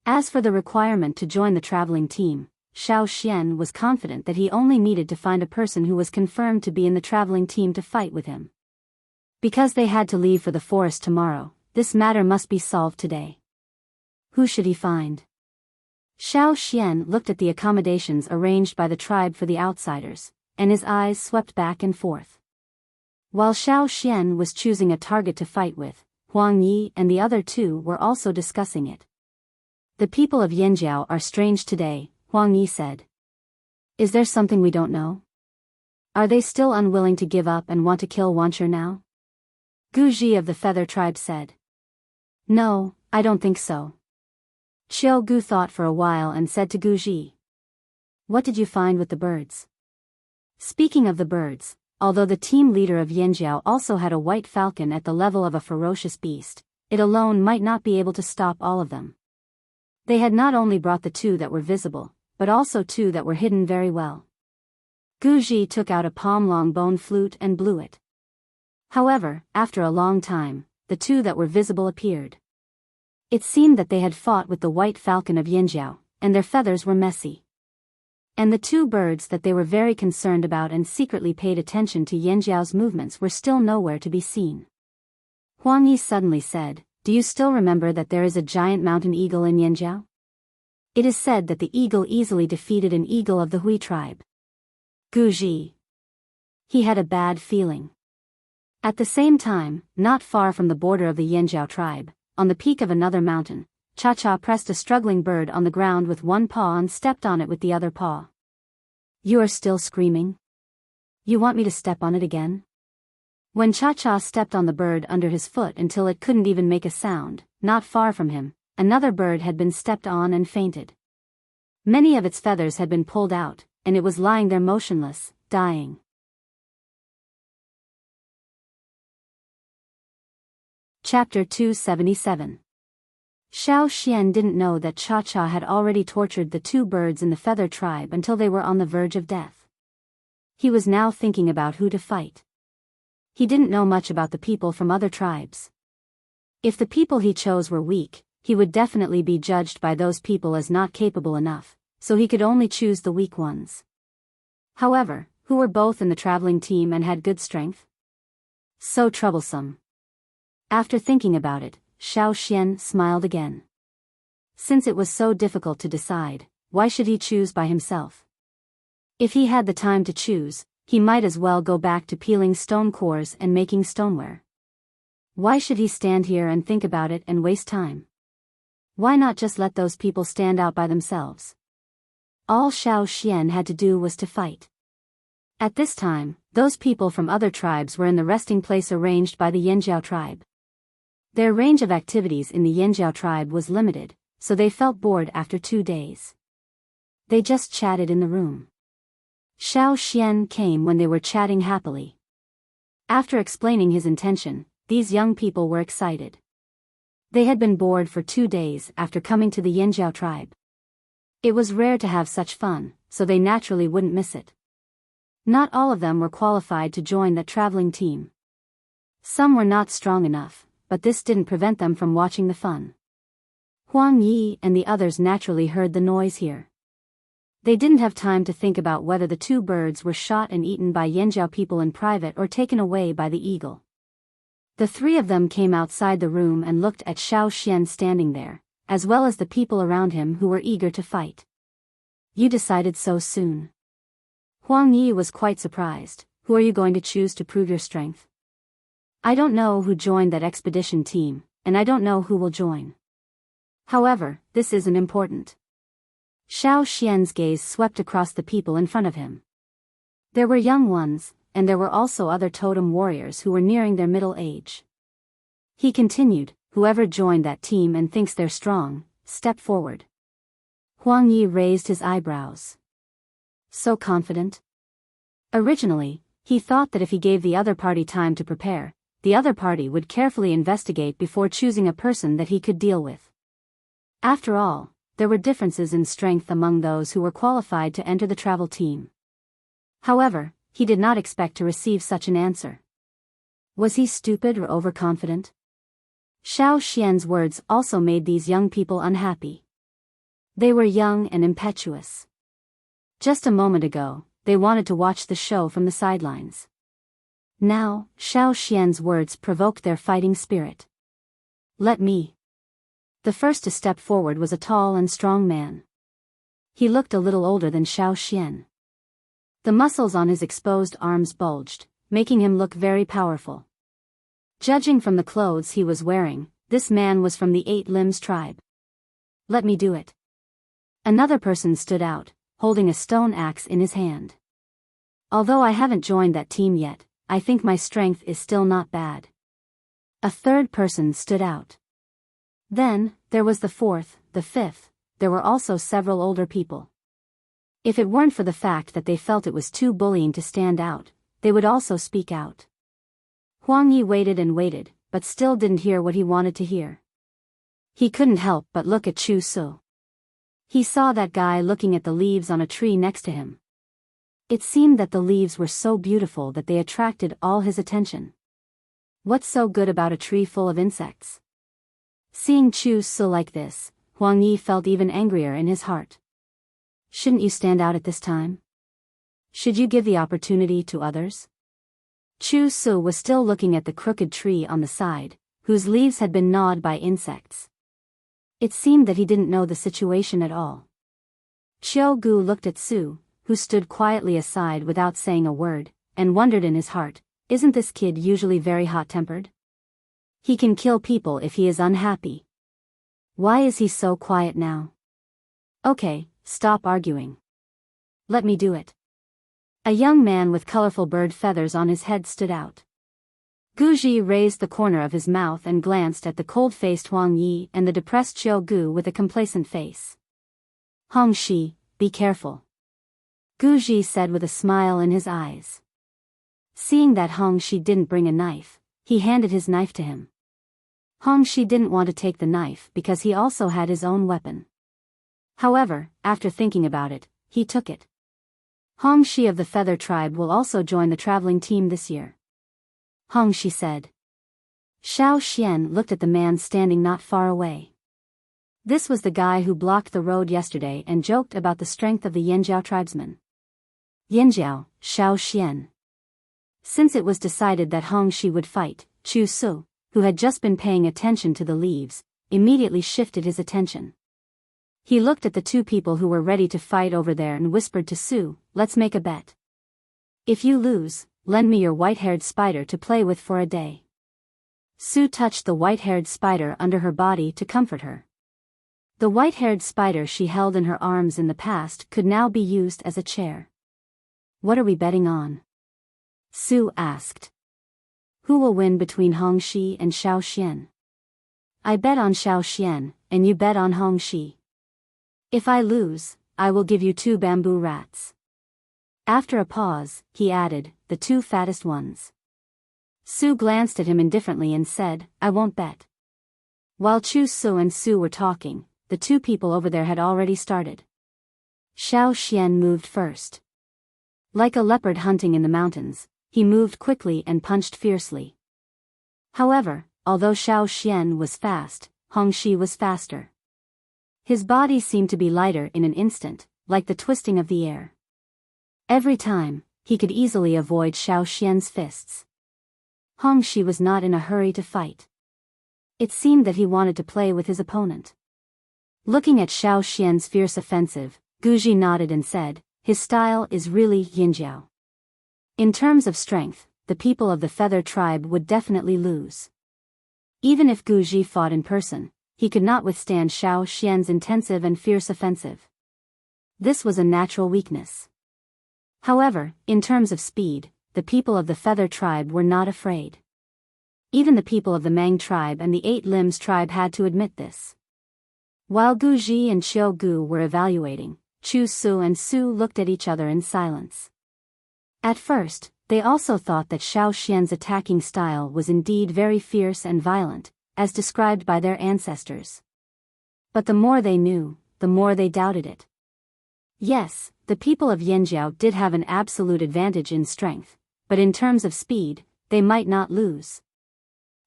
As for the requirement to join the traveling team, Xiao Xian was confident that he only needed to find a person who was confirmed to be in the traveling team to fight with him. Because they had to leave for the forest tomorrow, this matter must be solved today. Who should he find? Xiao Xian looked at the accommodations arranged by the tribe for the outsiders, and his eyes swept back and forth. While Xiao Xian was choosing a target to fight with, Huang Yi and the other 2 were also discussing it. The people of Yinjiao are strange today, Huang Yi said. Is there something we don't know? Are they still unwilling to give up and want to kill Wansha now? Gu Ji of the Feather tribe said. No, I don't think so. Qiu Gu thought for a while and said to Gu Ji. What did you find with the birds? Speaking of the birds, although the team leader of Yanjiao also had a white falcon at the level of a ferocious beast, it alone might not be able to stop all of them. They had not only brought the two that were visible, but also two that were hidden very well. Guji took out a palm-long bone flute and blew it. However, after a long time, the two that were visible appeared. It seemed that they had fought with the white falcon of Yanjiao, and their feathers were messy. And the two birds that they were very concerned about and secretly paid attention to Yanjiao's movements were still nowhere to be seen. Huang Yi suddenly said, "Do you still remember that there is a giant mountain eagle in Yanjiao? It is said that the eagle easily defeated an eagle of the Hui tribe." Guji. He had a bad feeling. At the same time, not far from the border of the Yanjiao tribe, on the peak of another mountain, Cha-Cha pressed a struggling bird on the ground with one paw and stepped on it with the other paw. "You are still screaming? You want me to step on it again?" When Cha-Cha stepped on the bird under his foot until it couldn't even make a sound, not far from him, another bird had been stepped on and fainted. Many of its feathers had been pulled out, and it was lying there motionless, dying. Chapter 277. Xiao Xian didn't know that Cha-Cha had already tortured the two birds in the feather tribe until they were on the verge of death. He was now thinking about who to fight. He didn't know much about the people from other tribes. If the people he chose were weak, he would definitely be judged by those people as not capable enough, so he could only choose the weak ones. However, who were both in the traveling team and had good strength? So troublesome. After thinking about it, Xiao Xian smiled again. Since it was so difficult to decide, why should he choose by himself? If he had the time to choose, he might as well go back to peeling stone cores and making stoneware. Why should he stand here and think about it and waste time? Why not just let those people stand out by themselves? All Xiao Xian had to do was to fight. At this time, those people from other tribes were in the resting place arranged by the Yanjiao tribe. Their range of activities in the Yanjiao tribe was limited, so they felt bored after 2 days. They just chatted in the room. Xiao Xian came when they were chatting happily. After explaining his intention, these young people were excited. They had been bored for 2 days after coming to the Yanjiao tribe. It was rare to have such fun, so they naturally wouldn't miss it. Not all of them were qualified to join that traveling team. Some were not strong enough, but this didn't prevent them from watching the fun. Huang Yi and the others naturally heard the noise here. They didn't have time to think about whether the two birds were shot and eaten by Yanjiao people in private or taken away by the eagle. The three of them came outside the room and looked at Xiao Xian standing there, as well as the people around him who were eager to fight. "You decided so soon." Huang Yi was quite surprised. "Who are you going to choose to prove your strength?" "I don't know who joined that expedition team, and I don't know who will join. However, this isn't important." Xiao Xian's gaze swept across the people in front of him. There were young ones, and there were also other totem warriors who were nearing their middle age. He continued, "Whoever joined that team and thinks they're strong, step forward." Huang Yi raised his eyebrows. So confident? Originally, he thought that if he gave the other party time to prepare, the other party would carefully investigate before choosing a person that he could deal with. After all, there were differences in strength among those who were qualified to enter the travel team. However, he did not expect to receive such an answer. Was he stupid or overconfident? Xiao Xian's words also made these young people unhappy. They were young and impetuous. Just a moment ago, they wanted to watch the show from the sidelines. Now, Xiao Xian's words provoked their fighting spirit. "Let me." The first to step forward was a tall and strong man. He looked a little older than Xiao Xian. The muscles on his exposed arms bulged, making him look very powerful. Judging from the clothes he was wearing, this man was from the Eight Limbs tribe. "Let me do it." Another person stood out, holding a stone axe in his hand. "Although I haven't joined that team yet, I think my strength is still not bad." A third person stood out. Then, there was the fourth, the fifth. There were also several older people. If it weren't for the fact that they felt it was too bullying to stand out, they would also speak out. Huang Yi waited and waited, but still didn't hear what he wanted to hear. He couldn't help but look at Chu Su. He saw that guy looking at the leaves on a tree next to him. It seemed that the leaves were so beautiful that they attracted all his attention. What's so good about a tree full of insects? Seeing Chu Su like this, Huang Yi felt even angrier in his heart. Shouldn't you stand out at this time? Should you give the opportunity to others? Chu Su was still looking at the crooked tree on the side, whose leaves had been gnawed by insects. It seemed that he didn't know the situation at all. Qiu Gu looked at Su, who stood quietly aside without saying a word, and wondered in his heart, isn't this kid usually very hot-tempered? He can kill people if he is unhappy. Why is he so quiet now? Okay, stop arguing. Let me do it. A young man with colorful bird feathers on his head stood out. Guji raised the corner of his mouth and glanced at the cold-faced Huang Yi and the depressed Qiu Gu with a complacent face. Hong Shi, be careful. Guji said with a smile in his eyes. Seeing that Hong Shi didn't bring a knife, he handed his knife to him. Hong Shi didn't want to take the knife because he also had his own weapon. However, after thinking about it, he took it. Hong Shi of the Feather Tribe will also join the traveling team this year. Hong Shi said. Xiao Xian looked at the man standing not far away. This was the guy who blocked the road yesterday and joked about the strength of the Yanjiao tribesmen. Yanjiao, Xiao Xian. Since it was decided that Hong Shi would fight, Chu Su, who had just been paying attention to the leaves, immediately shifted his attention. He looked at the two people who were ready to fight over there and whispered to Su, let's make a bet. If you lose, lend me your white-haired spider to play with for a day. Su touched the white-haired spider under her body to comfort her. The white-haired spider she held in her arms in the past could now be used as a chair. What are we betting on? Su asked. Who will win between Hong Shi and Xiao Xian? I bet on Xiao Xian, and you bet on Hong Shi. If I lose, I will give you 2 bamboo rats. After a pause, he added, the 2 fattest ones. Su glanced at him indifferently and said, I won't bet. While Chu Su and Su were talking, the 2 people over there had already started. Xiao Xian moved first. Like a leopard hunting in the mountains, he moved quickly and punched fiercely. However, although Xiao Xian was fast, Hong Shi was faster. His body seemed to be lighter in an instant, like the twisting of the air. Every time, he could easily avoid Xiao Xian's fists. Hong Shi was not in a hurry to fight. It seemed that he wanted to play with his opponent. Looking at Xiao Xian's fierce offensive, Guji nodded and said, his style is really Yinjiao. In terms of strength, the people of the Feather Tribe would definitely lose. Even if Guji fought in person, he could not withstand Xiao Xian's intensive and fierce offensive. This was a natural weakness. However, in terms of speed, the people of the Feather Tribe were not afraid. Even the people of the Mang Tribe and the Eight Limbs Tribe had to admit this. While Guji and Qiu Gu were evaluating, Chu Su and Su looked at each other in silence. At first, they also thought that Xiao Xian's attacking style was indeed very fierce and violent, as described by their ancestors. But the more they knew, the more they doubted it. Yes, the people of Yanjiao did have an absolute advantage in strength, but in terms of speed, they might not lose.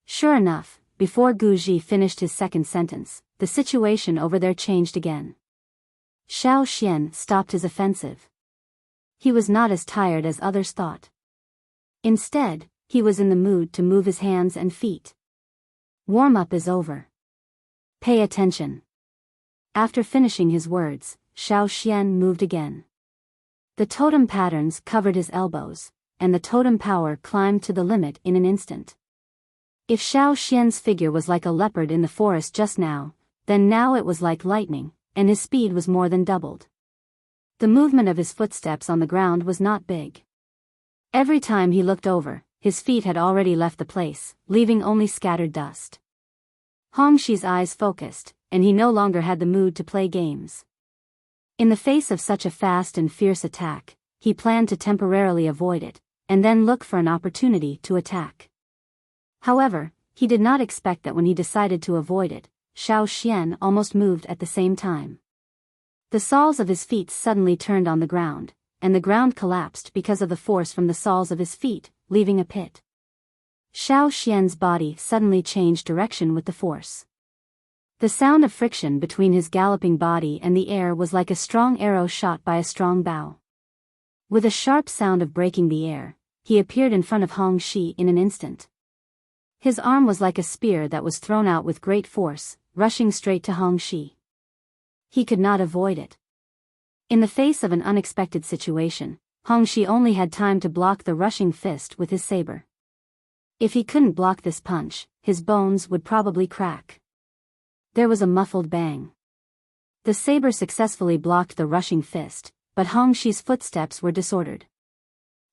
Sure enough, before Guji finished his second sentence, the situation over there changed again. Xiao Xian stopped his offensive. He was not as tired as others thought. Instead, he was in the mood to move his hands and feet. Warm-up is over. Pay attention. After finishing his words, Xiao Xian moved again. The totem patterns covered his elbows, and the totem power climbed to the limit in an instant. If Xiao Xian's figure was like a leopard in the forest just now, then now it was like lightning, and his speed was more than doubled. The movement of his footsteps on the ground was not big. Every time he looked over, his feet had already left the place, leaving only scattered dust. Hong Shi's eyes focused, and he no longer had the mood to play games. In the face of such a fast and fierce attack, he planned to temporarily avoid it, and then look for an opportunity to attack. However, he did not expect that when he decided to avoid it, Xiao Xian almost moved at the same time. The soles of his feet suddenly turned on the ground, and the ground collapsed because of the force from the soles of his feet, leaving a pit. Xiao Xian's body suddenly changed direction with the force. The sound of friction between his galloping body and the air was like a strong arrow shot by a strong bow. With a sharp sound of breaking the air, he appeared in front of Hong Shi in an instant. His arm was like a spear that was thrown out with great force, rushing straight to Hong Shi. He could not avoid it. In the face of an unexpected situation, Hong Shi only had time to block the rushing fist with his saber. If he couldn't block this punch, his bones would probably crack. There was a muffled bang. The saber successfully blocked the rushing fist, but Hong Shi's footsteps were disordered.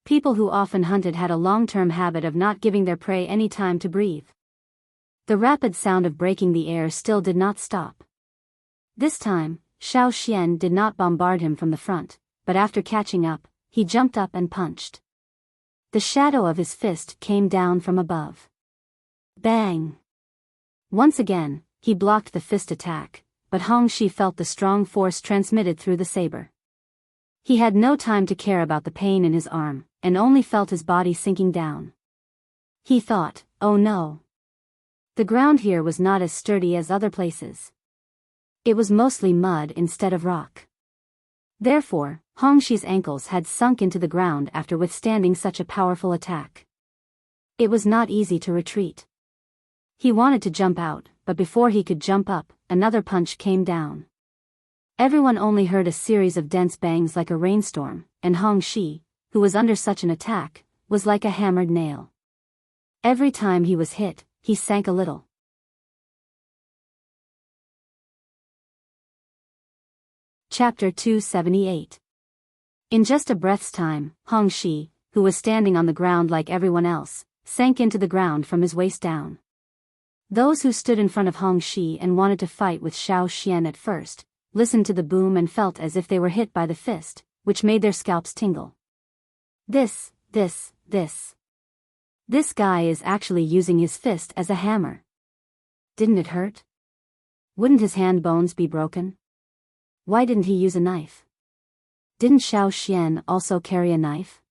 People who often hunted had a long-term habit of not giving their prey any time to breathe. The rapid sound of breaking the air still did not stop. This time, Xiao Xian did not bombard him from the front, but after catching up, he jumped up and punched. The shadow of his fist came down from above. Bang! Once again, he blocked the fist attack, but Hong Shi felt the strong force transmitted through the saber. He had no time to care about the pain in his arm, and only felt his body sinking down. He thought, oh no. The ground here was not as sturdy as other places. It was mostly mud instead of rock. Therefore, Hong Shi's ankles had sunk into the ground after withstanding such a powerful attack. It was not easy to retreat. He wanted to jump out, but before he could jump up, another punch came down. Everyone only heard a series of dense bangs like a rainstorm, and Hong Shi, who was under such an attack, was like a hammered nail. Every time he was hit, he sank a little. Chapter 278. In just a breath's time, Hong Shi, who was standing on the ground like everyone else, sank into the ground from his waist down. Those who stood in front of Hong Shi and wanted to fight with Xiao Xian at first, listened to the boom and felt as if they were hit by the fist, which made their scalps tingle. This guy is actually using his fist as a hammer. Didn't it hurt? Wouldn't his hand bones be broken? Why didn't he use a knife? Didn't Xiao Xian also carry a knife?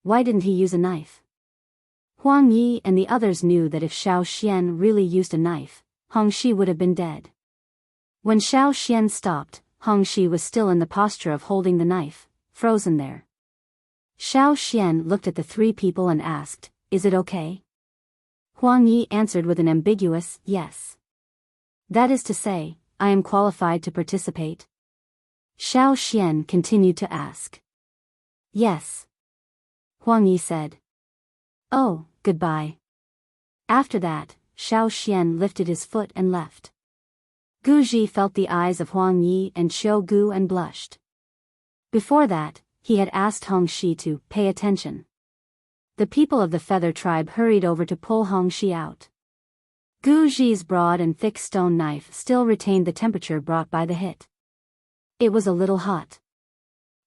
Why didn't he use a knife? Huang Yi and the others knew that if Xiao Xian really used a knife, Hong Shi would have been dead. When Xiao Xian stopped, Hong Shi was still in the posture of holding the knife, frozen there. Xiao Xian looked at the three people and asked, "Is it okay?" Huang Yi answered with an ambiguous yes. That is to say, I am qualified to participate? Xiao Xian continued to ask. Yes. Huang Yi said. Oh, goodbye. After that, Xiao Xian lifted his foot and left. Gu Ji felt the eyes of Huang Yi and Qiu Gu and blushed. Before that, he had asked Hong Shi to pay attention. The people of the Feather tribe hurried over to pull Hong Shi out. Gu Ji's broad and thick stone knife still retained the temperature brought by the hit. It was a little hot.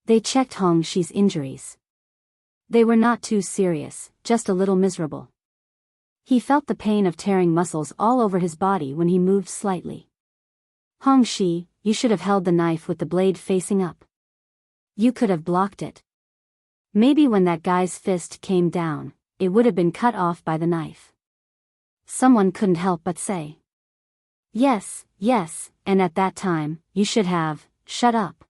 They checked Hong Shi's injuries. They were not too serious, just a little miserable. He felt the pain of tearing muscles all over his body when he moved slightly. Hong Shi, you should have held the knife with the blade facing up. You could have blocked it. Maybe when that guy's fist came down, it would have been cut off by the knife. Someone couldn't help but say. Yes, and at that time, you should have, shut up.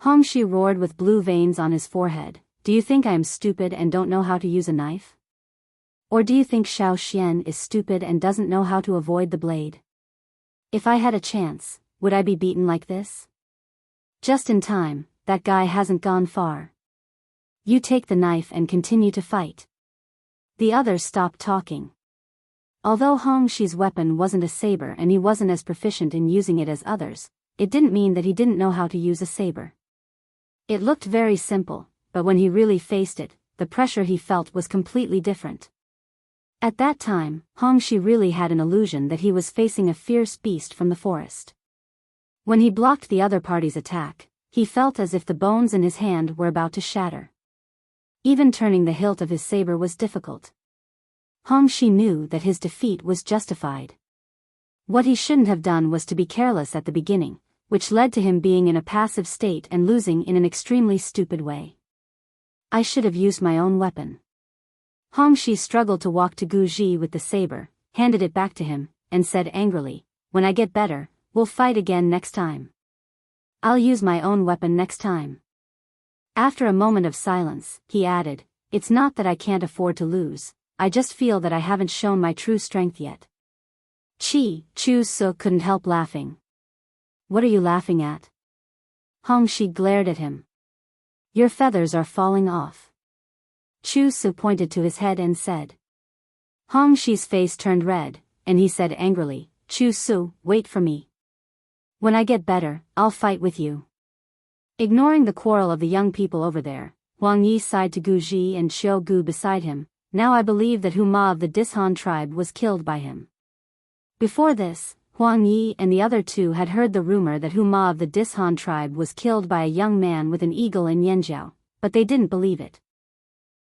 Hong Shi roared with blue veins on his forehead. Do you think I am stupid and don't know how to use a knife? Or do you think Xiao Xian is stupid and doesn't know how to avoid the blade? If I had a chance, would I be beaten like this? Just in time, that guy hasn't gone far. You take the knife and continue to fight. The others stopped talking. Although Hong Shi's weapon wasn't a saber and he wasn't as proficient in using it as others, it didn't mean that he didn't know how to use a saber. It looked very simple, but when he really faced it, the pressure he felt was completely different. At that time, Hong Shi really had an illusion that he was facing a fierce beast from the forest. When he blocked the other party's attack, he felt as if the bones in his hand were about to shatter. Even turning the hilt of his saber was difficult. Hongxi knew that his defeat was justified. What he shouldn't have done was to be careless at the beginning, which led to him being in a passive state and losing in an extremely stupid way. I should have used my own weapon. Hongxi struggled to walk to Gu Ji with the saber, handed it back to him, and said angrily, "When I get better, we'll fight again next time. I'll use my own weapon next time." After a moment of silence, he added, "It's not that I can't afford to lose, I just feel that I haven't shown my true strength yet." Chu Su couldn't help laughing. "What are you laughing at?" Hongxi glared at him. "Your feathers are falling off." Chu Su pointed to his head and said. Hongxi's face turned red, and he said angrily, "Chu Su, wait for me. When I get better, I'll fight with you." Ignoring the quarrel of the young people over there, Huang Yi sighed to Gu Ji and Xiao Gu beside him. "Now I believe that Huma of the Dishan tribe was killed by him." Before this, Huang Yi and the other two had heard the rumor that Huma of the Dishan tribe was killed by a young man with an eagle in Yanjiao, but they didn't believe it.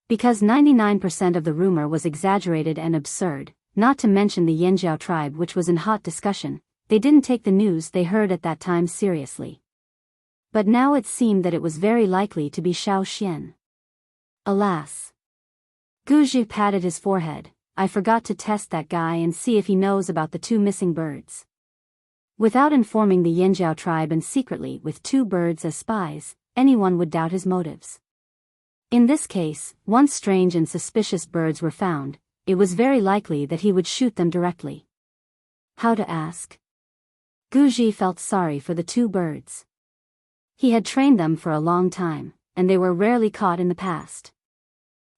Because 99% of the rumor was exaggerated and absurd, not to mention the Yanjiao tribe which was in hot discussion, they didn't take the news they heard at that time seriously. But now it seemed that it was very likely to be Xiao Xian. Alas! Gu Ji patted his forehead. "I forgot to test that guy and see if he knows about the 2 missing birds." Without informing the Yanjiao tribe and secretly with 2 birds as spies, anyone would doubt his motives. In this case, once strange and suspicious birds were found, it was very likely that he would shoot them directly. How to ask? Gu Ji felt sorry for the 2 birds. He had trained them for a long time, and they were rarely caught in the past.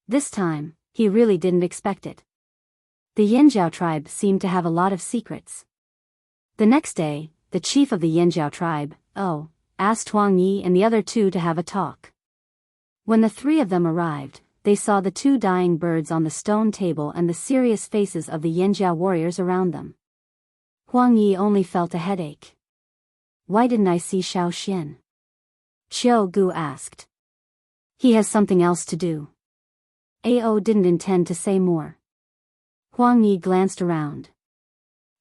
This time, he really didn't expect it. The Yanjiao tribe seemed to have a lot of secrets. The next day, the chief of the Yanjiao tribe, asked Huang Yi and the other 2 to have a talk. When the 3 of them arrived, they saw the 2 dying birds on the stone table and the serious faces of the Yanjiao warriors around them. Huang Yi only felt a headache. "Why didn't I see Xiao Xian?" Xiao Gu asked. "He has something else to do." Ao didn't intend to say more. Huang Yi glanced around.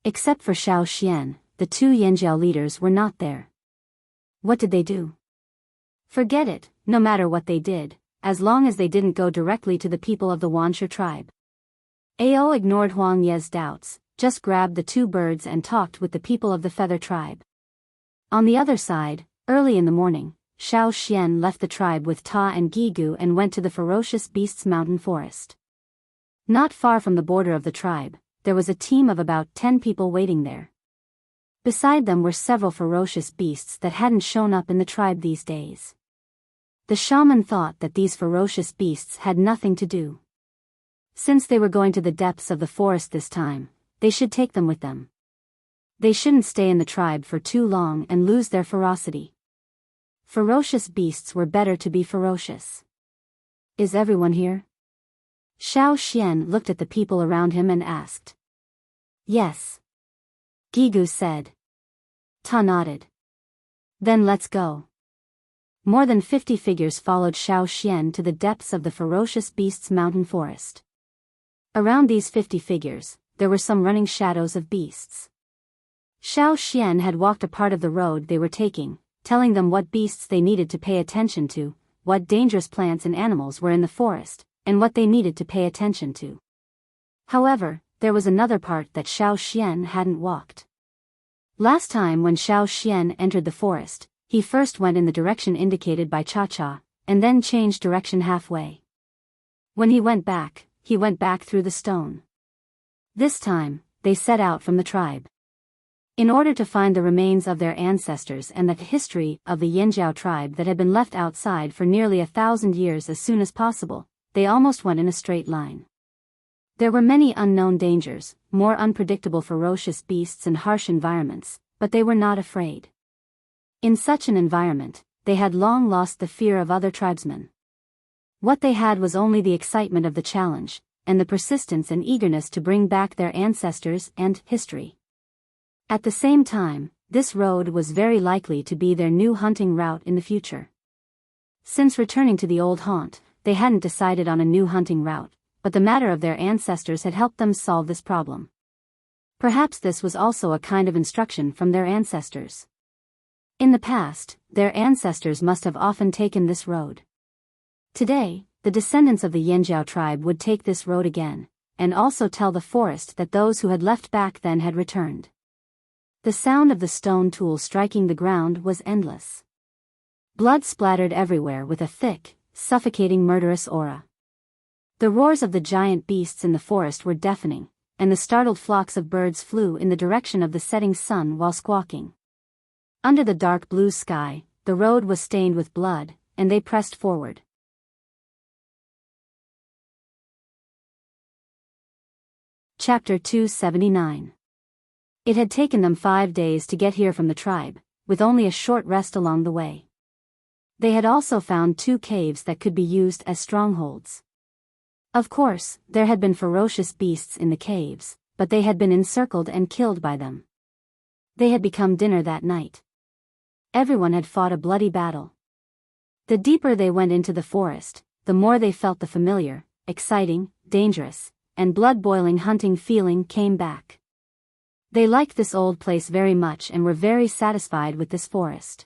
Except for Xiao Xian, the 2 Yanjiao leaders were not there. What did they do? Forget it, no matter what they did, as long as they didn't go directly to the people of the Wanshi tribe. Ao ignored Huang Ye's doubts, just grabbed the 2 birds and talked with the people of the Feather tribe. On the other side, early in the morning, Xiao Xian left the tribe with Ta and Gigu and went to the Ferocious Beasts mountain forest. Not far from the border of the tribe, there was a team of about 10 people waiting there. Beside them were several ferocious beasts that hadn't shown up in the tribe these days. The shaman thought that these ferocious beasts had nothing to do. Since they were going to the depths of the forest this time, they should take them with them. They shouldn't stay in the tribe for too long and lose their ferocity. Ferocious beasts were better to be ferocious. "Is everyone here?" Xiao Xian looked at the people around him and asked. "Yes." Gigu said. Ta nodded. "Then let's go." More than 50 figures followed Xiao Xian to the depths of the Ferocious Beasts mountain forest. Around these 50 figures, there were some running shadows of beasts. Xiao Xian had walked a part of the road they were taking, telling them what beasts they needed to pay attention to, what dangerous plants and animals were in the forest, and what they needed to pay attention to. However, there was another part that Xiao Xian hadn't walked. Last time when Xiao Xian entered the forest, he first went in the direction indicated by Cha-Cha, and then changed direction halfway. When he went back through the stone. This time, they set out from the tribe. In order to find the remains of their ancestors and the history of the Yanjiao tribe that had been left outside for nearly 1,000 years as soon as possible, they almost went in a straight line. There were many unknown dangers, more unpredictable ferocious beasts and harsh environments, but they were not afraid. In such an environment, they had long lost the fear of other tribesmen. What they had was only the excitement of the challenge, and the persistence and eagerness to bring back their ancestors and history. At the same time, this road was very likely to be their new hunting route in the future. Since returning to the old haunt, they hadn't decided on a new hunting route, but the matter of their ancestors had helped them solve this problem. Perhaps this was also a kind of instruction from their ancestors. In the past, their ancestors must have often taken this road. Today, the descendants of the Yanjiao tribe would take this road again, and also tell the forest that those who had left back then had returned. The sound of the stone tool striking the ground was endless. Blood splattered everywhere with a thick, suffocating murderous aura. The roars of the giant beasts in the forest were deafening, and the startled flocks of birds flew in the direction of the setting sun while squawking. Under the dark blue sky, the road was stained with blood, and they pressed forward. Chapter 279. It had taken them 5 days to get here from the tribe, with only a short rest along the way. They had also found 2 caves that could be used as strongholds. Of course, there had been ferocious beasts in the caves, but they had been encircled and killed by them. They had become dinner that night. Everyone had fought a bloody battle. The deeper they went into the forest, the more they felt the familiar, exciting, dangerous, and blood-boiling hunting feeling came back. They liked this old place very much and were very satisfied with this forest.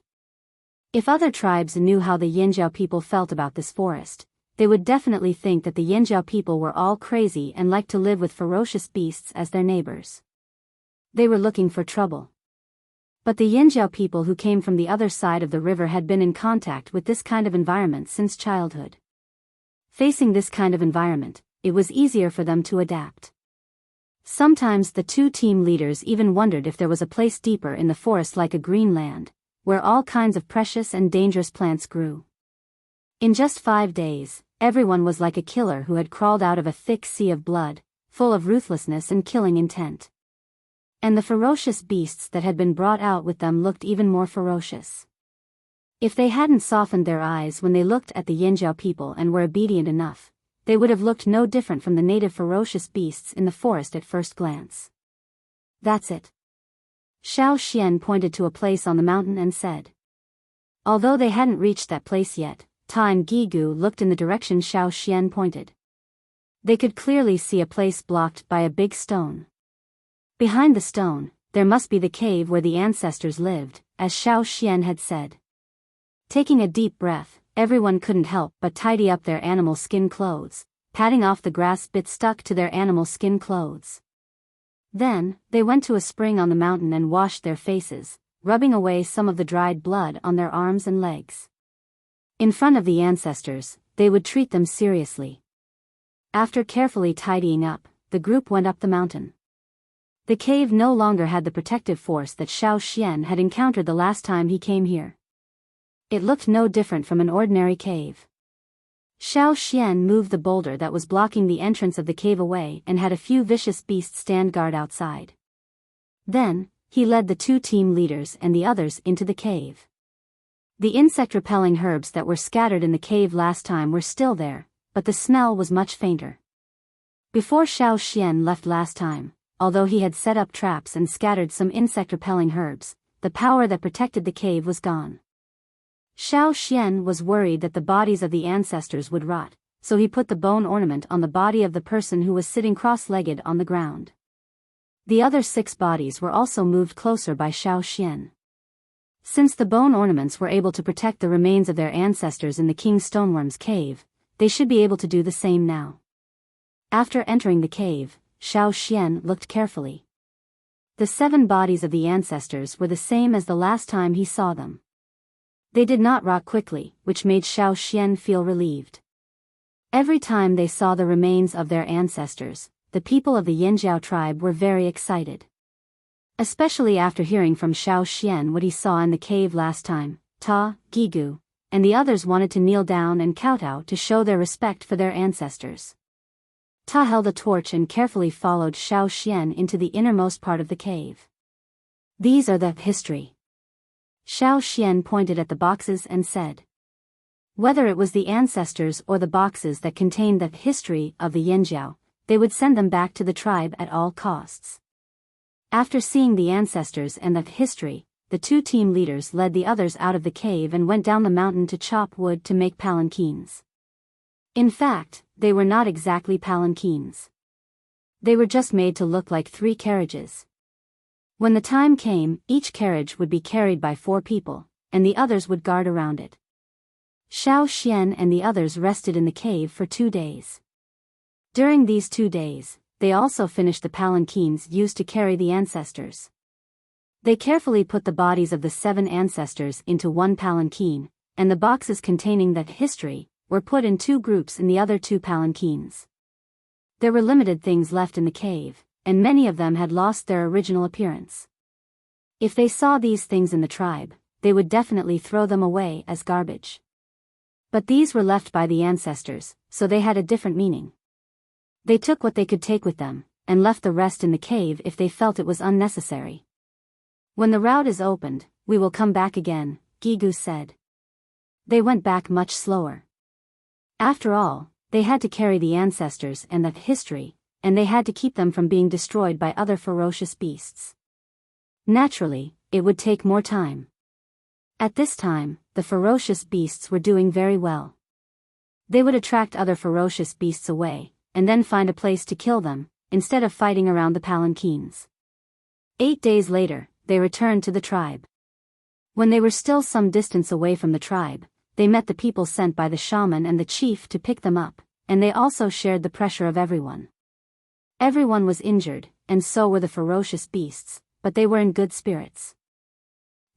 If other tribes knew how the Yanjiao people felt about this forest, they would definitely think that the Yanjiao people were all crazy and liked to live with ferocious beasts as their neighbors. They were looking for trouble. But the Yanjiao people who came from the other side of the river had been in contact with this kind of environment since childhood. Facing this kind of environment, it was easier for them to adapt. Sometimes the 2 team leaders even wondered if there was a place deeper in the forest like a green land, where all kinds of precious and dangerous plants grew. In just 5 days, everyone was like a killer who had crawled out of a thick sea of blood, full of ruthlessness and killing intent. And the ferocious beasts that had been brought out with them looked even more ferocious. If they hadn't softened their eyes when they looked at the Yanjiao people and were obedient enough, they would have looked no different from the native ferocious beasts in the forest at first glance. That's it. Xiao Xian pointed to a place on the mountain and said. Although they hadn't reached that place yet, Ta and Gigu looked in the direction Xiao Xian pointed. They could clearly see a place blocked by a big stone. Behind the stone, there must be the cave where the ancestors lived, as Xiao Xian had said. Taking a deep breath, everyone couldn't help but tidy up their animal skin clothes, patting off the grass bits stuck to their animal skin clothes. Then, they went to a spring on the mountain and washed their faces, rubbing away some of the dried blood on their arms and legs. In front of the ancestors, they would treat them seriously. After carefully tidying up, the group went up the mountain. The cave no longer had the protective force that Xiao Xian had encountered the last time he came here. It looked no different from an ordinary cave. Xiao Xian moved the boulder that was blocking the entrance of the cave away and had a few vicious beasts stand guard outside. Then, he led the 2 team leaders and the others into the cave. The insect-repelling herbs that were scattered in the cave last time were still there, but the smell was much fainter. Before Xiao Xian left last time, although he had set up traps and scattered some insect-repelling herbs, the power that protected the cave was gone. Xiao Xian was worried that the bodies of the ancestors would rot, so he put the bone ornament on the body of the person who was sitting cross-legged on the ground. The other 6 bodies were also moved closer by Xiao Xian. Since the bone ornaments were able to protect the remains of their ancestors in the King Stoneworm's cave, they should be able to do the same now. After entering the cave, Xiao Xian looked carefully. The 7 bodies of the ancestors were the same as the last time he saw them. They did not rot quickly, which made Xiao Xian feel relieved. Every time they saw the remains of their ancestors, the people of the Yanjiao tribe were very excited. Especially after hearing from Xiao Xian what he saw in the cave last time, Ta, Gigu, and the others wanted to kneel down and kowtow to show their respect for their ancestors. Ta held a torch and carefully followed Xiao Xian into the innermost part of the cave. These are the history. Xiao Xian pointed at the boxes and said. Whether it was the ancestors or the boxes that contained the history of the Yanjiao, they would send them back to the tribe at all costs. After seeing the ancestors and the history, the 2 team leaders led the others out of the cave and went down the mountain to chop wood to make palanquins. In fact, they were not exactly palanquins. They were just made to look like 3 carriages. When the time came, each carriage would be carried by 4 people, and the others would guard around it. Xiao Xian and the others rested in the cave for 2 days. During these 2 days, they also finished the palanquins used to carry the ancestors. They carefully put the bodies of the 7 ancestors into one palanquin, and the boxes containing that history were put in 2 groups in the other 2 palanquins. There were limited things left in the cave, and many of them had lost their original appearance. If they saw these things in the tribe, they would definitely throw them away as garbage. But these were left by the ancestors, so they had a different meaning. They took what they could take with them, and left the rest in the cave if they felt it was unnecessary. When the route is opened, we will come back again, Gigu said. They went back much slower. After all, they had to carry the ancestors and that history, and they had to keep them from being destroyed by other ferocious beasts. Naturally, it would take more time. At this time, the ferocious beasts were doing very well. They would attract other ferocious beasts away, and then find a place to kill them, instead of fighting around the palanquins. 8 days later, they returned to the tribe. When they were still some distance away from the tribe, they met the people sent by the shaman and the chief to pick them up, and they also shared the pressure of everyone. Everyone was injured, and so were the ferocious beasts, but they were in good spirits.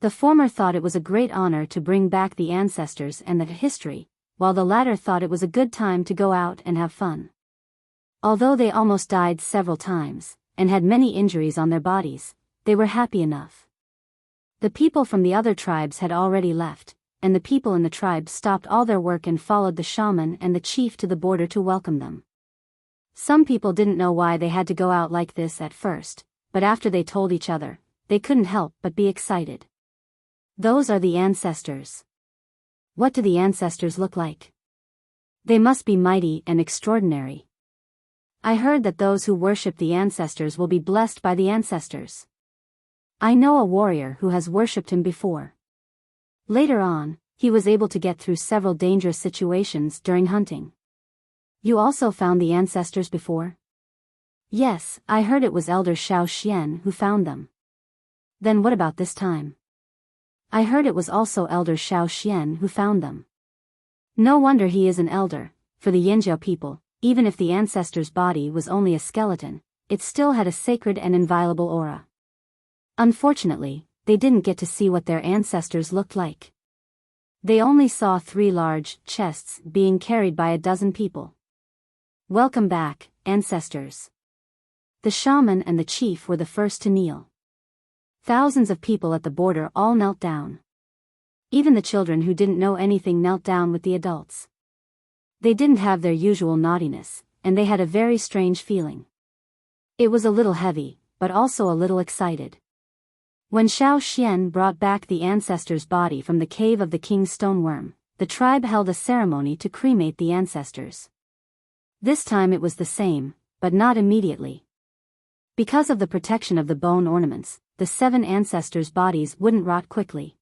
The former thought it was a great honor to bring back the ancestors and the history, while the latter thought it was a good time to go out and have fun. Although they almost died several times, and had many injuries on their bodies, they were happy enough. The people from the other tribes had already left, and the people in the tribe stopped all their work and followed the shaman and the chief to the border to welcome them. Some people didn't know why they had to go out like this at first, but after they told each other, they couldn't help but be excited. Those are the ancestors. What do the ancestors look like? They must be mighty and extraordinary. I heard that those who worship the ancestors will be blessed by the ancestors. I know a warrior who has worshipped him before. Later on, he was able to get through several dangerous situations during hunting. You also found the ancestors before? Yes, I heard it was Elder Xiao Xian who found them. Then what about this time? I heard it was also Elder Xiao Xian who found them. No wonder he is an elder. For the Yanjiao people, even if the ancestor's body was only a skeleton, it still had a sacred and inviolable aura. Unfortunately, they didn't get to see what their ancestors looked like. They only saw 3 large chests being carried by a dozen people. Welcome back, ancestors. The shaman and the chief were the first to kneel. Thousands of people at the border all knelt down. Even the children who didn't know anything knelt down with the adults. They didn't have their usual naughtiness, and they had a very strange feeling. It was a little heavy, but also a little excited. When Xiao Xian brought back the ancestor's body from the cave of the king's stoneworm, the tribe held a ceremony to cremate the ancestors. This time it was the same, but not immediately. Because of the protection of the bone ornaments, the 7 ancestors' bodies wouldn't rot quickly.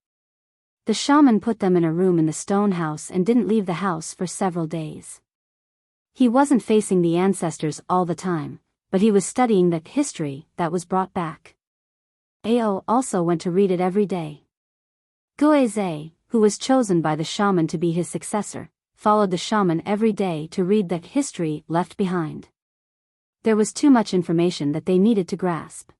The shaman put them in a room in the stone house and didn't leave the house for several days. He wasn't facing the ancestors all the time, but he was studying the history that was brought back. Ao also went to read it every day. Guizhe, who was chosen by the shaman to be his successor, followed the shaman every day to read the history left behind. There was too much information that they needed to grasp.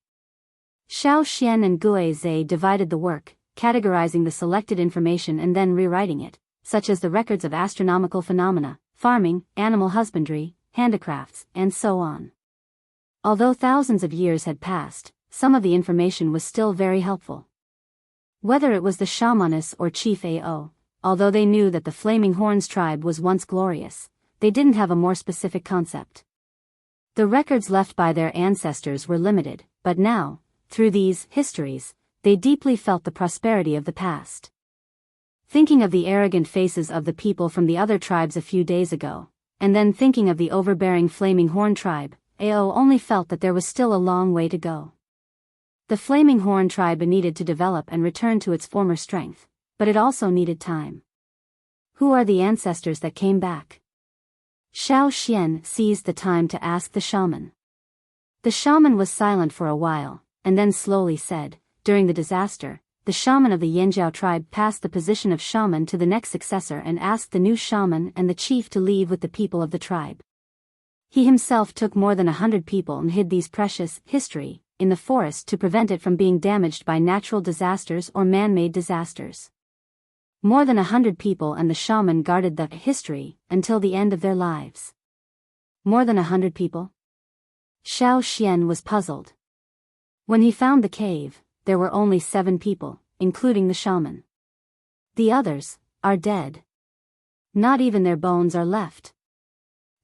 Xiao Xian and Guizhe divided the work, categorizing the selected information and then rewriting it, such as the records of astronomical phenomena, farming, animal husbandry, handicrafts, and so on. Although thousands of years had passed, some of the information was still very helpful. Whether it was the shamaness or Chief Ao, although they knew that the Flaming Horns tribe was once glorious, they didn't have a more specific concept. The records left by their ancestors were limited, but now, through these histories, they deeply felt the prosperity of the past. Thinking of the arrogant faces of the people from the other tribes a few days ago, and then thinking of the overbearing Flaming Horn tribe, Ao only felt that there was still a long way to go. The Flaming Horn tribe needed to develop and return to its former strength, but it also needed time. Who are the ancestors that came back? Xiao Xian seized the time to ask the shaman. The shaman was silent for a while, and then slowly said, "During the disaster, the shaman of the Yanjiao tribe passed the position of shaman to the next successor and asked the new shaman and the chief to leave with the people of the tribe. He himself took more than 100 people and hid these precious history in the forest to prevent it from being damaged by natural disasters or man-made disasters. More than 100 people and the shaman guarded the history until the end of their lives." More than 100 people? Xiao Xian was puzzled. When he found the cave, there were only 7 people, including the shaman. The others are dead. Not even their bones are left.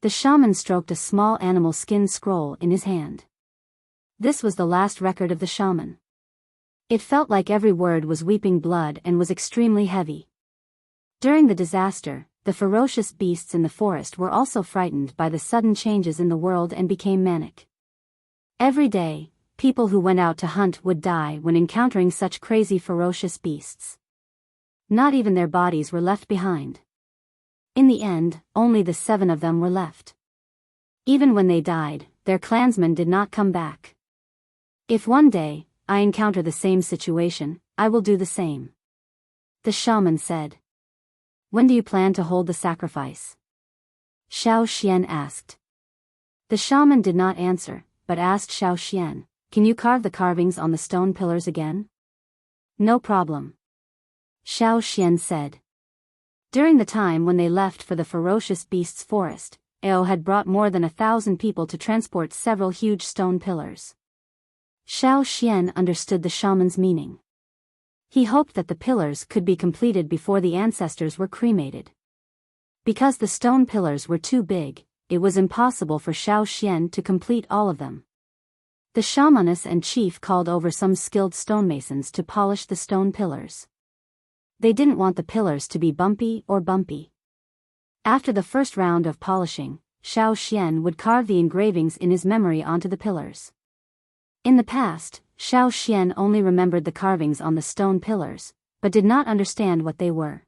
The shaman stroked a small animal skin scroll in his hand. This was the last record of the shaman. It felt like every word was weeping blood and was extremely heavy. During the disaster, the ferocious beasts in the forest were also frightened by the sudden changes in the world and became manic. Every day, people who went out to hunt would die when encountering such crazy ferocious beasts. Not even their bodies were left behind. In the end, only the 7 of them were left. Even when they died, their clansmen did not come back. "If one day I encounter the same situation, I will do the same," the shaman said. "When do you plan to hold the sacrifice?" Xiao Xian asked. The shaman did not answer, but asked Xiao Xian, "Can you carve the carvings on the stone pillars again?" "No problem," Xiao Xian said. During the time when they left for the ferocious beasts forest, Ao had brought more than 1,000 people to transport several huge stone pillars. Xiao Xian understood the shaman's meaning. He hoped that the pillars could be completed before the ancestors were cremated. Because the stone pillars were too big, it was impossible for Xiao Xian to complete all of them. The shamaness and chief called over some skilled stonemasons to polish the stone pillars. They didn't want the pillars to be bumpy. After the first round of polishing, Xiao Xian would carve the engravings in his memory onto the pillars. In the past, Xiao Xian only remembered the carvings on the stone pillars, but did not understand what they were.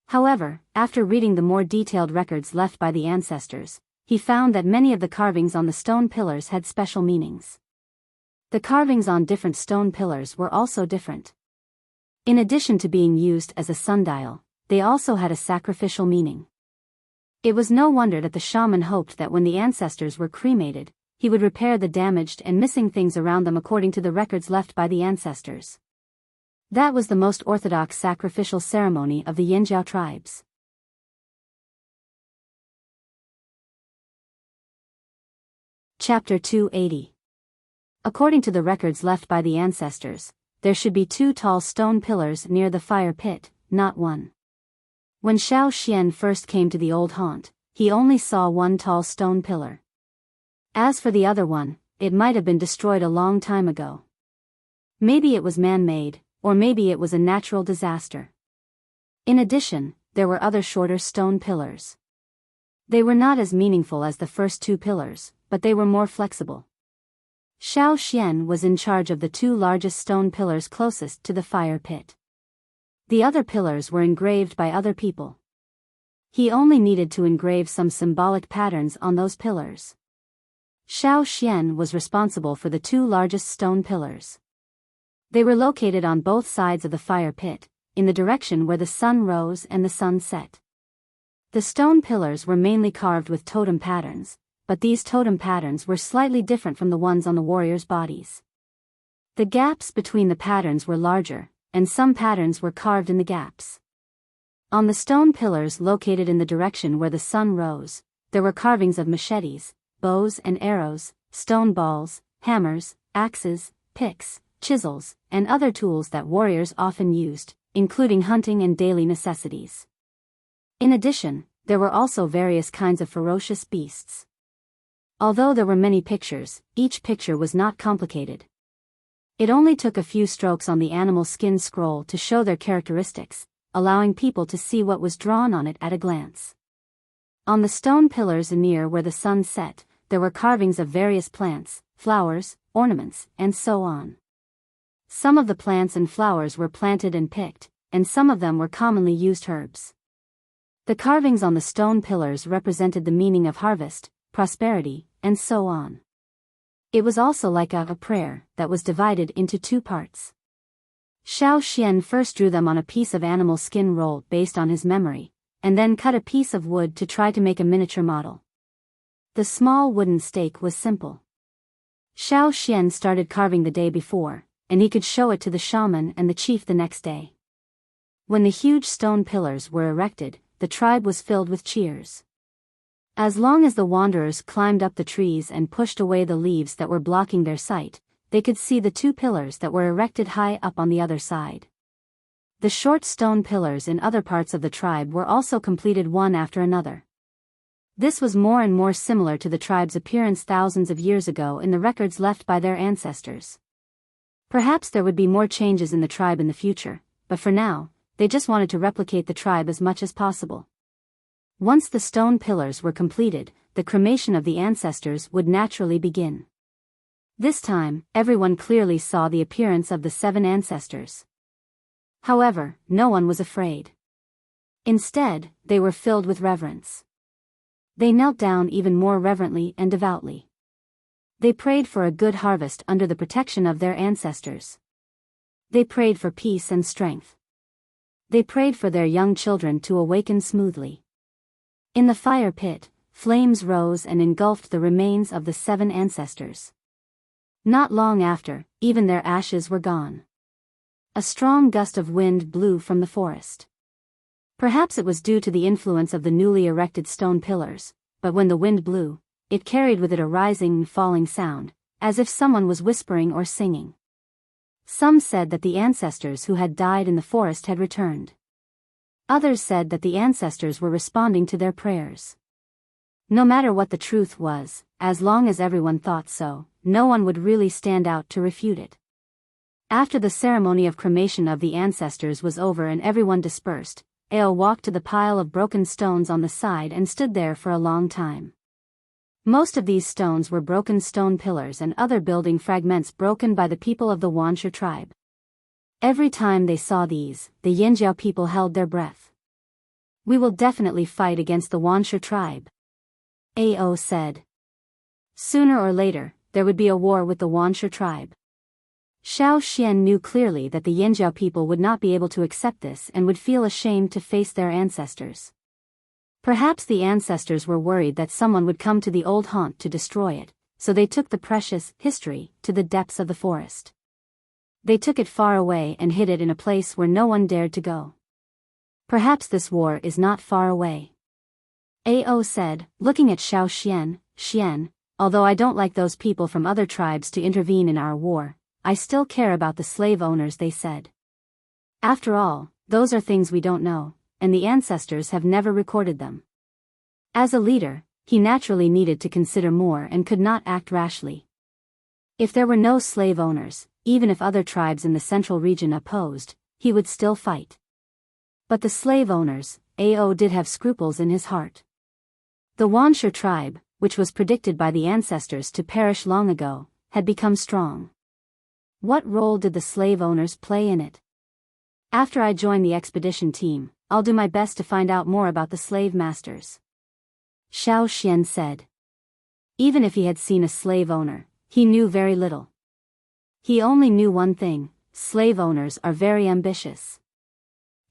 However, after reading the more detailed records left by the ancestors, he found that many of the carvings on the stone pillars had special meanings. The carvings on different stone pillars were also different. In addition to being used as a sundial, they also had a sacrificial meaning. It was no wonder that the shaman hoped that when the ancestors were cremated, he would repair the damaged and missing things around them according to the records left by the ancestors. That was the most orthodox sacrificial ceremony of the Yanjiao tribes. Chapter 280. According to the records left by the ancestors, there should be 2 tall stone pillars near the fire pit, not 1. When Xiao Xian first came to the old haunt, he only saw 1 tall stone pillar. As for the other one, it might have been destroyed a long time ago. Maybe it was man-made, or maybe it was a natural disaster. In addition, there were other shorter stone pillars. They were not as meaningful as the first 2 pillars, but they were more flexible. Xiao Xian was in charge of the 2 largest stone pillars closest to the fire pit. The other pillars were engraved by other people. He only needed to engrave some symbolic patterns on those pillars. Xiao Xian was responsible for the 2 largest stone pillars. They were located on both sides of the fire pit, in the direction where the sun rose and the sun set. The stone pillars were mainly carved with totem patterns, but these totem patterns were slightly different from the ones on the warriors' bodies. The gaps between the patterns were larger, and some patterns were carved in the gaps. On the stone pillars located in the direction where the sun rose, there were carvings of machetes, bows and arrows, stone balls, hammers, axes, picks, chisels, and other tools that warriors often used, including hunting and daily necessities. In addition, there were also various kinds of ferocious beasts. Although there were many pictures, each picture was not complicated. It only took a few strokes on the animal skin scroll to show their characteristics, allowing people to see what was drawn on it at a glance. On the stone pillars near where the sun set, there were carvings of various plants, flowers, ornaments, and so on. Some of the plants and flowers were planted and picked, and some of them were commonly used herbs. The carvings on the stone pillars represented the meaning of harvest, prosperity, and so on. It was also like a prayer that was divided into two parts. Xiao Xian first drew them on a piece of animal skin roll based on his memory, and then cut a piece of wood to try to make a miniature model. The small wooden stake was simple. Xiao Xian started carving the day before, and he could show it to the shaman and the chief the next day. When the huge stone pillars were erected, the tribe was filled with cheers. As long as the wanderers climbed up the trees and pushed away the leaves that were blocking their sight, they could see the two pillars that were erected high up on the other side. The short stone pillars in other parts of the tribe were also completed one after another. This was more and more similar to the tribe's appearance thousands of years ago in the records left by their ancestors. Perhaps there would be more changes in the tribe in the future, but for now, they just wanted to replicate the tribe as much as possible. Once the stone pillars were completed, the cremation of the ancestors would naturally begin. This time, everyone clearly saw the appearance of the 7 ancestors. However, no one was afraid. Instead, they were filled with reverence. They knelt down even more reverently and devoutly. They prayed for a good harvest under the protection of their ancestors. They prayed for peace and strength. They prayed for their young children to awaken smoothly. In the fire pit, flames rose and engulfed the remains of the 7 ancestors. Not long after, even their ashes were gone. A strong gust of wind blew from the forest. Perhaps it was due to the influence of the newly erected stone pillars, but when the wind blew, it carried with it a rising and falling sound, as if someone was whispering or singing. Some said that the ancestors who had died in the forest had returned. Others said that the ancestors were responding to their prayers. No matter what the truth was, as long as everyone thought so, no one would really stand out to refute it. After the ceremony of cremation of the ancestors was over and everyone dispersed, Ao walked to the pile of broken stones on the side and stood there for a long time. Most of these stones were broken stone pillars and other building fragments broken by the people of the Wuxia tribe. Every time they saw these, the Yanjiao people held their breath. "We will definitely fight against the Wuxia tribe," Ao said. Sooner or later, there would be a war with the Wuxia tribe. Xiao Xian knew clearly that the Yanjiao people would not be able to accept this and would feel ashamed to face their ancestors. Perhaps the ancestors were worried that someone would come to the old haunt to destroy it, so they took the precious history to the depths of the forest. They took it far away and hid it in a place where no one dared to go. Perhaps this war is not far away, Ao said, looking at Xiao Xian. "Xian, although I don't like those people from other tribes to intervene in our war, I still care about the slave owners," they said. "After all, those are things we don't know, and the ancestors have never recorded them." As a leader, he naturally needed to consider more and could not act rashly. If there were no slave owners, even if other tribes in the central region opposed, he would still fight. But the slave owners, Ao did have scruples in his heart. The Wuxia tribe, which was predicted by the ancestors to perish long ago, had become strong. What role did the slave owners play in it? After I join the expedition team, I'll do my best to find out more about the slave masters, Xiao Xian said. Even if he had seen a slave owner, he knew very little. He only knew one thing: slave owners are very ambitious.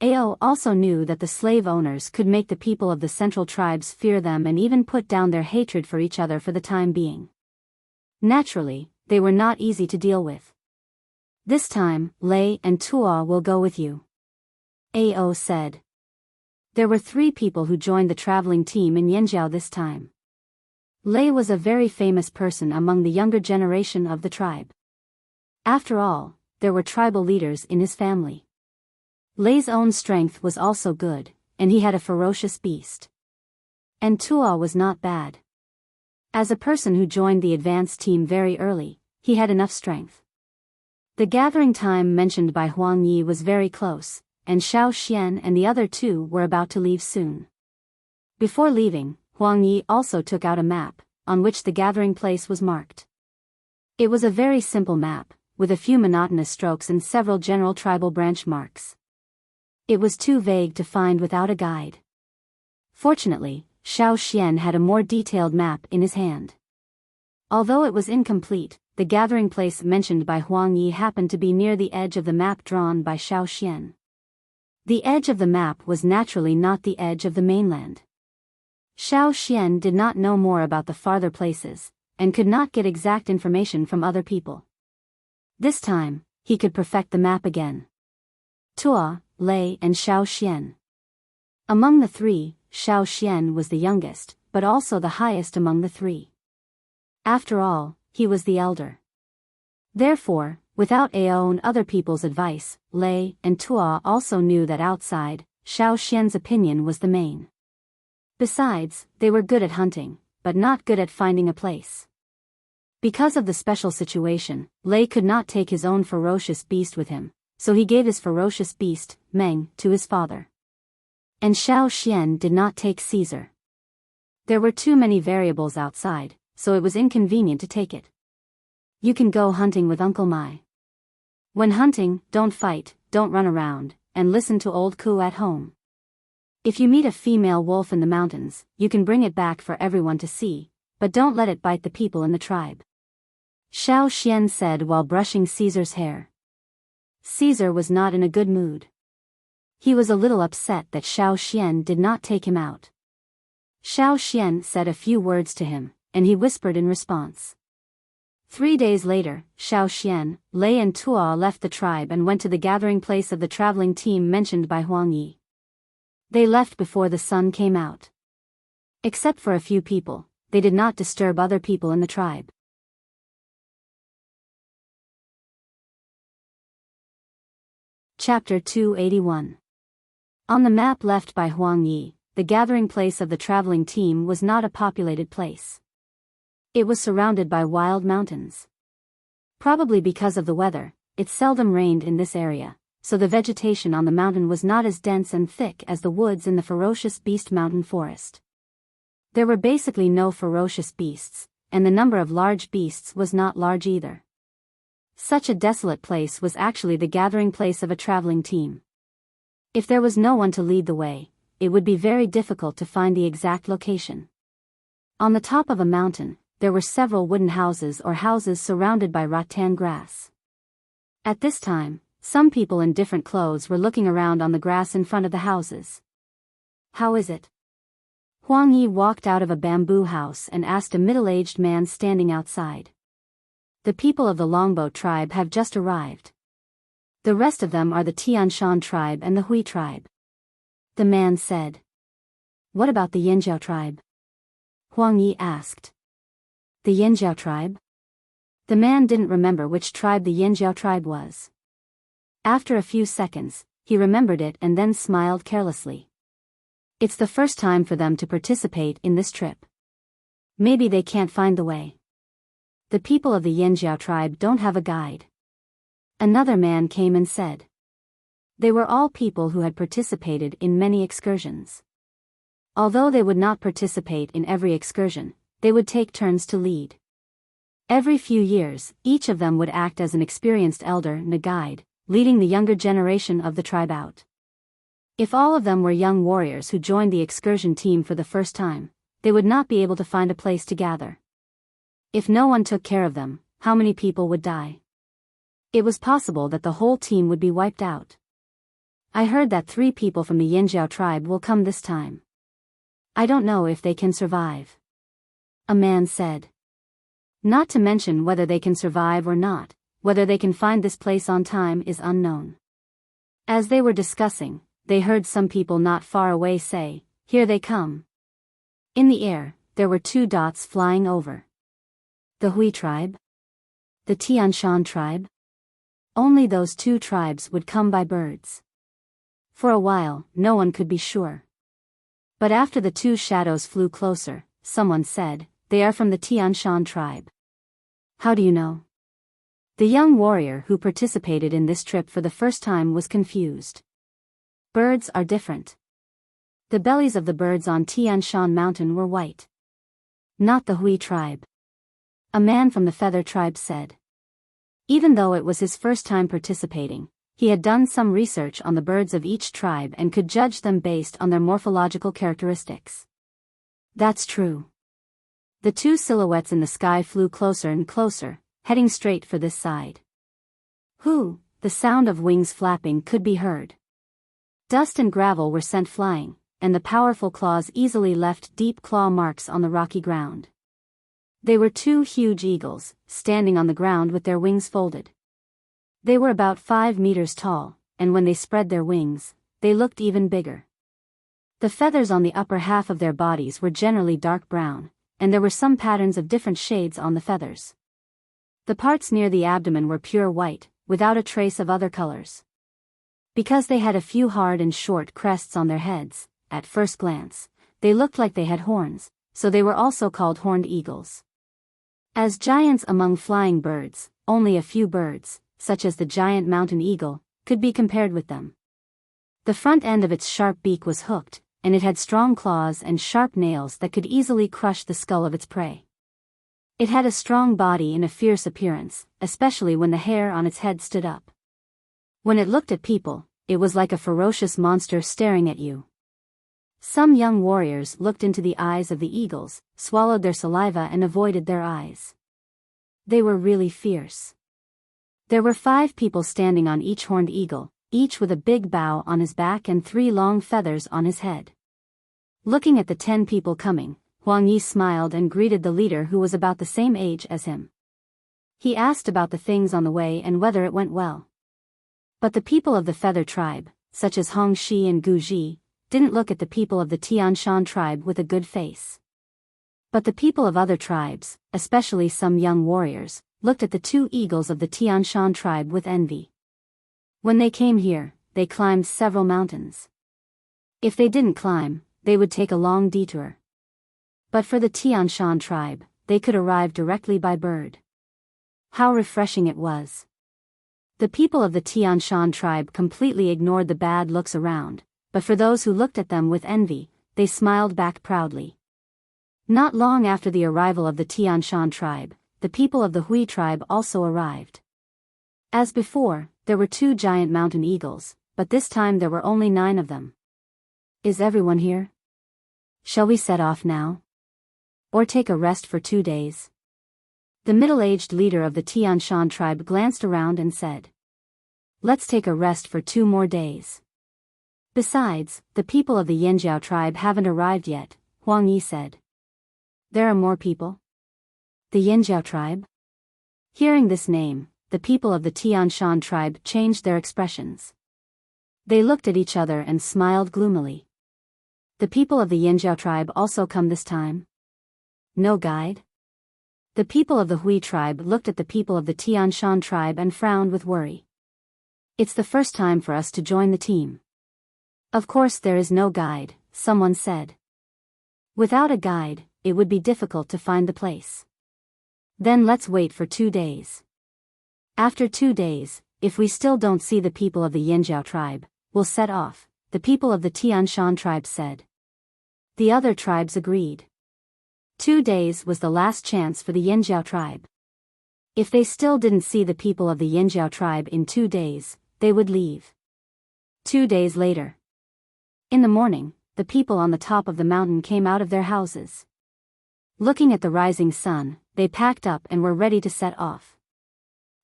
Ao also knew that the slave owners could make the people of the central tribes fear them and even put down their hatred for each other for the time being. Naturally, they were not easy to deal with. "This time, Lei and Tua will go with you," Ao said. There were 3 people who joined the traveling team in Yanjiao this time. Lei was a very famous person among the younger generation of the tribe. After all, there were tribal leaders in his family. Lei's own strength was also good, and he had a ferocious beast. And Tua was not bad. As a person who joined the advance team very early, he had enough strength. The gathering time mentioned by Huang Yi was very close, and Xiao Xian and the other 2 were about to leave soon. Before leaving, Huang Yi also took out a map, on which the gathering place was marked. It was a very simple map, with a few monotonous strokes and several general tribal branch marks. It was too vague to find without a guide. Fortunately, Xiao Xian had a more detailed map in his hand. Although it was incomplete, the gathering place mentioned by Huang Yi happened to be near the edge of the map drawn by Xiao Xian. The edge of the map was naturally not the edge of the mainland. Xiao Xian did not know more about the farther places, and could not get exact information from other people. This time, he could perfect the map again. Tua, Lei and Xiao Xian. Among the three, Xiao Xian was the youngest, but also the highest among the three. After all, he was the elder. Therefore, without Ao and other people's advice, Lei and Tua also knew that outside, Xiao Xian's opinion was the main. Besides, they were good at hunting, but not good at finding a place. Because of the special situation, Lei could not take his own ferocious beast with him, so he gave his ferocious beast, Meng, to his father. And Xiao Xian did not take Caesar. There were too many variables outside, so it was inconvenient to take it. You can go hunting with Uncle Mai. When hunting, don't fight, don't run around, and listen to old Ku at home. If you meet a female wolf in the mountains, you can bring it back for everyone to see, but don't let it bite the people in the tribe. Xiao Xian said while brushing Caesar's hair. Caesar was not in a good mood. He was a little upset that Xiao Xian did not take him out. Xiao Xian said a few words to him, and he whispered in response. 3 days later, Xiao Xian, Lei and Tua left the tribe and went to the gathering place of the traveling team mentioned by Huang Yi. They left before the sun came out. Except for a few people, they did not disturb other people in the tribe. Chapter 281. On the map left by Huang Yi, the gathering place of the traveling team was not a populated place. It was surrounded by wild mountains. Probably because of the weather, it seldom rained in this area, so the vegetation on the mountain was not as dense and thick as the woods in the ferocious beast mountain forest. There were basically no ferocious beasts, and the number of large beasts was not large either. Such a desolate place was actually the gathering place of a traveling team. If there was no one to lead the way, it would be very difficult to find the exact location. On the top of a mountain, there were several wooden houses or houses surrounded by rattan grass. At this time, some people in different clothes were looking around on the grass in front of the houses. How is it? Huang Yi walked out of a bamboo house and asked a middle-aged man standing outside. The people of the Longbow tribe have just arrived. The rest of them are the Tianshan tribe and the Hui tribe. The man said. What about the Yanjiao tribe? Huang Yi asked. The Yanjiao tribe? The man didn't remember which tribe the Yanjiao tribe was. After a few seconds, he remembered it and then smiled carelessly. It's the first time for them to participate in this trip. Maybe they can't find the way. The people of the Yanjiao tribe don't have a guide. Another man came and said. They were all people who had participated in many excursions. Although they would not participate in every excursion, they would take turns to lead. Every few years, each of them would act as an experienced elder and a guide, leading the younger generation of the tribe out. If all of them were young warriors who joined the excursion team for the first time, they would not be able to find a place to gather. If no one took care of them, how many people would die? It was possible that the whole team would be wiped out. I heard that 3 people from the Yanjiao tribe will come this time. I don't know if they can survive. A man said. Not to mention whether they can survive or not, whether they can find this place on time is unknown. As they were discussing, they heard some people not far away say, "Here they come." In the air, there were 2 dots flying over. The Hui tribe? The Tianshan tribe? Only those 2 tribes would come by birds. For a while, no one could be sure. But after the 2 shadows flew closer, someone said, "They are from the Tianshan tribe." How do you know? The young warrior who participated in this trip for the first time was confused. Birds are different. The bellies of the birds on Tianshan Mountain were white. Not the Hui tribe. A man from the Feather tribe said. Even though it was his first time participating, He had done some research on the birds of each tribe and could judge them based on their morphological characteristics. That's true. The two silhouettes in the sky flew closer and closer, heading straight for this side. Whoo! The sound of wings flapping could be heard. Dust and gravel were sent flying, and the powerful claws easily left deep claw marks on the rocky ground. They were two huge eagles, standing on the ground with their wings folded. They were about 5 meters tall, and when they spread their wings, they looked even bigger. The feathers on the upper half of their bodies were generally dark brown, and there were some patterns of different shades on the feathers. The parts near the abdomen were pure white, without a trace of other colors. Because they had a few hard and short crests on their heads, at first glance, they looked like they had horns, so they were also called horned eagles. As giants among flying birds, only a few birds, such as the giant mountain eagle, could be compared with them. The front end of its sharp beak was hooked, and it had strong claws and sharp nails that could easily crush the skull of its prey. It had a strong body and a fierce appearance, especially when the hair on its head stood up. When it looked at people, it was like a ferocious monster staring at you. Some young warriors looked into the eyes of the eagles, swallowed their saliva and avoided their eyes. They were really fierce. There were 5 people standing on each horned eagle, each with a big bow on his back and 3 long feathers on his head. Looking at the 10 people coming, Huang Yi smiled and greeted the leader who was about the same age as him. He asked about the things on the way and whether it went well. But the people of the Feather tribe, such as Hong Shi and Gu Ji, didn't look at the people of the Tian Shan tribe with a good face. But the people of other tribes, especially some young warriors, looked at the 2 eagles of the Tian Shan tribe with envy. When they came here, they climbed several mountains. If they didn't climb, they would take a long detour. But for the Tian Shan tribe, they could arrive directly by bird. How refreshing it was. The people of the Tian Shan tribe completely ignored the bad looks around, but for those who looked at them with envy, they smiled back proudly. Not long after the arrival of the Tian Shan tribe, the people of the Hui tribe also arrived. As before, there were 2 giant mountain eagles, but this time there were only 9 of them. Is everyone here? Shall we set off now? Or take a rest for 2 days? The middle-aged leader of the Tian Shan tribe glanced around and said, "Let's take a rest for 2 more days. Besides, the people of the Yanjiao tribe haven't arrived yet," Huang Yi said. "There are more people? The Yanjiao tribe?" Hearing this name, the people of the Tian Shan tribe changed their expressions. They looked at each other and smiled gloomily. The people of the Yanjiao tribe also come this time? No guide? The people of the Hui tribe looked at the people of the Tian Shan tribe and frowned with worry. "It's the first time for us to join the team." "Of course there is no guide," someone said. "Without a guide, it would be difficult to find the place." "Then let's wait for 2 days. After 2 days, if we still don't see the people of the Yanjiao tribe, we'll set off," the people of the Tian Shan tribe said. The other tribes agreed. 2 days was the last chance for the Yanjiao tribe. If they still didn't see the people of the Yanjiao tribe in 2 days, they would leave. 2 days later. In the morning, the people on the top of the mountain came out of their houses. Looking at the rising sun, they packed up and were ready to set off.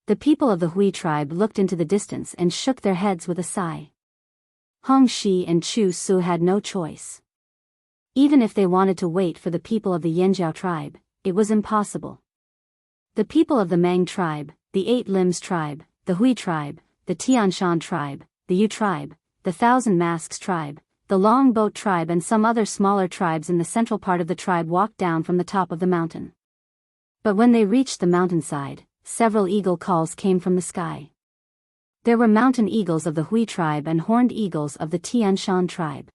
The people of the Hui tribe looked into the distance and shook their heads with a sigh. Hong Shi and Chu Su had no choice. Even if they wanted to wait for the people of the Yanjiao tribe, it was impossible. The people of the Mang tribe, the 8 Limbs tribe, the Hui tribe, the Tian Shan tribe, the Yu tribe, the 1,000 Masks tribe, the Long Boat tribe and some other smaller tribes in the central part of the tribe walked down from the top of the mountain. But when they reached the mountainside, several eagle calls came from the sky. There were mountain eagles of the Hui tribe and horned eagles of the Tian Shan tribe.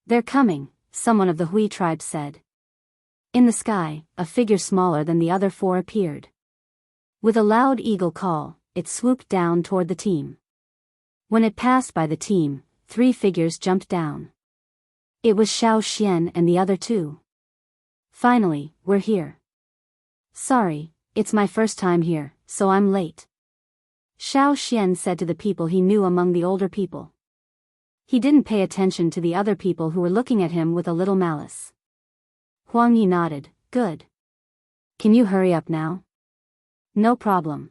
"They're coming," someone of the Hui tribe said. In the sky, a figure smaller than the other 4 appeared. With a loud eagle call, it swooped down toward the team. When it passed by the team, 3 figures jumped down. It was Xiao Xian and the other 2. "Finally, we're here. Sorry, it's my first time here, so I'm late." Xiao Xian said to the people he knew among the older people. He didn't pay attention to the other people who were looking at him with a little malice. Huang Yi nodded. Good. Can you hurry up now? No problem.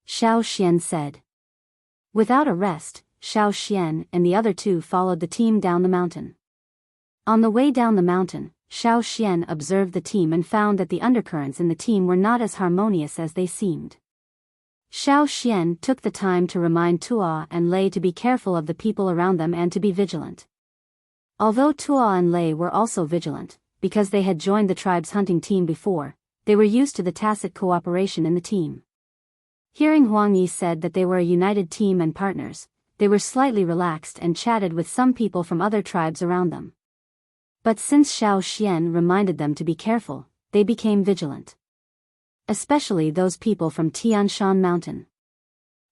Xiao Xian said. Without a rest, Xiao Xian and the other two followed the team down the mountain. On the way down the mountain, Xiao Xian observed the team and found that the undercurrents in the team were not as harmonious as they seemed. Xiao Xian took the time to remind Tuo and Lei to be careful of the people around them and to be vigilant. Although Tuo and Lei were also vigilant, because they had joined the tribe's hunting team before, they were used to the tacit cooperation in the team. Hearing Huang Yi said that they were a united team and partners, they were slightly relaxed and chatted with some people from other tribes around them. But since Xiao Xian reminded them to be careful, they became vigilant. Especially those people from Tian Shan Mountain.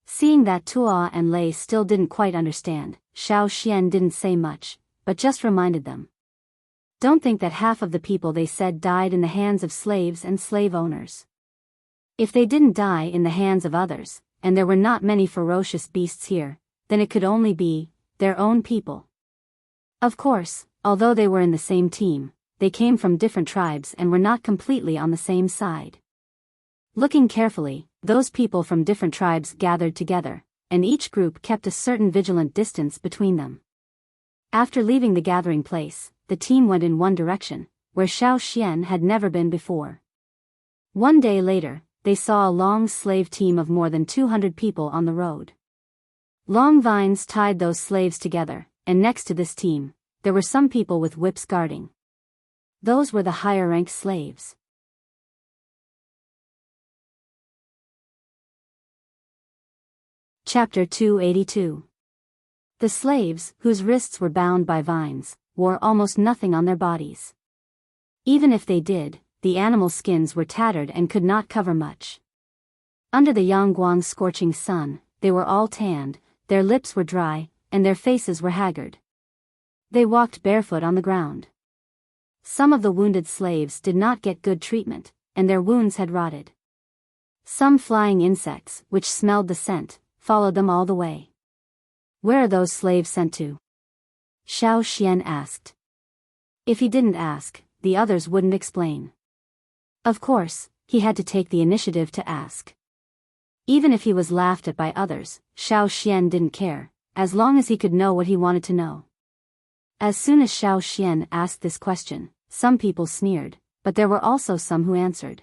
Seeing that Tuo and Lei still didn't quite understand, Xiao Xian didn't say much, but just reminded them. Don't think that half of the people they said died in the hands of slaves and slave owners. If they didn't die in the hands of others, and there were not many ferocious beasts here, then it could only be their own people. Of course, although they were in the same team, they came from different tribes and were not completely on the same side. Looking carefully, those people from different tribes gathered together, and each group kept a certain vigilant distance between them. After leaving the gathering place, the team went in one direction, where Xiao Xian had never been before. One day later, they saw a long slave team of more than 200 people on the road. Long vines tied those slaves together, and next to this team, there were some people with whips guarding. Those were the higher-ranked slaves. Chapter 282. The slaves, whose wrists were bound by vines, wore almost nothing on their bodies. Even if they did, the animal skins were tattered and could not cover much. Under the Yangguang scorching sun, they were all tanned, their lips were dry, and their faces were haggard. They walked barefoot on the ground. Some of the wounded slaves did not get good treatment, and their wounds had rotted. Some flying insects, which smelled the scent, followed them all the way. Where are those slaves sent to? Xiao Xian asked. If he didn't ask, the others wouldn't explain. Of course, he had to take the initiative to ask. Even if he was laughed at by others, Xiao Xian didn't care, as long as he could know what he wanted to know. As soon as Xiao Xian asked this question, some people sneered, but there were also some who answered.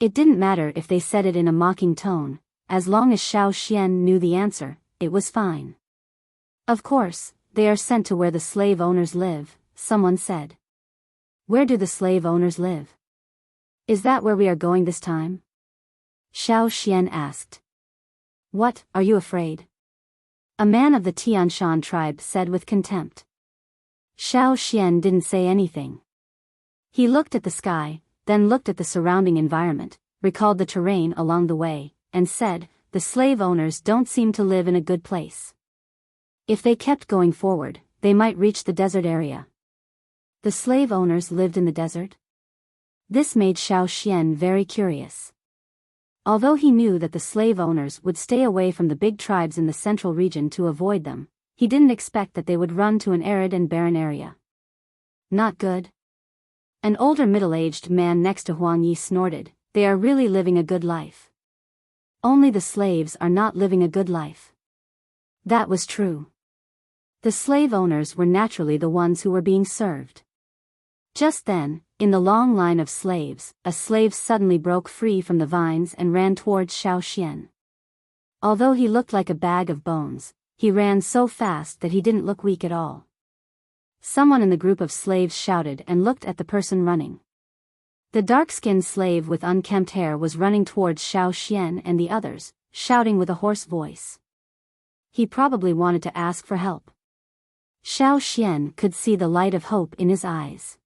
It didn't matter if they said it in a mocking tone, as long as Xiao Xian knew the answer, it was fine. Of course, they are sent to where the slave owners live, someone said. Where do the slave owners live? Is that where we are going this time? Xiao Xian asked. What, are you afraid? A man of the Tianshan tribe said with contempt. Xiao Xian didn't say anything. He looked at the sky, then looked at the surrounding environment, recalled the terrain along the way, and said, the slave owners don't seem to live in a good place. If they kept going forward, they might reach the desert area. The slave owners lived in the desert? This made Xiao Xian very curious. Although he knew that the slave owners would stay away from the big tribes in the central region to avoid them, he didn't expect that they would run to an arid and barren area. Not good. An older middle-aged man next to Huang Yi snorted, they are really living a good life. Only the slaves are not living a good life. That was true. The slave owners were naturally the ones who were being served. Just then, in the long line of slaves, a slave suddenly broke free from the vines and ran towards Xiao Xian. Although he looked like a bag of bones, he ran so fast that he didn't look weak at all. Someone in the group of slaves shouted and looked at the person running. The dark-skinned slave with unkempt hair was running towards Xiao Xian and the others, shouting with a hoarse voice. He probably wanted to ask for help. Xiao Xian could see the light of hope in his eyes.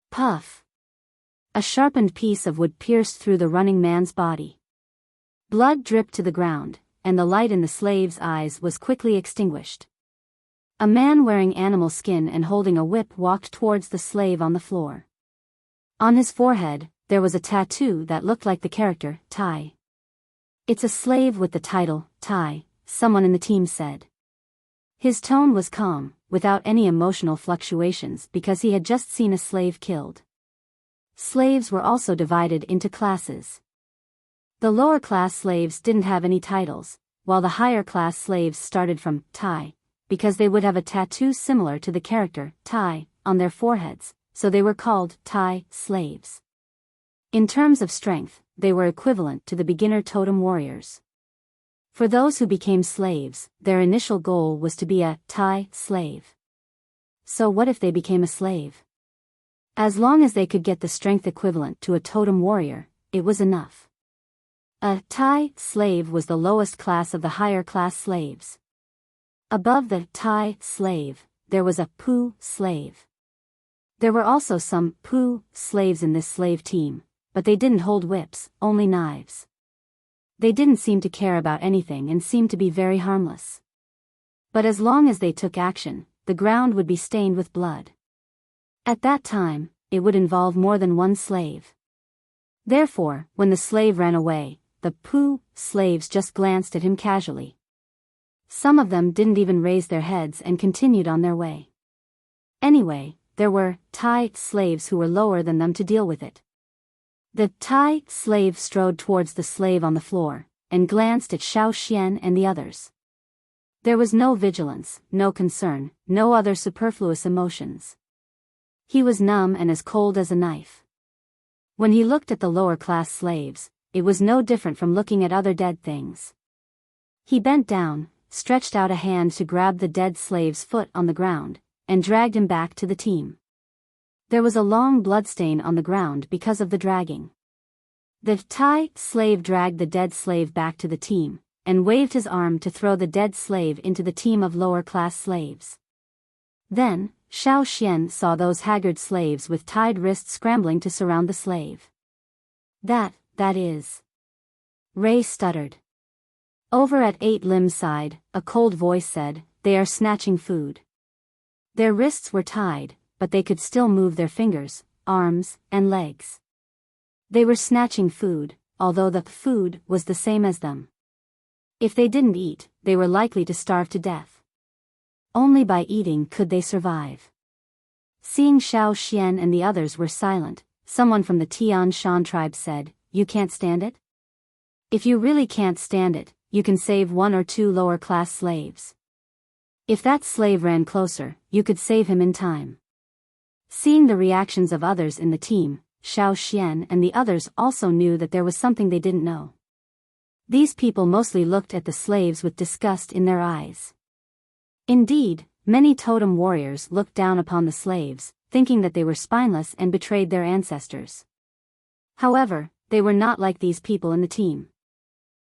Puff! A sharpened piece of wood pierced through the running man's body. Blood dripped to the ground, and the light in the slave's eyes was quickly extinguished. A man wearing animal skin and holding a whip walked towards the slave on the floor. On his forehead, there was a tattoo that looked like the character, Tai. It's a slave with the title, Tai, someone in the team said. His tone was calm, without any emotional fluctuations because he had just seen a slave killed. Slaves were also divided into classes. The lower-class slaves didn't have any titles, while the higher-class slaves started from Tai, because they would have a tattoo similar to the character Tai on their foreheads, so they were called Tai slaves. In terms of strength, they were equivalent to the beginner totem warriors. For those who became slaves, their initial goal was to be a Tai slave. So what if they became a slave? As long as they could get the strength equivalent to a totem warrior, it was enough. A Tai slave was the lowest class of the higher class slaves. Above the Tai slave, there was a Pu slave. There were also some Pu slaves in this slave team, but they didn't hold whips, only knives. They didn't seem to care about anything and seemed to be very harmless. But as long as they took action, the ground would be stained with blood. At that time, it would involve more than one slave. Therefore, when the slave ran away, the Pu slaves just glanced at him casually. Some of them didn't even raise their heads and continued on their way. Anyway, there were Tai slaves who were lower than them to deal with it. The Tai slave strode towards the slave on the floor, and glanced at Xiao Xian and the others. There was no vigilance, no concern, no other superfluous emotions. He was numb and as cold as a knife. When he looked at the lower-class slaves, it was no different from looking at other dead things. He bent down, stretched out a hand to grab the dead slave's foot on the ground, and dragged him back to the team. There was a long bloodstain on the ground because of the dragging. The Tai slave dragged the dead slave back to the team, and waved his arm to throw the dead slave into the team of lower-class slaves. Then, Xiao Xian saw those haggard slaves with tied wrists scrambling to surround the slave. That is. Ray stuttered. Over at 8 Limb's side, a cold voice said, "They are snatching food." Their wrists were tied, but they could still move their fingers, arms, and legs. They were snatching food, although the food was the same as them. If they didn't eat, they were likely to starve to death. Only by eating could they survive. Seeing Xiao Xian and the others were silent, someone from the Tian Shan tribe said, "You can't stand it? If you really can't stand it, you can save 1 or 2 lower-class slaves. If that slave ran closer, you could save him in time." Seeing the reactions of others in the team, Xiao Xian and the others also knew that there was something they didn't know. These people mostly looked at the slaves with disgust in their eyes. Indeed, many totem warriors looked down upon the slaves, thinking that they were spineless and betrayed their ancestors. However, they were not like these people in the team.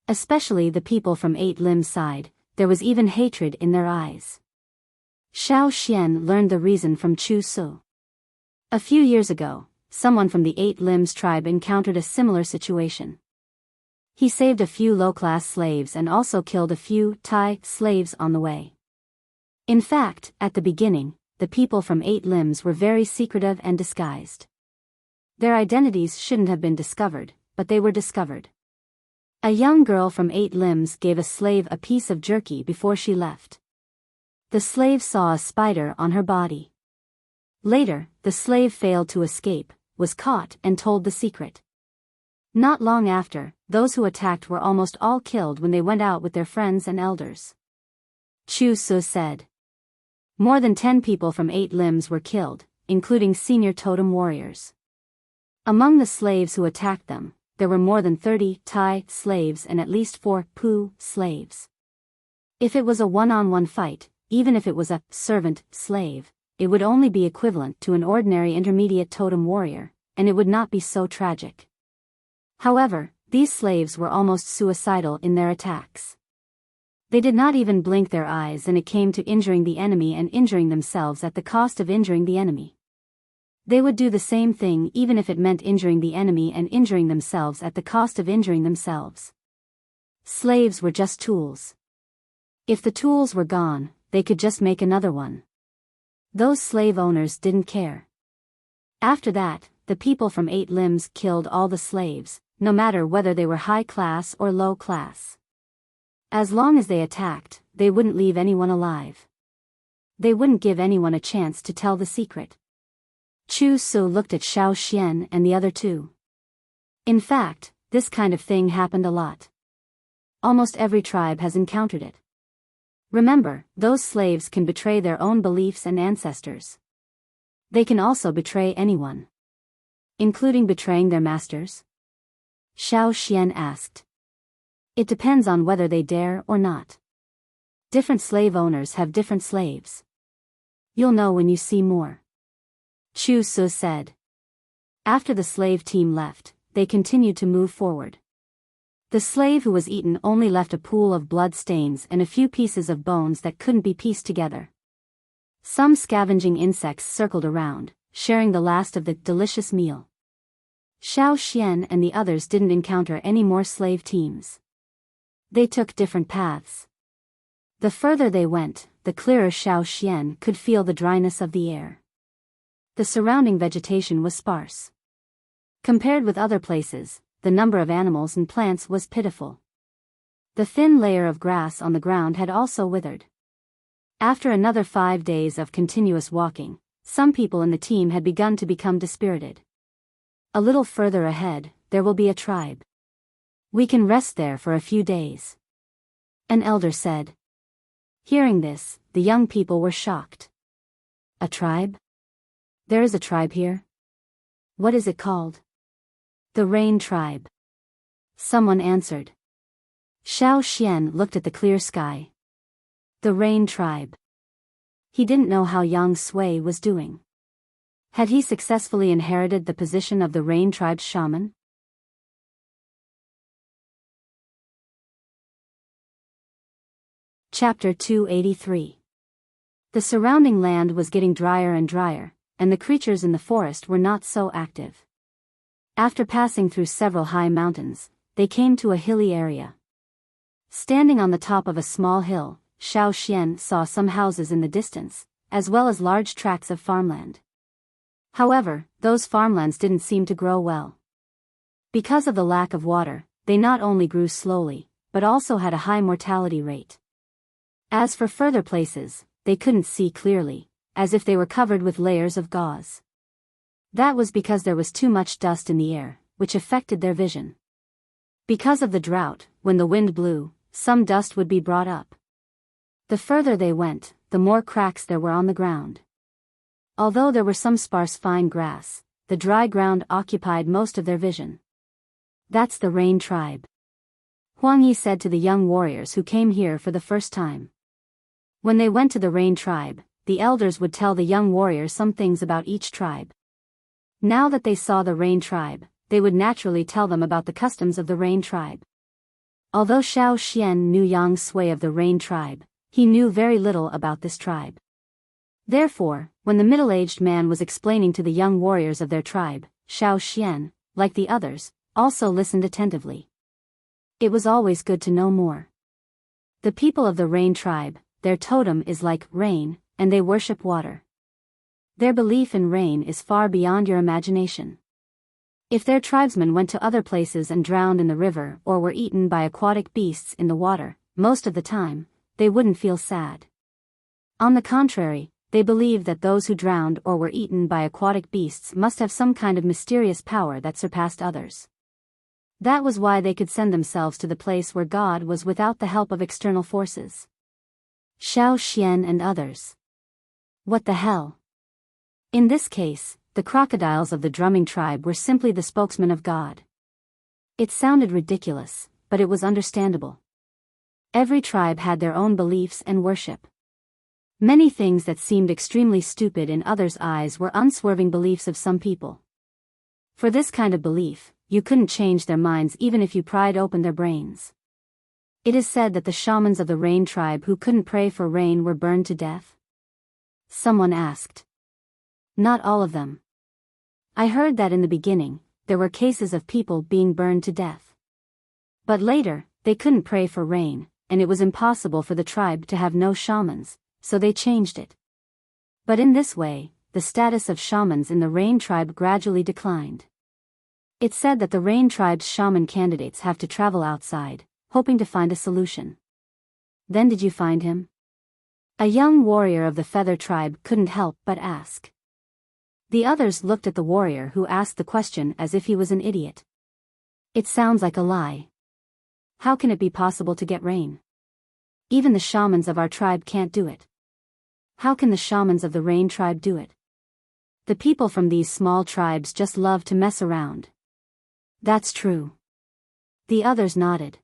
Especially the people from 8 Limb's side, there was even hatred in their eyes. Xiao Xian learned the reason from Chu Su. A few years ago, someone from the 8 Limbs tribe encountered a similar situation. He saved a few low-class slaves and also killed a few Tai slaves on the way. In fact, at the beginning, the people from 8 Limbs were very secretive and disguised. Their identities shouldn't have been discovered, but they were discovered. A young girl from 8 Limbs gave a slave a piece of jerky before she left. The slave saw a spider on her body. Later, the slave failed to escape, was caught and told the secret. Not long after, those who attacked were almost all killed when they went out with their friends and elders. Chu Su said. More than 10 people from 8 Limbs were killed, including senior totem warriors. Among the slaves who attacked them, there were more than 30 Tai slaves and at least 4 Pu slaves. If it was a one-on-one fight, even if it was a servant slave, it would only be equivalent to an ordinary intermediate totem warrior, and it would not be so tragic. However, these slaves were almost suicidal in their attacks. They did not even blink their eyes, and it came to injuring the enemy and injuring themselves at the cost of injuring the enemy. They would do the same thing even if it meant injuring the enemy and injuring themselves at the cost of injuring themselves. Slaves were just tools. If the tools were gone, they could just make another one. Those slave owners didn't care. After that, the people from 8 Limbs killed all the slaves, no matter whether they were high class or low class. As long as they attacked, they wouldn't leave anyone alive. They wouldn't give anyone a chance to tell the secret. Chu Su looked at Xiao Xian and the other two. In fact, this kind of thing happened a lot. Almost every tribe has encountered it. Remember, those slaves can betray their own beliefs and ancestors. They can also betray anyone. Including betraying their masters? Xiao Xian asked. It depends on whether they dare or not. Different slave owners have different slaves. You'll know when you see more. Chu Su said. After the slave team left, they continued to move forward. The slave who was eaten only left a pool of blood stains and a few pieces of bones that couldn't be pieced together. Some scavenging insects circled around, sharing the last of the delicious meal. Xiao Xian and the others didn't encounter any more slave teams. They took different paths. The further they went, the clearer Xiao Xian could feel the dryness of the air. The surrounding vegetation was sparse. Compared with other places, the number of animals and plants was pitiful. The thin layer of grass on the ground had also withered. After another 5 days of continuous walking, some people in the team had begun to become dispirited. A little further ahead, there will be a tribe. We can rest there for a few days. An elder said. Hearing this, the young people were shocked. A tribe? There is a tribe here? What is it called? The Rain Tribe. Someone answered. Xiao Xian looked at the clear sky. The Rain Tribe. He didn't know how Yang Sui was doing. Had he successfully inherited the position of the Rain Tribe's shaman? Chapter 283. The surrounding land was getting drier and drier, and the creatures in the forest were not so active. After passing through several high mountains, they came to a hilly area. Standing on the top of a small hill, Xiao Xian saw some houses in the distance, as well as large tracts of farmland. However, those farmlands didn't seem to grow well. Because of the lack of water, they not only grew slowly, but also had a high mortality rate. As for further places, they couldn't see clearly, as if they were covered with layers of gauze. That was because there was too much dust in the air, which affected their vision. Because of the drought, when the wind blew, some dust would be brought up. The further they went, the more cracks there were on the ground. Although there were some sparse fine grass, the dry ground occupied most of their vision. That's the Rain Tribe. Huang Yi said to the young warriors who came here for the first time. When they went to the Rain Tribe, the elders would tell the young warriors some things about each tribe. Now that they saw the Rain Tribe, they would naturally tell them about the customs of the Rain Tribe. Although Xiao Xian knew Yang Sui of the Rain Tribe, he knew very little about this tribe. Therefore, when the middle-aged man was explaining to the young warriors of their tribe, Xiao Xian, like the others, also listened attentively. It was always good to know more. The people of the Rain Tribe, their totem is like rain, and they worship water. Their belief in rain is far beyond your imagination. If their tribesmen went to other places and drowned in the river or were eaten by aquatic beasts in the water, most of the time, they wouldn't feel sad. On the contrary, they believed that those who drowned or were eaten by aquatic beasts must have some kind of mysterious power that surpassed others. That was why they could send themselves to the place where God was without the help of external forces. Xiao Xian and others. What the hell? In this case, the crocodiles of the drumming tribe were simply the spokesmen of God. It sounded ridiculous, but it was understandable. Every tribe had their own beliefs and worship. Many things that seemed extremely stupid in others' eyes were unswerving beliefs of some people. For this kind of belief, you couldn't change their minds even if you pried open their brains. It is said that the shamans of the Rain Tribe who couldn't pray for rain were burned to death. Someone asked. Not all of them. I heard that in the beginning, there were cases of people being burned to death. But later, they couldn't pray for rain, and it was impossible for the tribe to have no shamans, so they changed it. But in this way, the status of shamans in the Rain Tribe gradually declined. It said that the Rain tribe's shaman candidates have to travel outside, hoping to find a solution. Then did you find him? A young warrior of the Feather tribe couldn't help but ask. The others looked at the warrior who asked the question as if he was an idiot. It sounds like a lie. How can it be possible to get rain? Even the shamans of our tribe can't do it. How can the shamans of the Rain tribe do it? The people from these small tribes just love to mess around. That's true. The others nodded.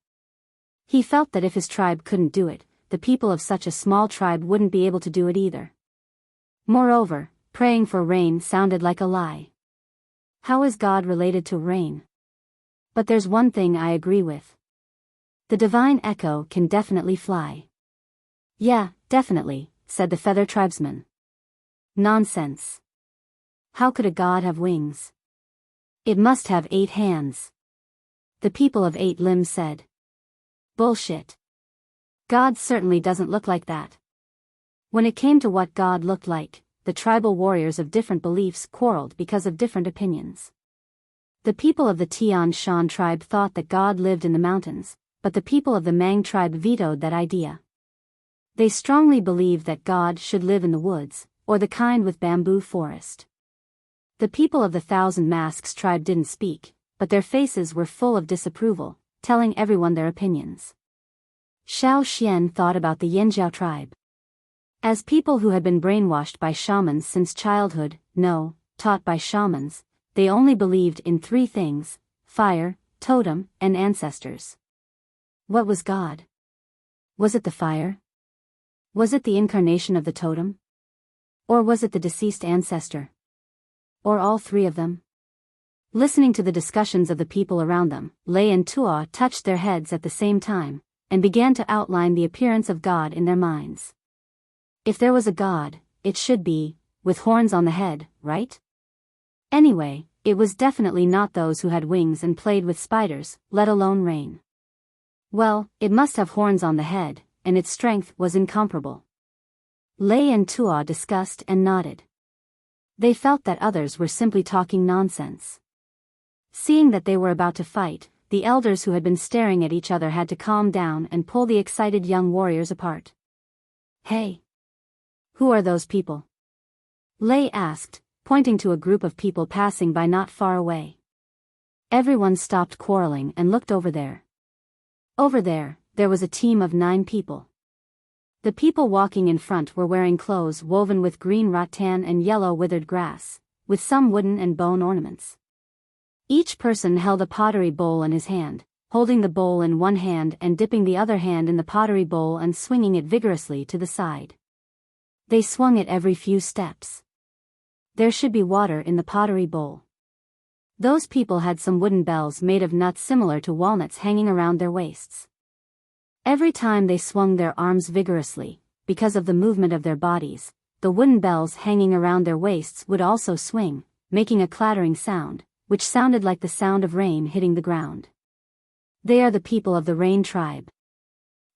He felt that if his tribe couldn't do it, the people of such a small tribe wouldn't be able to do it either. Moreover, praying for rain sounded like a lie. How is God related to rain? But there's one thing I agree with. The divine echo can definitely fly. Yeah, definitely, said the Feather tribesman. Nonsense. How could a god have wings? It must have 8 hands. The people of 8 limbs said. Bullshit. God certainly doesn't look like that. When it came to what God looked like, the tribal warriors of different beliefs quarreled because of different opinions. The people of the Tian Shan tribe thought that God lived in the mountains, but the people of the Mang tribe vetoed that idea. They strongly believed that God should live in the woods, or the kind with bamboo forest. The people of the Thousand Masks tribe didn't speak, but their faces were full of disapproval, telling everyone their opinions. Xiao Xian thought about the Yanjiao tribe. As people who had been brainwashed by shamans since childhood, taught by shamans, they only believed in 3 things: fire, totem, and ancestors. What was God? Was it the fire? Was it the incarnation of the totem? Or was it the deceased ancestor? Or all 3 of them? Listening to the discussions of the people around them, Lei and Tuo touched their heads at the same time, and began to outline the appearance of God in their minds. If there was a God, it should be, with horns on the head, right? Anyway, it was definitely not those who had wings and played with spiders, let alone rain. Well, it must have horns on the head, and its strength was incomparable. Lei and Tuo discussed and nodded. They felt that others were simply talking nonsense. Seeing that they were about to fight, the elders who had been staring at each other had to calm down and pull the excited young warriors apart. Hey! Who are those people? Lei asked, pointing to a group of people passing by not far away. Everyone stopped quarreling and looked over there. Over there was a team of 9 people. The people walking in front were wearing clothes woven with green rattan and yellow withered grass, with some wooden and bone ornaments. Each person held a pottery bowl in his hand, holding the bowl in one hand and dipping the other hand in the pottery bowl and swinging it vigorously to the side. They swung it every few steps. There should be water in the pottery bowl. Those people had some wooden bells made of nuts similar to walnuts hanging around their waists. Every time they swung their arms vigorously, because of the movement of their bodies, the wooden bells hanging around their waists would also swing, making a clattering sound, which sounded like the sound of rain hitting the ground. They are the people of the Rain tribe.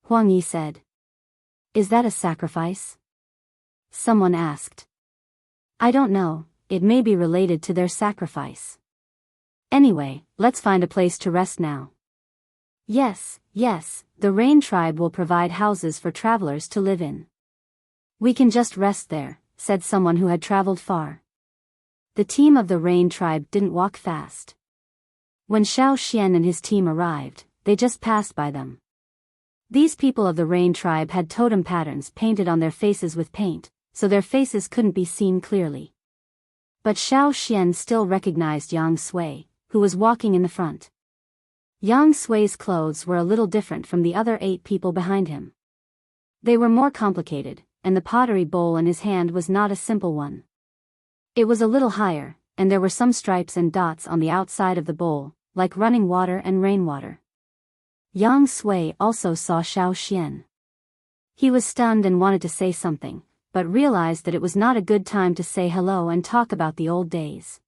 Huang Yi said. Is that a sacrifice? Someone asked. I don't know, it may be related to their sacrifice. Anyway, let's find a place to rest now. Yes, the Rain tribe will provide houses for travelers to live in. We can just rest there, said someone who had traveled far. The team of the Rain tribe didn't walk fast. When Xiao Xian and his team arrived, they just passed by them. These people of the Rain tribe had totem patterns painted on their faces with paint, so their faces couldn't be seen clearly. But Xiao Xian still recognized Yang Sui, who was walking in the front. Yang Sui's clothes were a little different from the other 8 people behind him. They were more complicated, and the pottery bowl in his hand was not a simple one. It was a little higher, and there were some stripes and dots on the outside of the bowl, like running water and rainwater. Yang Sui also saw Xiao Xian. He was stunned and wanted to say something, but realized that it was not a good time to say hello and talk about the old days.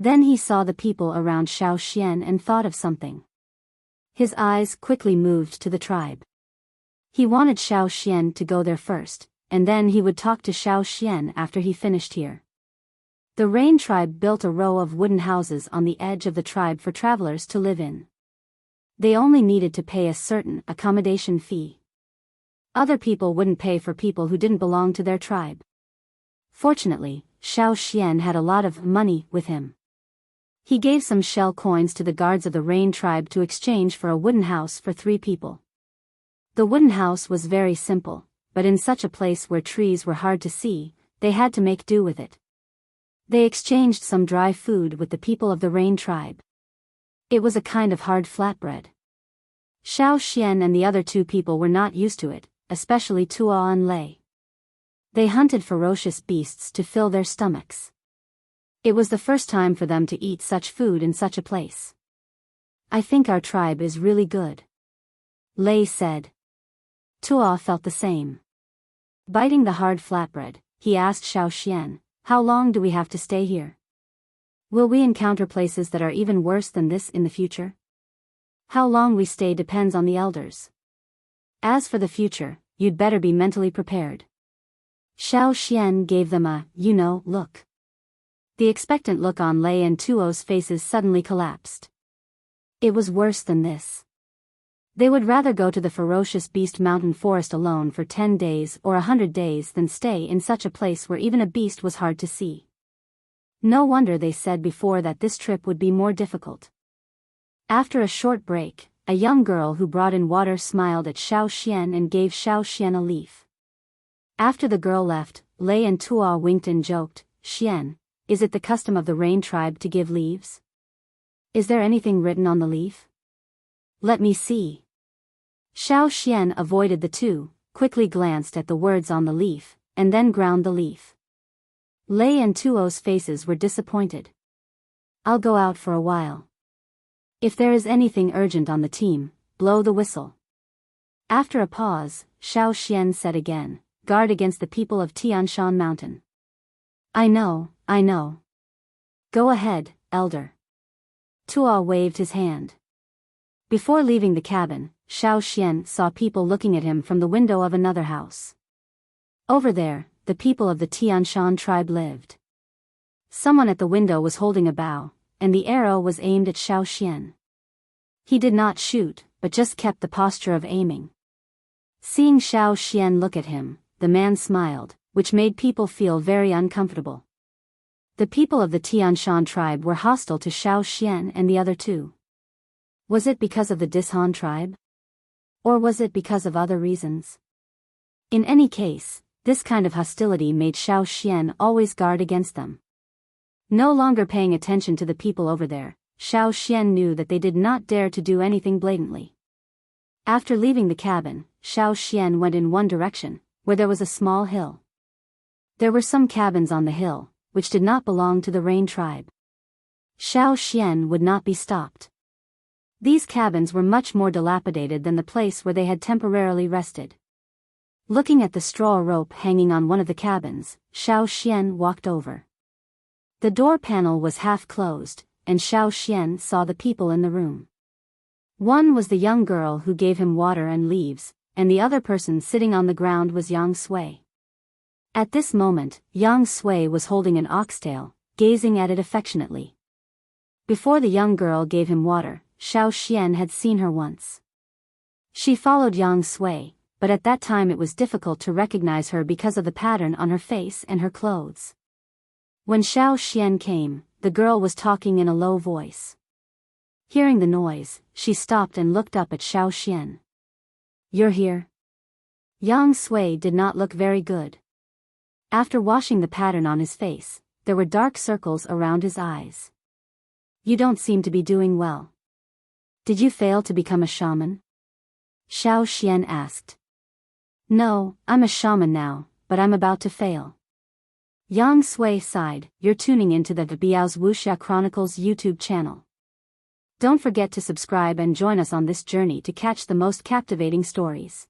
Then he saw the people around Xiao Xian and thought of something. His eyes quickly moved to the tribe. He wanted Xiao Xian to go there first, and then he would talk to Xiao Xian after he finished here. The Rain tribe built a row of wooden houses on the edge of the tribe for travelers to live in. They only needed to pay a certain accommodation fee. Other people wouldn't pay for people who didn't belong to their tribe. Fortunately, Xiao Xian had a lot of money with him. He gave some shell coins to the guards of the Rain tribe to exchange for a wooden house for 3 people. The wooden house was very simple, but in such a place where trees were hard to see, they had to make do with it. They exchanged some dry food with the people of the Rain tribe. It was a kind of hard flatbread. Xiao Xian and the other 2 people were not used to it, especially Tuo and Lei. They hunted ferocious beasts to fill their stomachs. It was the first time for them to eat such food in such a place. I think our tribe is really good, Lei said. Tuo felt the same. Biting the hard flatbread, he asked Xiao Xian, "How long do we have to stay here? Will we encounter places that are even worse than this in the future?" "How long we stay depends on the elders. As for the future, you'd better be mentally prepared." Xiao Xian gave them a, look. The expectant look on Lei and Tuo's faces suddenly collapsed. It was worse than this. They would rather go to the ferocious beast mountain forest alone for 10 days or 100 days than stay in such a place where even a beast was hard to see. No wonder they said before that this trip would be more difficult. After a short break, a young girl who brought in water smiled at Xiao Xian and gave Xiao Xian a leaf. After the girl left, Lei and Tuo winked and joked, "Xian, is it the custom of the Rain tribe to give leaves? Is there anything written on the leaf? Let me see." Xiao Xian avoided the 2, quickly glanced at the words on the leaf, and then ground the leaf. Lei and Tuo's faces were disappointed. "I'll go out for a while. If there is anything urgent on the team, blow the whistle." After a pause, Xiao Xian said again, "Guard against the people of Tianshan Mountain." I know. Go ahead, elder." Tuo waved his hand. Before leaving the cabin, Xiao Xian saw people looking at him from the window of another house. Over there, the people of the Tianshan tribe lived. Someone at the window was holding a bow, and the arrow was aimed at Xiao Xian. He did not shoot, but just kept the posture of aiming. Seeing Xiao Xian look at him, the man smiled, which made people feel very uncomfortable. The people of the Tianshan tribe were hostile to Xiao Xian and the other 2. Was it because of the Dishan tribe? Or was it because of other reasons? In any case, this kind of hostility made Xiao Xian always guard against them. No longer paying attention to the people over there, Xiao Xian knew that they did not dare to do anything blatantly. After leaving the cabin, Xiao Xian went in one direction, where there was a small hill. There were some cabins on the hill, which did not belong to the Rain tribe. Xiao Xian would not be stopped. These cabins were much more dilapidated than the place where they had temporarily rested. Looking at the straw rope hanging on one of the cabins, Xiao Xian walked over. The door panel was half closed, and Xiao Xian saw the people in the room. One was the young girl who gave him water and leaves, and the other person sitting on the ground was Yang Sui. At this moment, Yang Sui was holding an oxtail, gazing at it affectionately. Before the young girl gave him water, Xiao Xian had seen her once. She followed Yang Sui, but at that time it was difficult to recognize her because of the pattern on her face and her clothes. When Xiao Xian came, the girl was talking in a low voice. Hearing the noise, she stopped and looked up at Xiao Xian. "You're here?" Yang Sui did not look very good. After washing the pattern on his face, there were dark circles around his eyes. "You don't seem to be doing well. Did you fail to become a shaman?" Xiao Xian asked. "No, I'm a shaman now, but I'm about to fail." Yang Sui sighed. "You're tuning into the Biyao's Wuxia Chronicles YouTube channel. Don't forget to subscribe and join us on this journey to catch the most captivating stories.